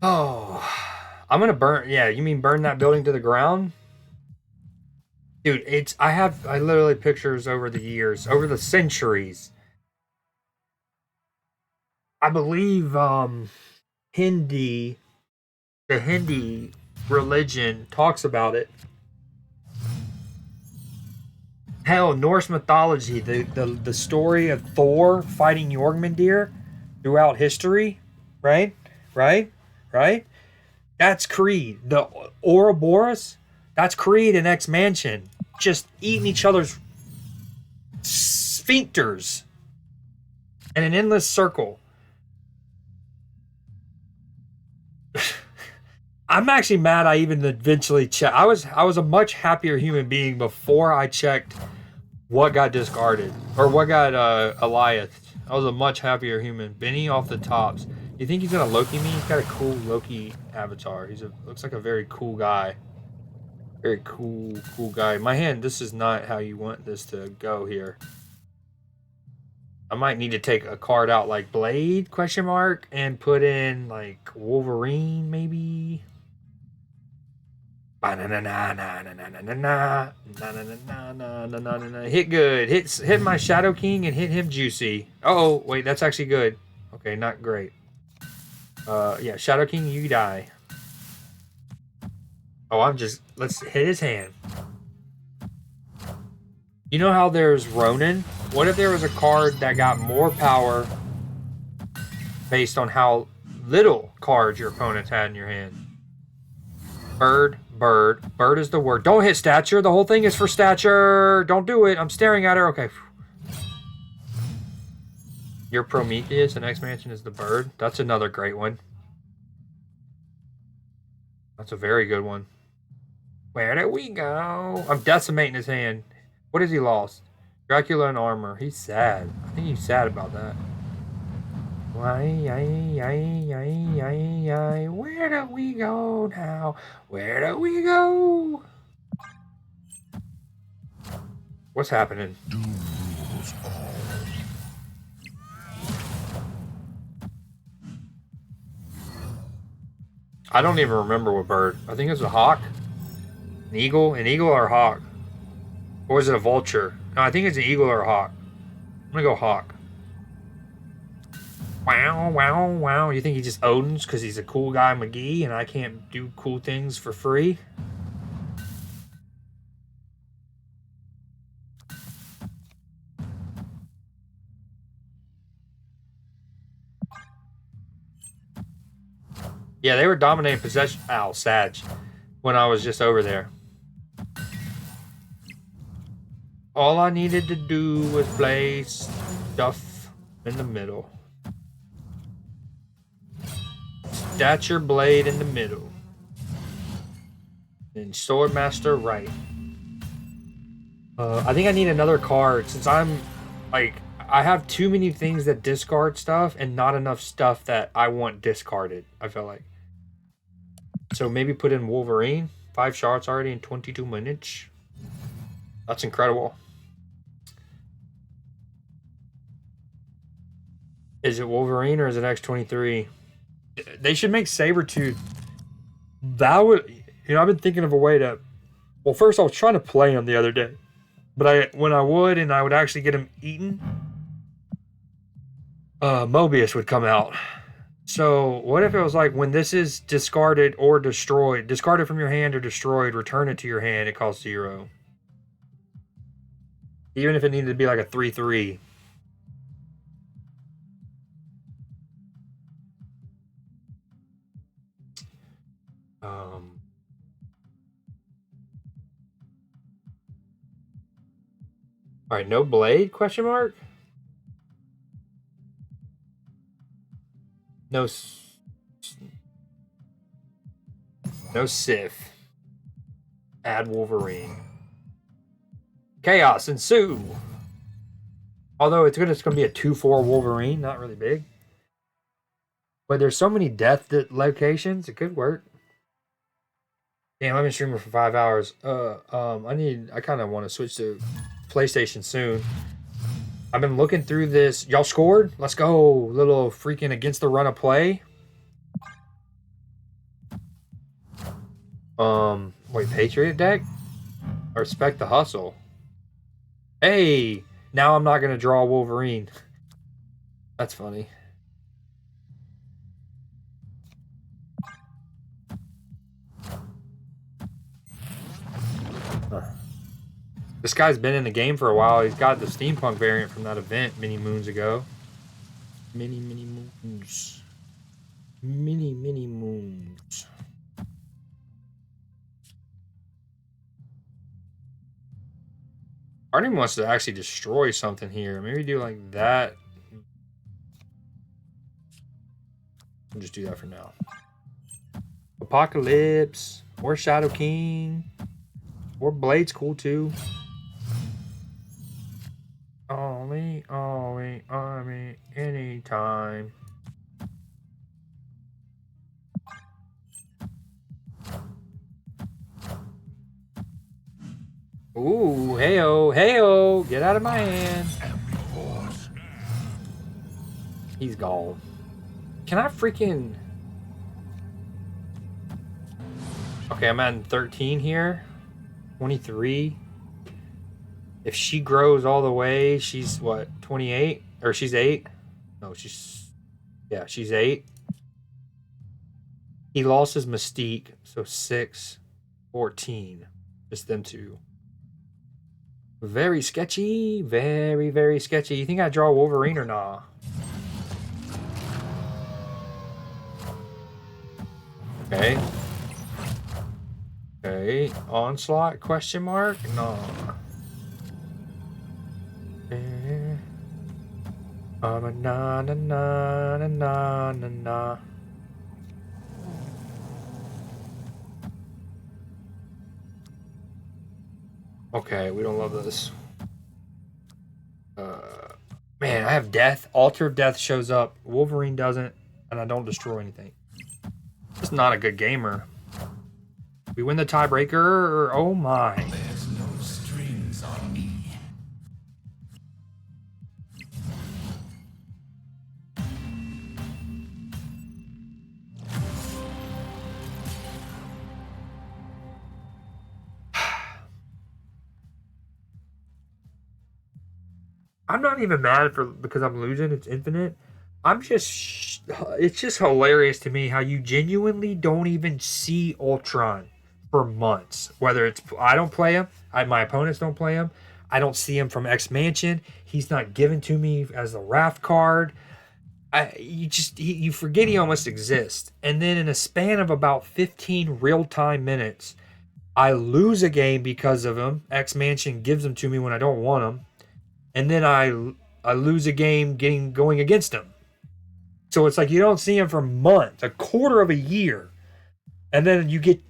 Oh... I'm gonna burn... Yeah, you mean burn that building to the ground? Dude, I literally pictures over the years, over the centuries. I believe, Hindi... The Hindi religion talks about it. Hell, Norse mythology, the story of Thor fighting Jormungandr throughout history, right? That's Creed. The Ouroboros, that's Creed and X-Mansion, just eating each other's sphincters in an endless circle. I'm actually mad I even eventually checked. I was a much happier human being before I checked what got discarded or what got Elias. I was a much happier human. Benny off the tops. You think he's gonna Loki me? He's got a cool Loki avatar. Looks like a very cool guy. Very cool guy. My hand, this is not how you want this to go here. I might need to take a card out like Blade question mark and put in like Wolverine maybe. Hit good. Hit my Shadow King and hit him juicy. Oh wait, that's actually good. Okay, not great. Yeah, Shadow King, you die. Oh, let's hit his hand. You know how there's Ronin? What if there was a card that got more power based on how little cards your opponents had in your hand? Bird is the word. Don't hit stature. The whole thing is for stature. Don't do it. I'm staring at her. Okay. Your Prometheus and X-Mansion is the bird. That's another great one. That's a very good one. Where did we go? I'm decimating his hand. What has he lost? Dracula and armor. He's sad. I think he's sad about that. Where do we go now? Where do we go? What's happening? Do rules all. I don't even remember what bird. I think it's a hawk. An eagle? An eagle or a hawk? Or is it a vulture? No, I think it's an eagle or a hawk. I'm gonna go hawk. Wow. You think he just owns because he's a cool guy McGee and I can't do cool things for free? Yeah, they were dominating possession. Ow, Sag. When I was just over there. All I needed to do was place stuff in the middle. Stature blade in the middle. And Swordmaster right. I think I need another card since I'm like I have too many things that discard stuff and not enough stuff that I want discarded. I feel like. So maybe put in Wolverine. 5 shots already in 22 minutes. That's incredible. Is it Wolverine or is it X-23? They should make Sabretooth. That would, I've been thinking of a way to. Well, first I was trying to play him the other day, but when I would actually get him eaten, Mobius would come out. So what if it was like when this is discarded or destroyed, discarded from your hand or destroyed, return it to your hand. It costs 0. Even if it needed to be like a 3/3. All right, no blade? Question mark. No Sif. Add Wolverine. Chaos ensue. Although it's gonna be a 2/4 Wolverine, not really big. But there's so many death locations, it could work. Damn, I've been streaming for 5 hours. I kind of want to switch to PlayStation soon. I've been looking through this. Y'all scored? Let's go. Little freaking against the run of play. Wait, Patriot deck? I respect the hustle. Hey, now I'm not gonna draw Wolverine. That's funny. This guy's been in the game for a while. He's got the steampunk variant from that event many moons ago. Many moons. Many moons. Part of me wants to actually destroy something here. Maybe do like that. I'll just do that for now. Apocalypse. Or Shadow King. Or Blade's cool too. Army, anytime. Ooh, heyo, get out of my hand. He's gone. Can I freaking... Okay, I'm at 13 here. 23. If she grows all the way, she's what, 28? Or she's 8? No, she's 8. He lost his Mystique, so 6, 14. Just them two. Very sketchy. Very, very sketchy. You think I draw Wolverine or nah? Okay. Okay. Onslaught? Question mark? No. Na na na na na na na. Okay, we don't love this. Man, I have death. Altar of Death shows up. Wolverine doesn't, and I don't destroy anything. Just not a good gamer. We win the tiebreaker. Oh my. There's no strings on me. I'm not even mad because I'm losing. It's infinite. It's just hilarious to me how you genuinely don't even see Ultron for months. Whether it's I don't play him, my opponents don't play him. I don't see him from X Mansion. He's not given to me as a raft card. You forget he almost exists. And then in a span of about 15 real-time minutes, I lose a game because of him. X Mansion gives them to me when I don't want them. And then I lose a game going against him. So it's like you don't see him for months, a quarter of a year. And then you get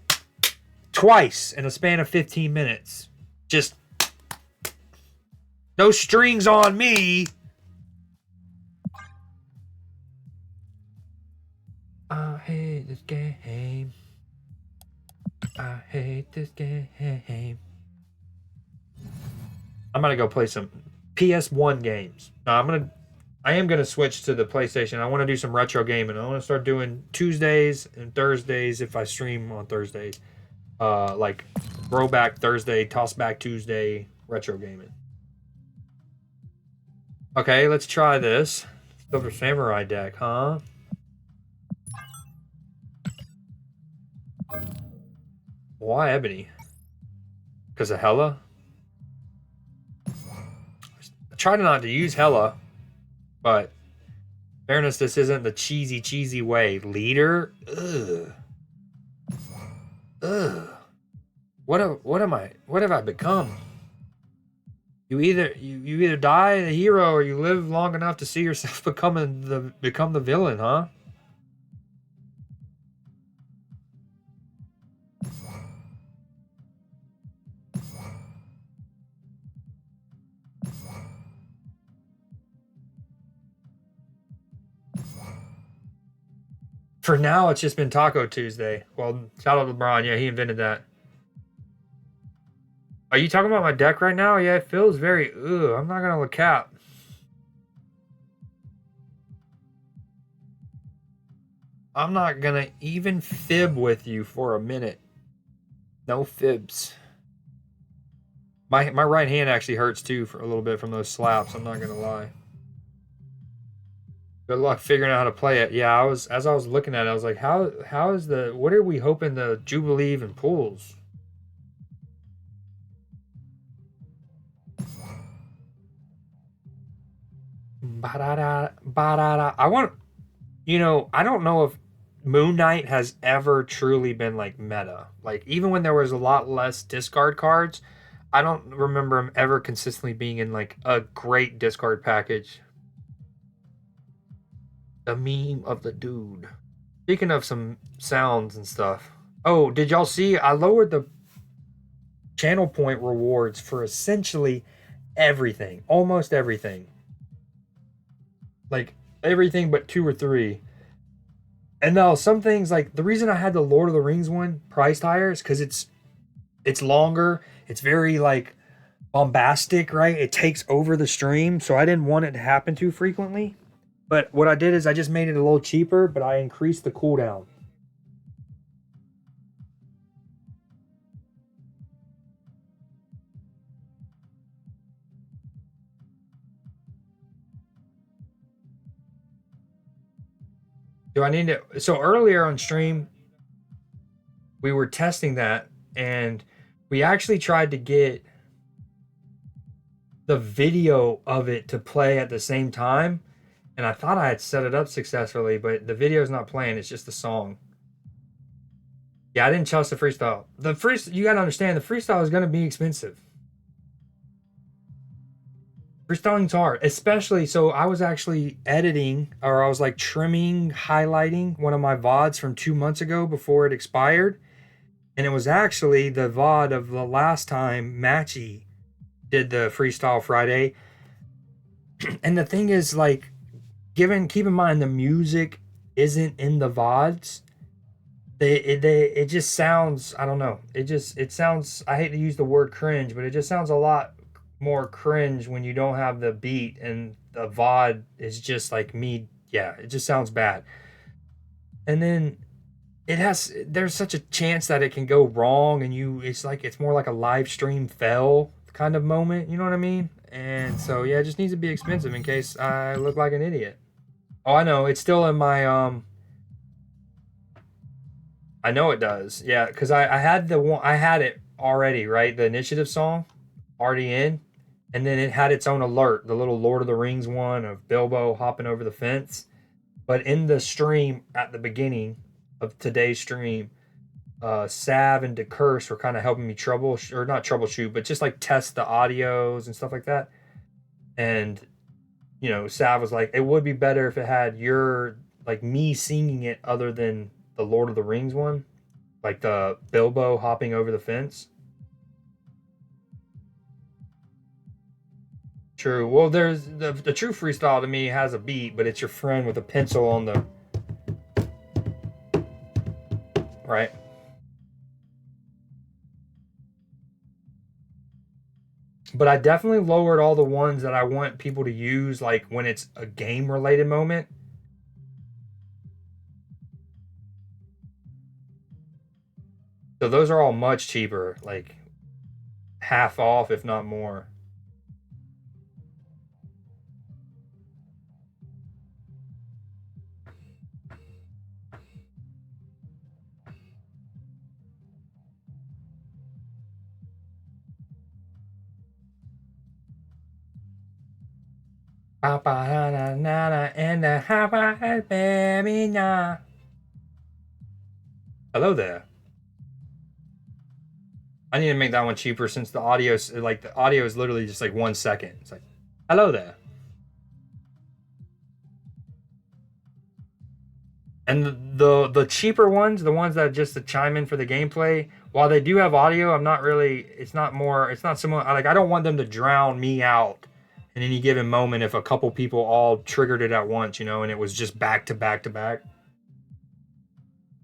twice in a span of 15 minutes. Just no strings on me. I hate this game. I hate this game. I'm gonna go play some PS1 games. No, I am gonna switch to the PlayStation. I want to do some retro gaming. I want to start doing Tuesdays and Thursdays if I stream on Thursdays. Like Throwback Thursday, Tossback Tuesday, retro gaming. Okay, let's try this. Silver Samurai deck, huh? Why Ebony? Because of Hella? I tried not to use Hella, but fairness, this isn't the cheesy way. Leader? Ugh. Ugh. What am I? What have I become? You either die a hero or you live long enough to see yourself become the villain, huh? For now, it's just been Taco Tuesday. Well, shout out to LeBron. Yeah, he invented that. Are you talking about my deck right now? Yeah, it feels very. Ugh, I'm not gonna look cap. I'm not gonna even fib with you for a minute. No fibs. My right hand actually hurts too for a little bit from those slaps. I'm not gonna lie. Good luck figuring out how to play it. Yeah, as I was looking at it, I was like, how is what are we hoping the Jubilee even pulls? Ba-da-da, ba-da-da. I don't know if Moon Knight has ever truly been like meta. Like even when there was a lot less discard cards, I don't remember him ever consistently being in like a great discard package. The meme of the dude. Speaking of some sounds and stuff. Oh, did y'all see? I lowered the channel point rewards for essentially everything, almost everything. Like everything but 2 or 3. And now some things like the reason I had the Lord of the Rings one priced higher is because it's longer. It's very like bombastic, right? It takes over the stream, so I didn't want it to happen too frequently. But what I did is I just made it a little cheaper, but I increased the cooldown. Do I need to? So earlier on stream, we were testing that, and we actually tried to get the video of it to play at the same time. And I thought I had set it up successfully, but the video's not playing. It's just the song. Yeah, I didn't trust the freestyle. You gotta understand, the freestyle is gonna be expensive. Freestyling's hard, especially. So I was actually editing, or I was like trimming, highlighting one of my VoDs from 2 months ago before it expired, and it was actually the VoD of the last time Matchy did the Freestyle Friday. And the thing is, like, keep in mind the music isn't in the VoDs. It just sounds, I don't know. It sounds, I hate to use the word cringe, but it just sounds a lot more cringe when you don't have the beat and the VoD is just like me. Yeah, it just sounds bad. And then there's such a chance that it can go wrong, and it's more like a live stream fail kind of moment, you know what I mean? And so yeah, it just needs to be expensive in case I look like an idiot. Oh, I know, it's still in my I know it does. Yeah, because I had I had it already, right? The initiative song already in, and then it had its own alert, the little Lord of the Rings one of Bilbo hopping over the fence. But in the stream at the beginning of today's stream, Sav and DeCurse were kind of helping me or not troubleshoot, but just like test the audios and stuff like that. And Sav was like, it would be better if it had me singing it other than the Lord of the Rings one. Like the Bilbo hopping over the fence. True. Well, there's the true freestyle to me has a beat, but it's your friend with a pencil on the right. But I definitely lowered all the ones that I want people to use, like when it's a game related moment. So those are all much cheaper, like half off, if not more. And hello there. I need to make that one cheaper since the audio, like the audio is literally just like 1 second. It's like, hello there. And the cheaper ones, the ones that just to chime in for the gameplay, while they do have audio, I'm not really. It's not more. It's not similar. Like I don't want them to drown me out in any given moment if a couple people all triggered it at once, and it was just back to back to back.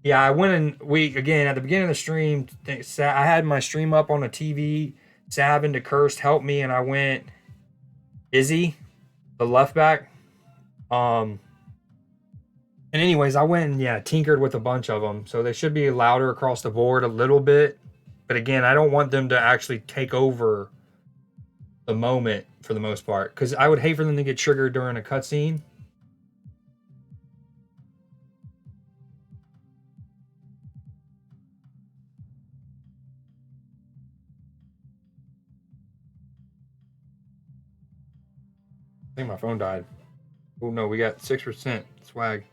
Yeah, I went and we again at the beginning of the stream. I had my stream up on the TV. Sav and Cursed helped me, and I went Izzy, the left back. And anyways, I went and tinkered with a bunch of them, so they should be louder across the board a little bit. But again, I don't want them to actually take over the moment for the most part, because I would hate for them to get triggered during a cutscene. I think my phone died. Oh no, we got 6% swag.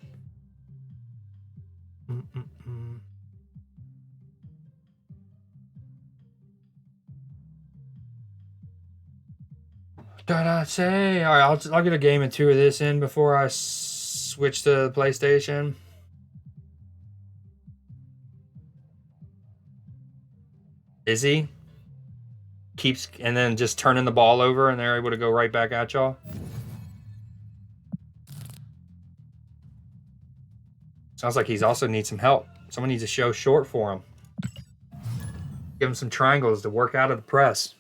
Did I say? All right, I'll get a game or two of this in before I switch to the PlayStation. Izzy keeps and then just turning the ball over, and they're able to go right back at y'all. Sounds like he's also needs some help. Someone needs to show short for him. Give him some triangles to work out of the press.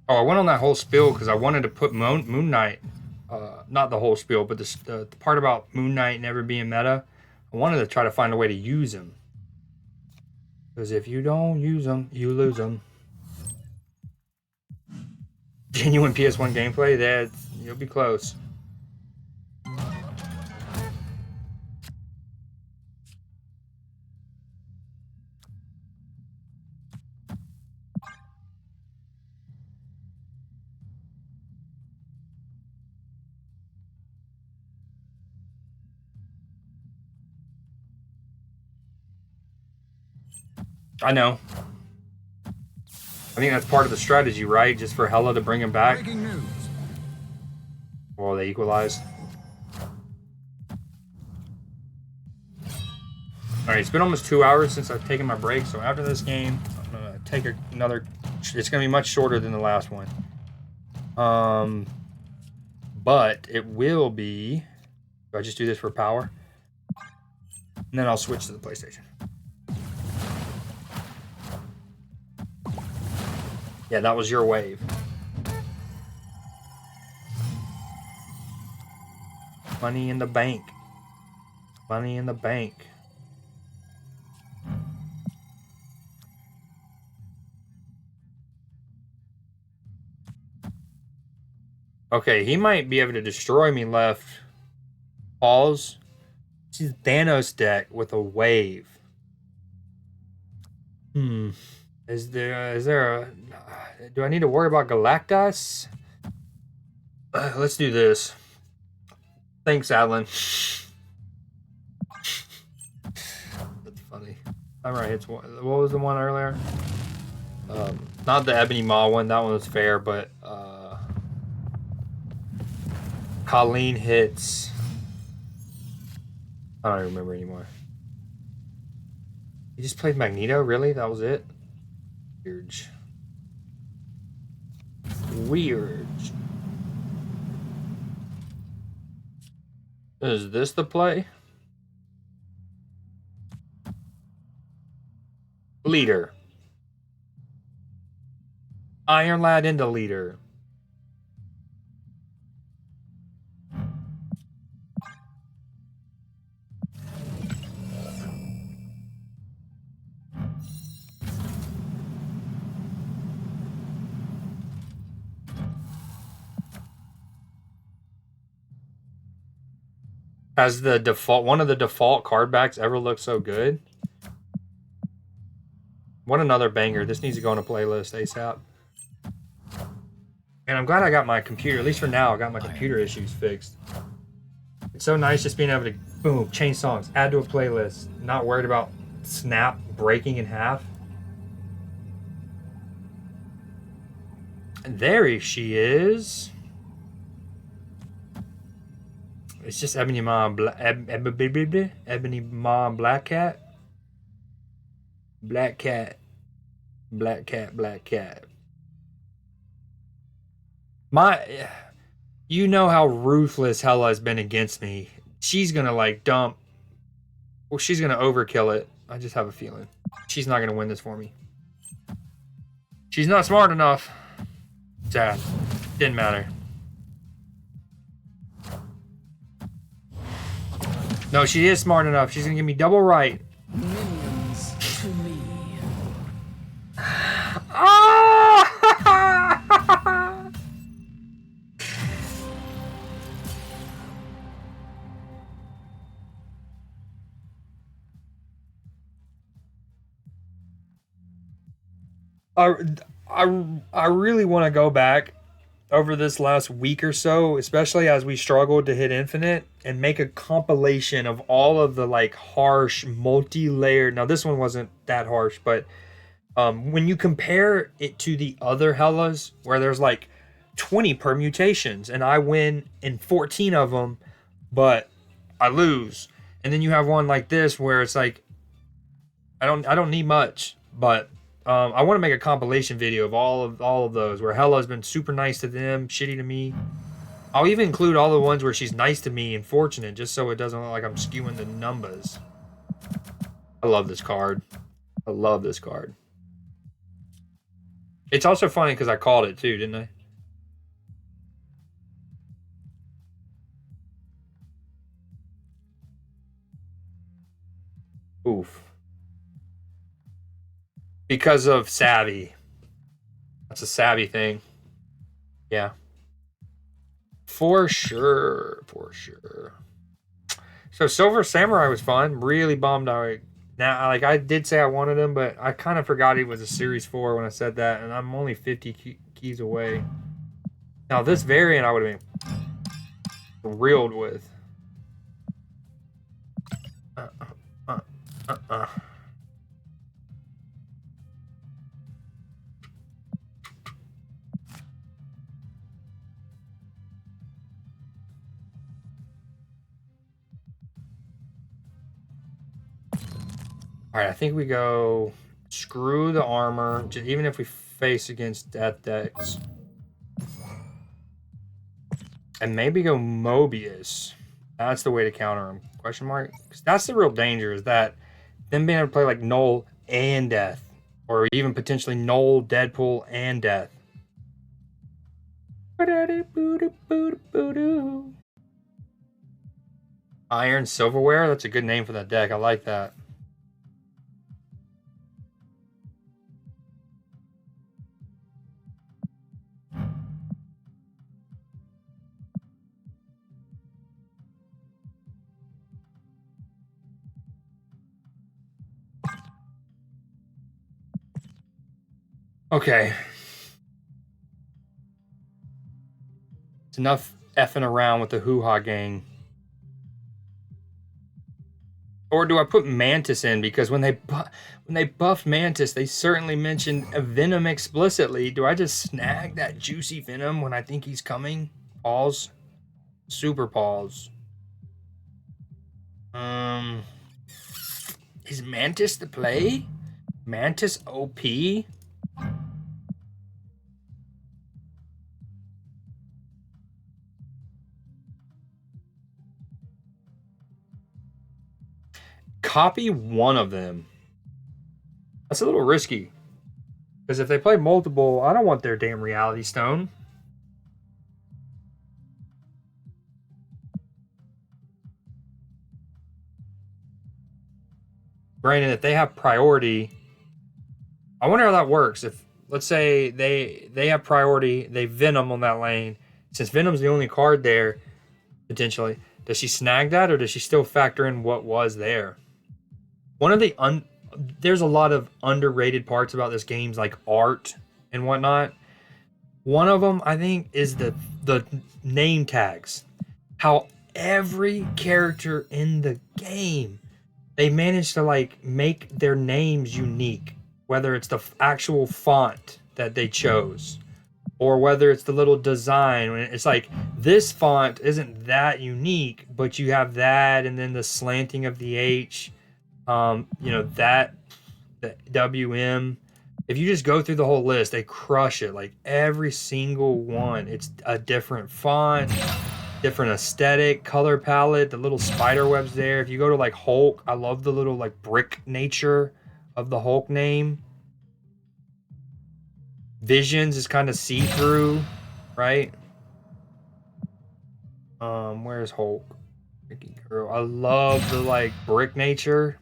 Oh, I went on that whole spiel because I wanted to put Moon Knight, not the whole spiel, but the part about Moon Knight never being meta. I wanted to try to find a way to use him. Because if you don't use them, you lose them. Genuine PS1 gameplay, that you'll be close. I know. I think that's part of the strategy, right? Just for Hella to bring him back. Breaking news. Well, they equalized. Alright, it's been almost 2 hours since I've taken my break, so after this game, I'm going to take another... It's going to be much shorter than the last one. But it will be... Do I just do this for power? And then I'll switch to the PlayStation. Yeah, that was your wave. Money in the bank. Money in the bank. Okay, he might be able to destroy me left. Pause. This is Thanos deck with a wave. Is there a... Do I need to worry about Galactus? Let's do this. Thanks, Alan. That's funny. All right, it's what was the one earlier? Not the Ebony Maw one, that one was fair, but Colleen hits. I don't even remember anymore. You just played Magneto? Really? That was it? Weird. Weird. Is this the play? Leader. Iron Lad into leader. Has the default one of the default card backs ever looked so good? What another banger. This needs to go on a playlist ASAP. And I'm glad I got my computer, at least for now, I got my computer issues fixed. It's so nice just being able to, boom, change songs, add to a playlist, not worried about Snap breaking in half. And there she is. It's just Ebony Mom, Ebony Mom, Black Cat. Black Cat. Black Cat, Black Cat. You know how ruthless Hella has been against me. She's gonna like dump. Well, she's gonna overkill it. I just have a feeling. She's not gonna win this for me. She's not smart enough. Sad. Didn't matter. No, she is smart enough. She's gonna give me double right. Minions to me. I really want to go back over this last week or so, especially as we struggled to hit infinite, and make a compilation of all of the like harsh multi-layered. Now this one wasn't that harsh, but when you compare it to the other Hellas, where there's like 20 permutations, and I win in 14 of them, but I lose, and then you have one like this where it's like I don't need much, but I want to make a compilation video of all of those where Hella's been super nice to them, shitty to me. I'll even include all the ones where she's nice to me and fortunate, just so it doesn't look like I'm skewing the numbers. I love this card. I love this card. It's also funny because I called it too, didn't I? Oof. Because of Savvy. That's a Savvy thing. Yeah. For sure. For sure. So Silver Samurai was fun. Really bummed out. Now, like I did say I wanted him, but I kind of forgot he was a Series 4 when I said that, and I'm only 50 keys away. Now this variant I would have been thrilled with. Uh, uh, uh, uh. All right, I think we go screw the armor, even if we face against death decks. And maybe go Mobius. That's the way to counter him. Question mark? Because that's the real danger, is that them being able to play like Null and Death. Or even potentially Null, Deadpool, and Death. Iron Silverware? That's a good name for that deck. I like that. Okay. It's enough effing around with the hoo-ha gang. Or do I put Mantis in? Because when they buffed Mantis, they certainly mentioned a Venom explicitly. Do I just snag that juicy Venom when I think he's coming? Pause. Super pause. Um, is Mantis the play? Mantis OP? Copy one of them. That's a little risky. Because if they play multiple, I don't want their damn reality stone. Granted, if they have priority, I wonder how that works. If let's say they have priority, they Venom on that lane. Since Venom's the only card there, potentially, does she snag that or does she still factor in what was there? One of the there's a lot of underrated parts about this game's like art and whatnot. One of them, I think, is the name tags. How every character in the game, they managed to like make their names unique, whether it's the actual font that they chose or whether it's the little design. It's like this font isn't that unique, but you have that and then the slanting of the H, that the WM. If you just go through the whole list, they crush it. Like every single one, it's a different font, different aesthetic, color palette, the little spider webs there. If you go to like Hulk, I love the little like brick nature of the Hulk name. Visions is kind of see-through, right? Where's Hulk? Freaking girl. I love the like brick nature.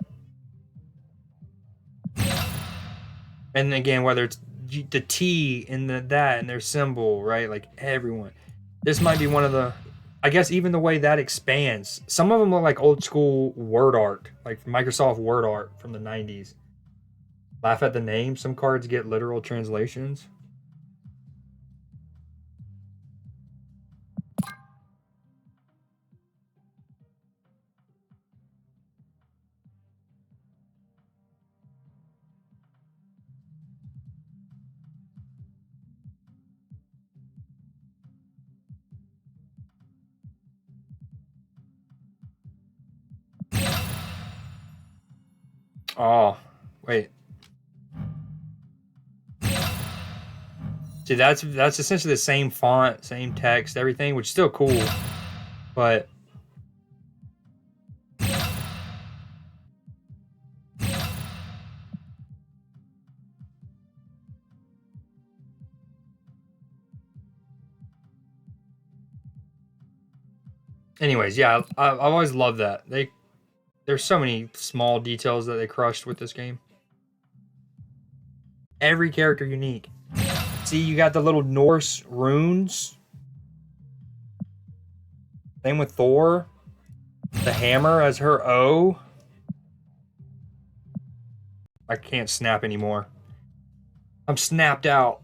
And again, whether it's the T in that and their symbol, right? Like everyone. This might be one of the, I guess even the way that expands. Some of them look like old school word art, like Microsoft Word art from the 90s. Laugh at the name. Some cards get literal translations. Oh, wait. See, that's essentially the same font, same text, everything, which is still cool. But anyways, yeah, I've always loved that. There's so many small details that they crushed with this game. Every character unique. See, you got the little Norse runes. Same with Thor. The hammer as her O. I can't snap anymore. I'm snapped out.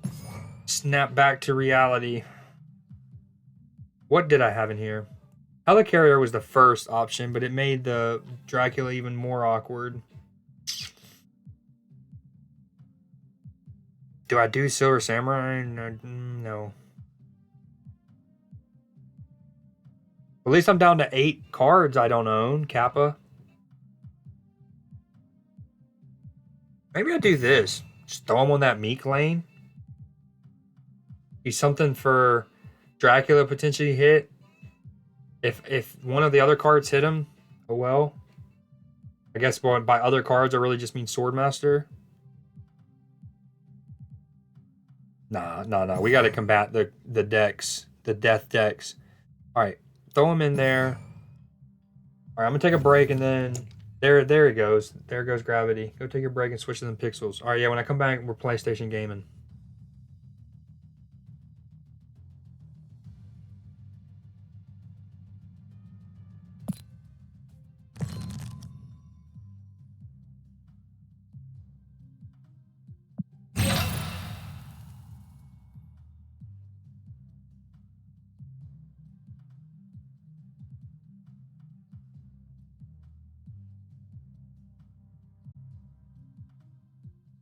Snap back to reality. What did I have in here? Helicarrier was the first option, but it made the Dracula even more awkward. Do I do Silver Samurai? No. At least I'm down to 8 cards I don't own. Kappa. Maybe I do this. Just throw him on that Meek lane. Be something for Dracula potentially hit. If one of the other cards hit him, oh well. I guess by other cards I really just mean Swordmaster. Nah. We got to combat the decks, the death decks. All right, throw him in there. All right, I'm gonna take a break and then there he goes. There goes gravity. Go take your break and switch to them pixels. All right, yeah. When I come back, we're PlayStation gaming.